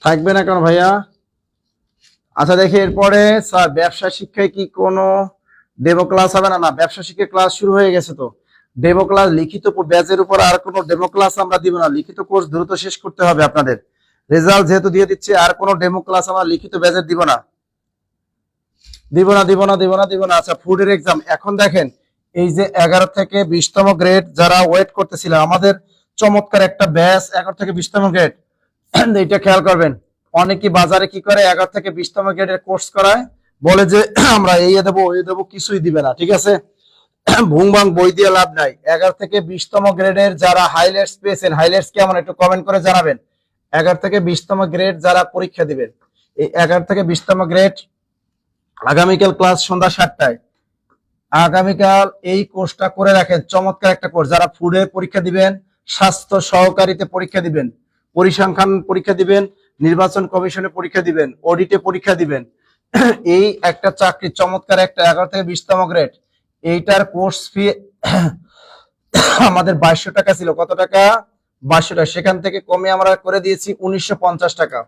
থাকবে না কেন ভাইয়া? আচ্ছা দেখি এরপরে, স্যার ব্যবসা শিক্ষায় কি কোনো ডেমো ক্লাস হবে না? না, ব্যবসা শিক্ষা ক্লাস শুরু হয়ে গেছে তো। ডেমো ক্লাস লিখিত ব্যাচের উপর আর কোনো ডেমো ক্লাস আমরা দিব না, লিখিত কোর্স দ্রুত শেষ করতে হবে আপনাদের, রেজাল্ট যেহেতু দিয়ে দিচ্ছে। আর কোনো ডেমো ক্লাস আমরা লিখিত ব্যাচের দিব না, দিব না, দিব না, দিব না, দিব না। আচ্ছা ফুডের এক্সাম এখন দেখেন, এই যে 11 থেকে 20তম গ্রেড যারা ওয়েট করতেছিলেন, আমাদের চমৎকার একটা ব্যাচ 11 থেকে 20তম গ্রেড, এইটা খেয়াল করবেন। অনেকে বাজারে কি করে, 11 থেকে 20তম গ্রেডের কোর্স করায়, বলে যে আমরা এই দেবো ওই দেবো, কিছুই দিবে না। ঠিক আছে, ভুংবাং বই দিয়ে লাভ নাই। 11 থেকে 20তম গ্রেডের যারা হাইলাইটস পেয়েছেন, হাইলাইটস কেমন একটু কমেন্ট করে জানাবেন। 11 থেকে 20তম গ্রেড যারা পরীক্ষা দিবেন, এই 11 থেকে 20তম গ্রেড আগামীকাল ক্লাস সন্ধ্যা 7টায়, আগামীকাল এই কোর্সটা করে রাখেন, চমৎকার একটা কোর্স। যারা ফুডে পরীক্ষা দিবেন, স্বাস্থ্য সহকারীতে পরীক্ষা দিবেন, পরিসংখ্যান পরীক্ষা দিবেন, নির্বাচন কমিশনে পরীক্ষা দিবেন, অডিটে পরীক্ষা দিবেন, এই একটা চাকরি চমৎকার একটা 11 থেকে 20তম গ্রেড, এইটার কোর্স ফি আমাদের 2200 টাকা ছিল। কত টাকা? 2200 টাকা। সেখান থেকে কমে আমরা করে দিয়েছি 1950 টাকা।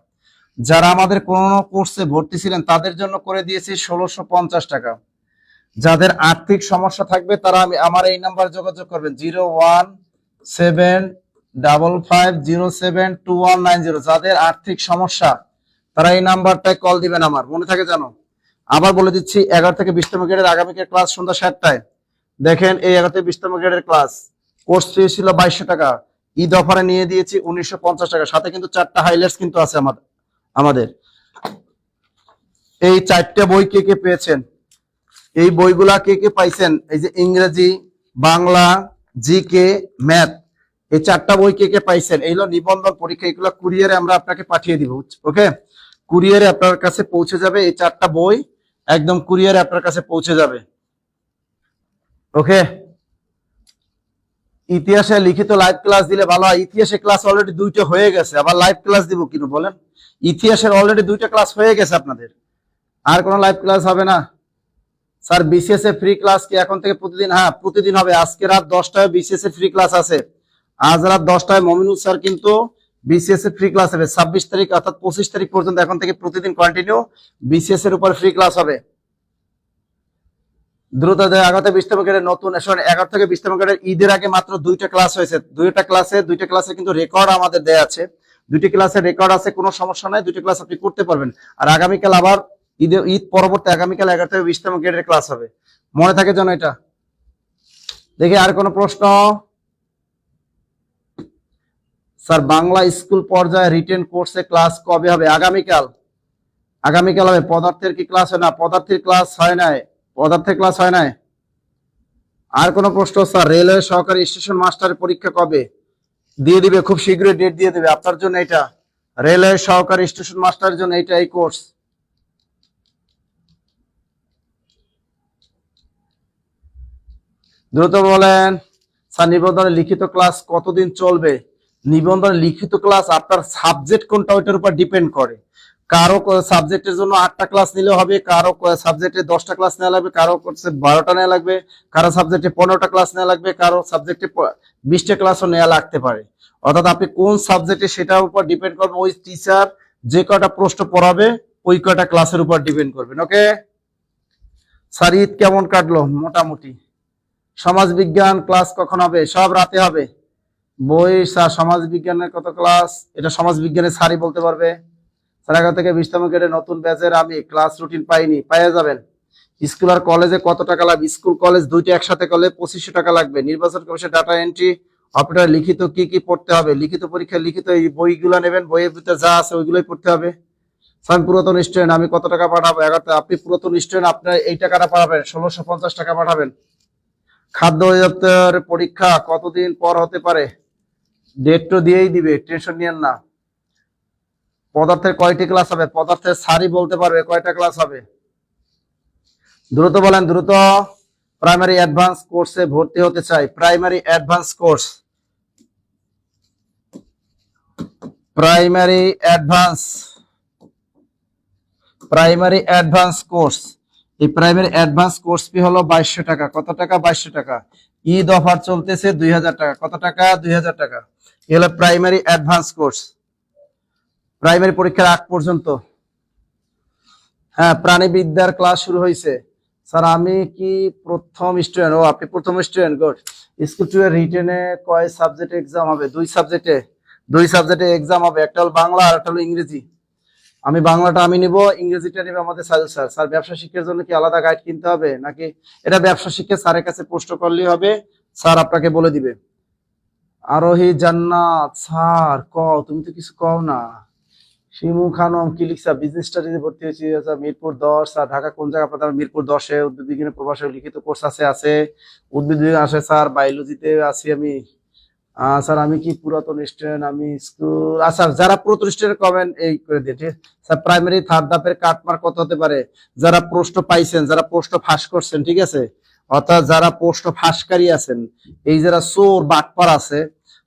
যারা আমাদের কোন কোর্সে ভর্তি ছিলেন তাদের জন্য করে দিয়েছি 1650 টাকা। যাদের আর্থিক সমস্যা থাকবে তারা আমার এই নাম্বার যোগাযোগ করবেন, 01755072190। যাদের আর্থিক সমস্যা তারা এই নাম্বারটায় কল দিবেন, আমার মনে থাকে জানো। আবার বলে দিচ্ছি, 11 থেকে 20তম গ্রেডের আগামীকাল ক্লাস সন্ধ্যা 7টায়। দেখেন এই 11 থেকে 20তম গ্রেডের ক্লাস, কোর্স ফি ছিল 2200 টাকা, ঈদ অফারে নিয়ে দিয়েছি 1950 টাকা। সাথে কিন্তু 4টা হাইলাইটস কিন্তু আছে আমাদের। এই 4টে বই কে কে পেয়েছেন? এই বইগুলা কে কে পাইছেন? এই যে ইংরেজি, বাংলা, জিকে, ম্যাথ, এই 4টা বই কে কে পাইছেন? এই হলো নিবন্ধন পরীক্ষা, এগুলো কুরিয়ারে আমরা আপনাকে পাঠিয়ে দিব। ওকে, কুরিয়ারে আপনার কাছে পৌঁছে যাবে, এই 4টা বই একদম কুরিয়ারে আপনার কাছে পৌঁছে যাবে। ওকে, ইতিহাসে লিখিত লাইভ ক্লাস দিলে ভালো হয়। ইতিহাসে ক্লাস অলরেডি 2টা হয়ে গেছে, আবার লাইভ ক্লাস দিব কিনা বলেন? ইতিহাসের অলরেডি 2টা ক্লাস হয়ে গেছে আপনাদের, আর কোনো লাইভ ক্লাস হবে না। স্যার বিসিএস এ ফ্রি ক্লাস কি এখন থেকে প্রতিদিন? হ্যাঁ, প্রতিদিন হবে। আজকে রাত 10টায় বিসিএস এ ফ্রি ক্লাস আছে। আজ রাত 10টায় মমিনুল স্যার কিন্তু বিসিএস এ ফ্রি ক্লাস হবে। 26 তারিখ অর্থাৎ 25 তারিখ পর্যন্ত এখন থেকে প্রতিদিন কন্টিনিউ বিসিএস এর উপর ফ্রি ক্লাস হবে। দ্রুত 11 থেকে 20তম গ্রেডের নতুন 11 থেকে 20তম গ্রেডের ঈদের আগে মাত্র 2টা ক্লাস হয়েছে। 2টা ক্লাসে কিন্তু রেকর্ড আমাদের দেয়া আছে। 2টি ক্লাসের রেকর্ড আছে, কোনো সমস্যা নাই, 2টি ক্লাস আপনি করতে পারবেন। আর আগামীকাল আবার ঈদ পরবর্তী আগামীকাল 11 থেকে 20তম গ্রেডের ক্লাস হবে, মনে থাকে যেন এটা। দেখি আর কোনো প্রশ্ন? স্যার বাংলা স্কুল পর্যায়ে রিটেন কোর্সে ক্লাস কবে হবে? আগামীকাল হবে। পদার্থের কি ক্লাস হয় না? পদার্থের ক্লাস হয় নাই। আর কোনো প্রশ্ন? স্যার রেলওয়ে সহকারী স্টেশন মাস্টারের পরীক্ষা কবে? দিয়ে দিবে, খুব শীঘ্রই ডেট দিয়ে দিবে আপনার জন্য। এটা রেলওয়ে সহকারী স্টেশন মাস্টারের জন্য এটা এই কোর্স। দ্রুত বলেন। স্যার নিবন্ধনের লিখিত ক্লাস কতদিন চলবে? নিবন্ধনের লিখিত ক্লাস আপনার সাবজেক্ট কোনটা ওইটার উপর ডিপেন্ড করে। কারো সাবজেক্টের জন্য 8টা ক্লাস নিলে হবে, কারো সাবজেক্টে 10টা ক্লাস নেওয়া লাগবে, কারো 12টা নেওয়া লাগবে, কারো সাবজেক্টে 15টা ক্লাস নেওয়া লাগবে, কারো সাবজেক্টে 20টা ক্লাসও নেওয়া লাগতে পারে। অর্থাৎ আপনি কোন সাবজেক্টে সেটার উপর ডিপেন্ড করবে। ওই টিচার যে কয়টা প্রশ্ন পড়াবে ওই কয়টা ক্লাসের উপর ডিপেন্ড করবেন। ওকে স্যার ঈদ কেমন কাটলো? মোটামুটি। সমাজ বিজ্ঞান ক্লাস কখন হবে? সব রাতে হবে। বই স্যার সমাজ বিজ্ঞানের কত ক্লাস? এটা সমাজ বিজ্ঞানের স্যারই বলতে পারবে। স্যার 11 থেকে 20তম গ্রেডের নতুন ব্যাচের আমি ক্লাস রুটিন পাইনি, পাইয়া যাবেন। স্কুল আর কলেজে কত টাকা লাগবে? স্কুল কলেজ 2টা একসাথে করলে 2500 টাকা লাগবে। নির্বাচন কমিশন ডাটা এন্ট্রি অপারেটর লিখিত কি কি পড়তে হবে? লিখিত পরীক্ষা লিখিত এই বইগুলো নেবেন, বইয়ের ভিতরে যা আছে ওইগুলোই পড়তে হবে। স্যার পুরাতন স্টুডেন্ট আমি কত টাকা পাঠাবো? 11টা। আপনি পুরাতন স্টুডেন্ট, আপনার এই টাকাটা পাঠাবেন, 1650 টাকা পাঠাবেন। খাদ্য অধিদপ্তর পরীক্ষা কতদিন পর হতে পারে? ডেট তো দিয়েই দিবে, টেনশন নিয়েন না। পদার্থের কয়টি ক্লাস হবে? পদার্থের স্যারই বলতে পারবে কয়টা ক্লাস হবে। দ্রুত বলেন, দ্রুত। প্রাইমারি অ্যাডভান্স কোর্সে ভর্তি হতে চাই। Primary advance course, primary advance course. এই প্রাইমারি অ্যাডভান্স কোর্স ফি হলো 2200 টাকা। কত টাকা? 2200 টাকা। ঈদ অফার চলতেছে 2000 টাকা। কত টাকা? 2000 টাকা। এই হলো প্রাইমারি অ্যাডভান্স কোর্স, প্রাইমারি পরীক্ষার আগ পর্যন্ত। হ্যাঁ, প্রাণীবিদ্যার ক্লাস শুরু হয়েছে। স্যার আমি কি প্রথম স্টুডেন্ট? ও আপনি প্রথম স্টুডেন্ট, গুড। স্কুল 2 এর রিটেনে কয় সাবজেক্টে এক্সাম হবে? 2 সাবজেক্টে এক্সাম হবে। একটা হলো বাংলা আর একটা হলো ইংরেজি। আমি বাংলাটা আমি নিব, ইংরেজিটা নিবে আমাদের সাজু স্যার। স্যার ব্যবসা শিক্ষার জন্য কি আলাদা গাইড কিনতে হবে নাকি? এটা ব্যবসা শিক্ষা স্যারের কাছে প্রশ্ন করলেই হবে, স্যার আপনাকে বলে দিবে। আরোহী জান্নাত স্যার তুমি তো কিছু কও না। শিমু খানম কি লিখছা? বিজনেস স্টাডিজে ভর্তি হয়েছি মিরপুর 10। স্যার ঢাকা কোন জায়গা পাতাম? মিরপুর 10-এ। উদ্ভিদ বিজ্ঞানের প্রভাষক লিখিত কোর্স আছে। উদ্ভিদ বিজ্ঞান আছে স্যার, বায়োলজিতে আছি আমি। স্যার আমি কি পুরাতন স্টুডেন্ট? আমি স্কুল আচ্ছা, যারা পুরাতন স্টুডেন্ট কমেন্ট এই করে দিয়ে, ঠিক স্যার। প্রাইমারি 3rd ধাপের কাটমার্ক কত হতে পারে? যারা প্রশ্ন পাইছেন, যারা প্রশ্ন ফাঁস করছেন, ঠিক আছে, অর্থাৎ যারা প্রশ্ন ফাঁসকারী আছেন, এই যারা চোর বাটপার আছে,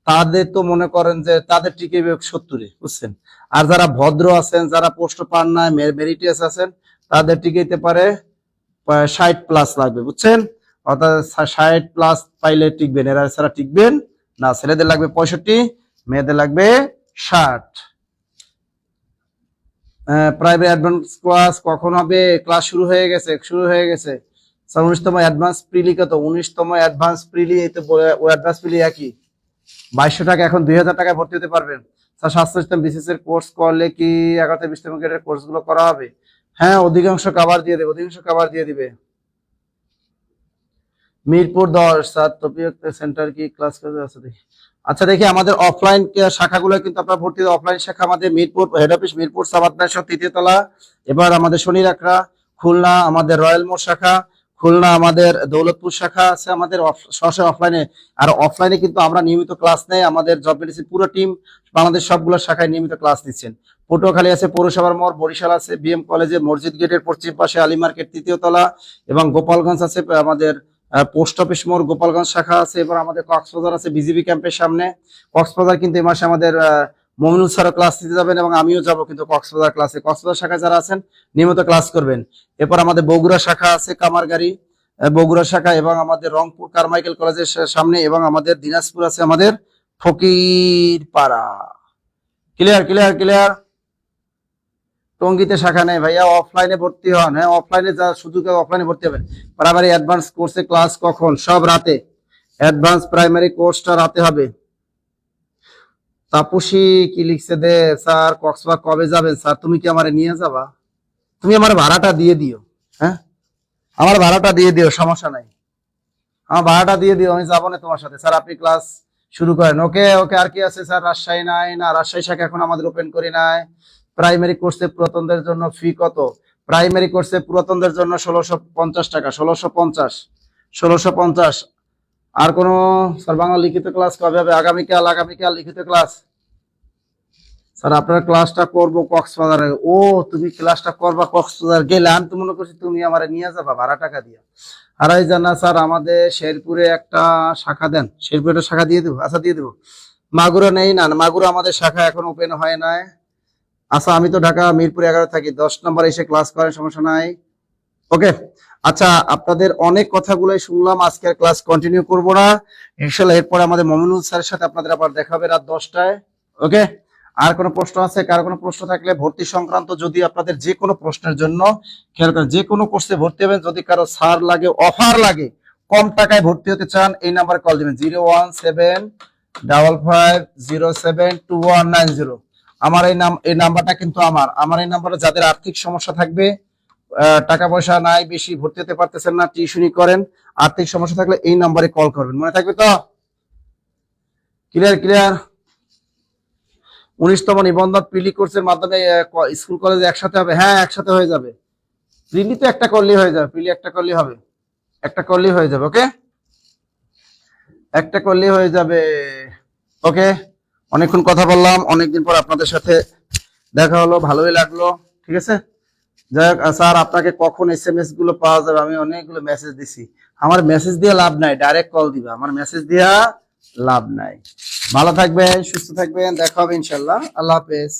তাদের তো মনে করেন যে তাদের টিকে 70, বুঝছেন। আর যারা ভদ্র আছেন, যারা প্রশ্ন পান না, মেরিটিয়াস আছেন, তাদের টিকেতে পারে 60+ লাগবে, বুঝছেন। অর্থাৎ 60+ পাইলে টিকবেন, এরা ছাড়া টিকবেন না। ছেলেদের লাগবে 65, মেয়েদের লাগবে 60। প্রাইভেট অ্যাডভান্স ক্লাস কখন হবে? ক্লাস শুরু হয়ে গেছে। স্যার 19তম অ্যাডভান্স প্রিলি কত? 19তম অ্যাডভান্স প্রিলি এই তো ও অ্যাডভান্স প্রিলি একই 2200 টাকা। এখন 2000 টাকায় ভর্তি হতে পারবেন। স্যার স্বাস্থ্য সিস্টেম বিসিএস এর কোর্স করলে কি 11 থেকে 20তম গ্রেডের কোর্স গুলো করা হবে? হ্যাঁ, অধিকাংশ কভার দিয়ে দিবে। মিরপুর 10 স্যার তপিয়ক সেন্টার কি ক্লাস করে আছে দেখি। আচ্ছা দেখি আমাদের অফলাইন শাখাগুলো কিন্তু আপনারা ভর্তি। অফলাইন শাখা আমাদের মিরপুর হেড অফিস, মিরপুর সাবাত 3য় তৃতীয় তলা। এবার আমাদের শনি রাখরা খুলনা, আমাদের রয়্যাল মোড় শাখা খুলনা আমাদের দৌলতপুর শাখা আছে আমাদের সরাসরি অফলাইনে। আর অফলাইনে কিন্তু আমরা নিয়মিত ক্লাস নেই, আমাদের জব মেডিসিন পুরো টিম বাংলাদেশ সবগুলো শাখায় নিয়মিত ক্লাস নিচ্ছেন। পটুয়াখালী আছে পৌরসভার মোড়, বরিশাল আছে বিএম কলেজে মসজিদ গেটের পশ্চিম পাশে আলী মার্কেট 3য় তলা, এবং গোপালগঞ্জ আছে আমাদের পোস্ট অফিস মোড় গোপালগঞ্জ শাখা আছে। এবার আমাদের কক্সবাজার আছে বিজিবি ক্যাম্পের সামনে। কক্সবাজার কিন্তু এই মাসে আমাদের মমিনুল স্যারও ক্লাস দিতে যাবেন এবং আমিও যাব কিন্তু কক্সবাজার ক্লাসে। কক্সবাজার শাখায় যারা আছেন নিয়মিত ক্লাস করবেন। এরপর আমাদের বগুড়া শাখা আছে কামারগাড়ি বগুড়া শাখা, এবং আমাদের রংপুর কারমাইকেল কলেজের সামনে, এবং আমাদের দিনাজপুর আছে আমাদের ফকিরপাড়া। Clear clear clear. টঙ্গীতে শাখা নেই ভাইয়া, অফলাইনে ভর্তি হন। হ্যাঁ, অফলাইনে যা সুযোগ অফলাইনে ভর্তি হবেন। প্রাইমারি অ্যাডভান্স কোর্সে ক্লাস কখন? সব রাতে। অ্যাডভান্স প্রাইমারি কোর্সটা রাতে হবে। তাপসী কি লিখছে দে, স্যার কক্সবাজার কবে যাবেন স্যার? তুমি কি আমারে নিয়ে যাবা? তুমি আমার ভাড়াটা দিয়ে দিও। হ্যাঁ, আমার ভাড়াটা দিয়ে দিও, সমস্যা নাই। আমার ভাড়াটা দিয়ে দিও, আমি যাবো না তোমার সাথে। স্যার আপনি ক্লাস শুরু করেন। ওকে ওকে। আর কি আছে স্যার? রাজশাহী নাই না, রাজশাহী শাখা এখন আমাদের ওপেন করি নাই। প্রাইমারি কোর্সে পুরাতনদের জন্য ফি কত? প্রাইমারি কোর্সে পুরাতনদের জন্য 1650 টাকা। 1650। আর কোনো স্যার বাংলা লিখিত ক্লাস কবে হবে? আগামীকাল। আগামীকাল লিখিত ক্লাস। স্যার আপনার ক্লাসটা করবো কক্সবাজারে। ও তুমি ক্লাসটা করবা কক্সবাজার গেলে, আমি তো মনে করছি তুমি আমার নিয়ে যাবা ভাড়া টাকা দিয়ে। আড়াই জানা স্যার আমাদের শেরপুরে একটা শাখা দেন। শেরপুরে একটা শাখা দিয়ে দেবো। আচ্ছা দিয়ে দেবো। মাগুরা নেই না, মাগুরা আমাদের শাখা এখন ওপেন হয় নাই। আচ্ছা আমি তো ঢাকা মিরপুর 11 থাকি, 10 নম্বর এসে ক্লাস করেন, সমস্যা নাই। ওকে। আচ্ছা আপনাদের অনেক কথাগুলোই শুনলাম, আজকে আর ক্লাস কন্টিনিউ করব না ইনশাআল্লাহ। এরপরে আমাদের মমিনুল স্যারের সাথে আপনাদের আবার দেখা হবে রাত 10টায়। ওকে। আর কোনো প্রশ্ন আছে? কারো কোনো প্রশ্ন থাকলে ভর্তি সংক্রান্ত, যদি আপনাদের যে কোনো প্রশ্নের জন্য খেয়াল করেন, যে কোনো কোর্সে ভর্তি হবেন, যদি কারো ছাড় লাগে অফার লাগে কম টাকায় ভর্তি হতে চান, এই নাম্বারে কল দিবেন 01755072190। আমার এই নাম্বারটা কিন্তু আমার এই নাম্বারে যাদের আর্থিক সমস্যা থাকবে, টাকা পয়সা নাই বেশি, ভর্তি হতে পারতেছেন না, টিউশনি করেন, আর্থিক সমস্যা থাকলে এই নাম্বারে কল করবেন, মনে থাকবে তো? Clear clear. 19তম নিবন্ধন প্রিলি কোর্সের মাধ্যমে স্কুল কলেজে একসাথে হবে। হ্যাঁ একসাথে হয়ে যাবে। প্রিলি তো একটা করলেই হয়ে যাবে, প্রিলি একটা করলেই হবে, একটা করলেই হয়ে যাবে। ওকে, একটা করলেই হয়ে যাবে। ওকে, অনেকক্ষণ কথা বললাম, অনেকদিন পর আপনাদের সাথে দেখা হলো, ভালোই লাগলো। ঠিক আছে, যাই হোক। স্যার আপনাকে কখন SMS গুলো পাওয়া যাবে? আমি অনেকগুলো মেসেজ দিছি। আমার মেসেজ দিয়ে লাভ নাই, ডাইরেক্ট কল দিবা, আমার মেসেজ দিয়া লাভ নাই। ভালো থাকবেন, সুস্থ থাকবেন, দেখা হবে ইনশাল্লাহ। আল্লাহ হাফেজ।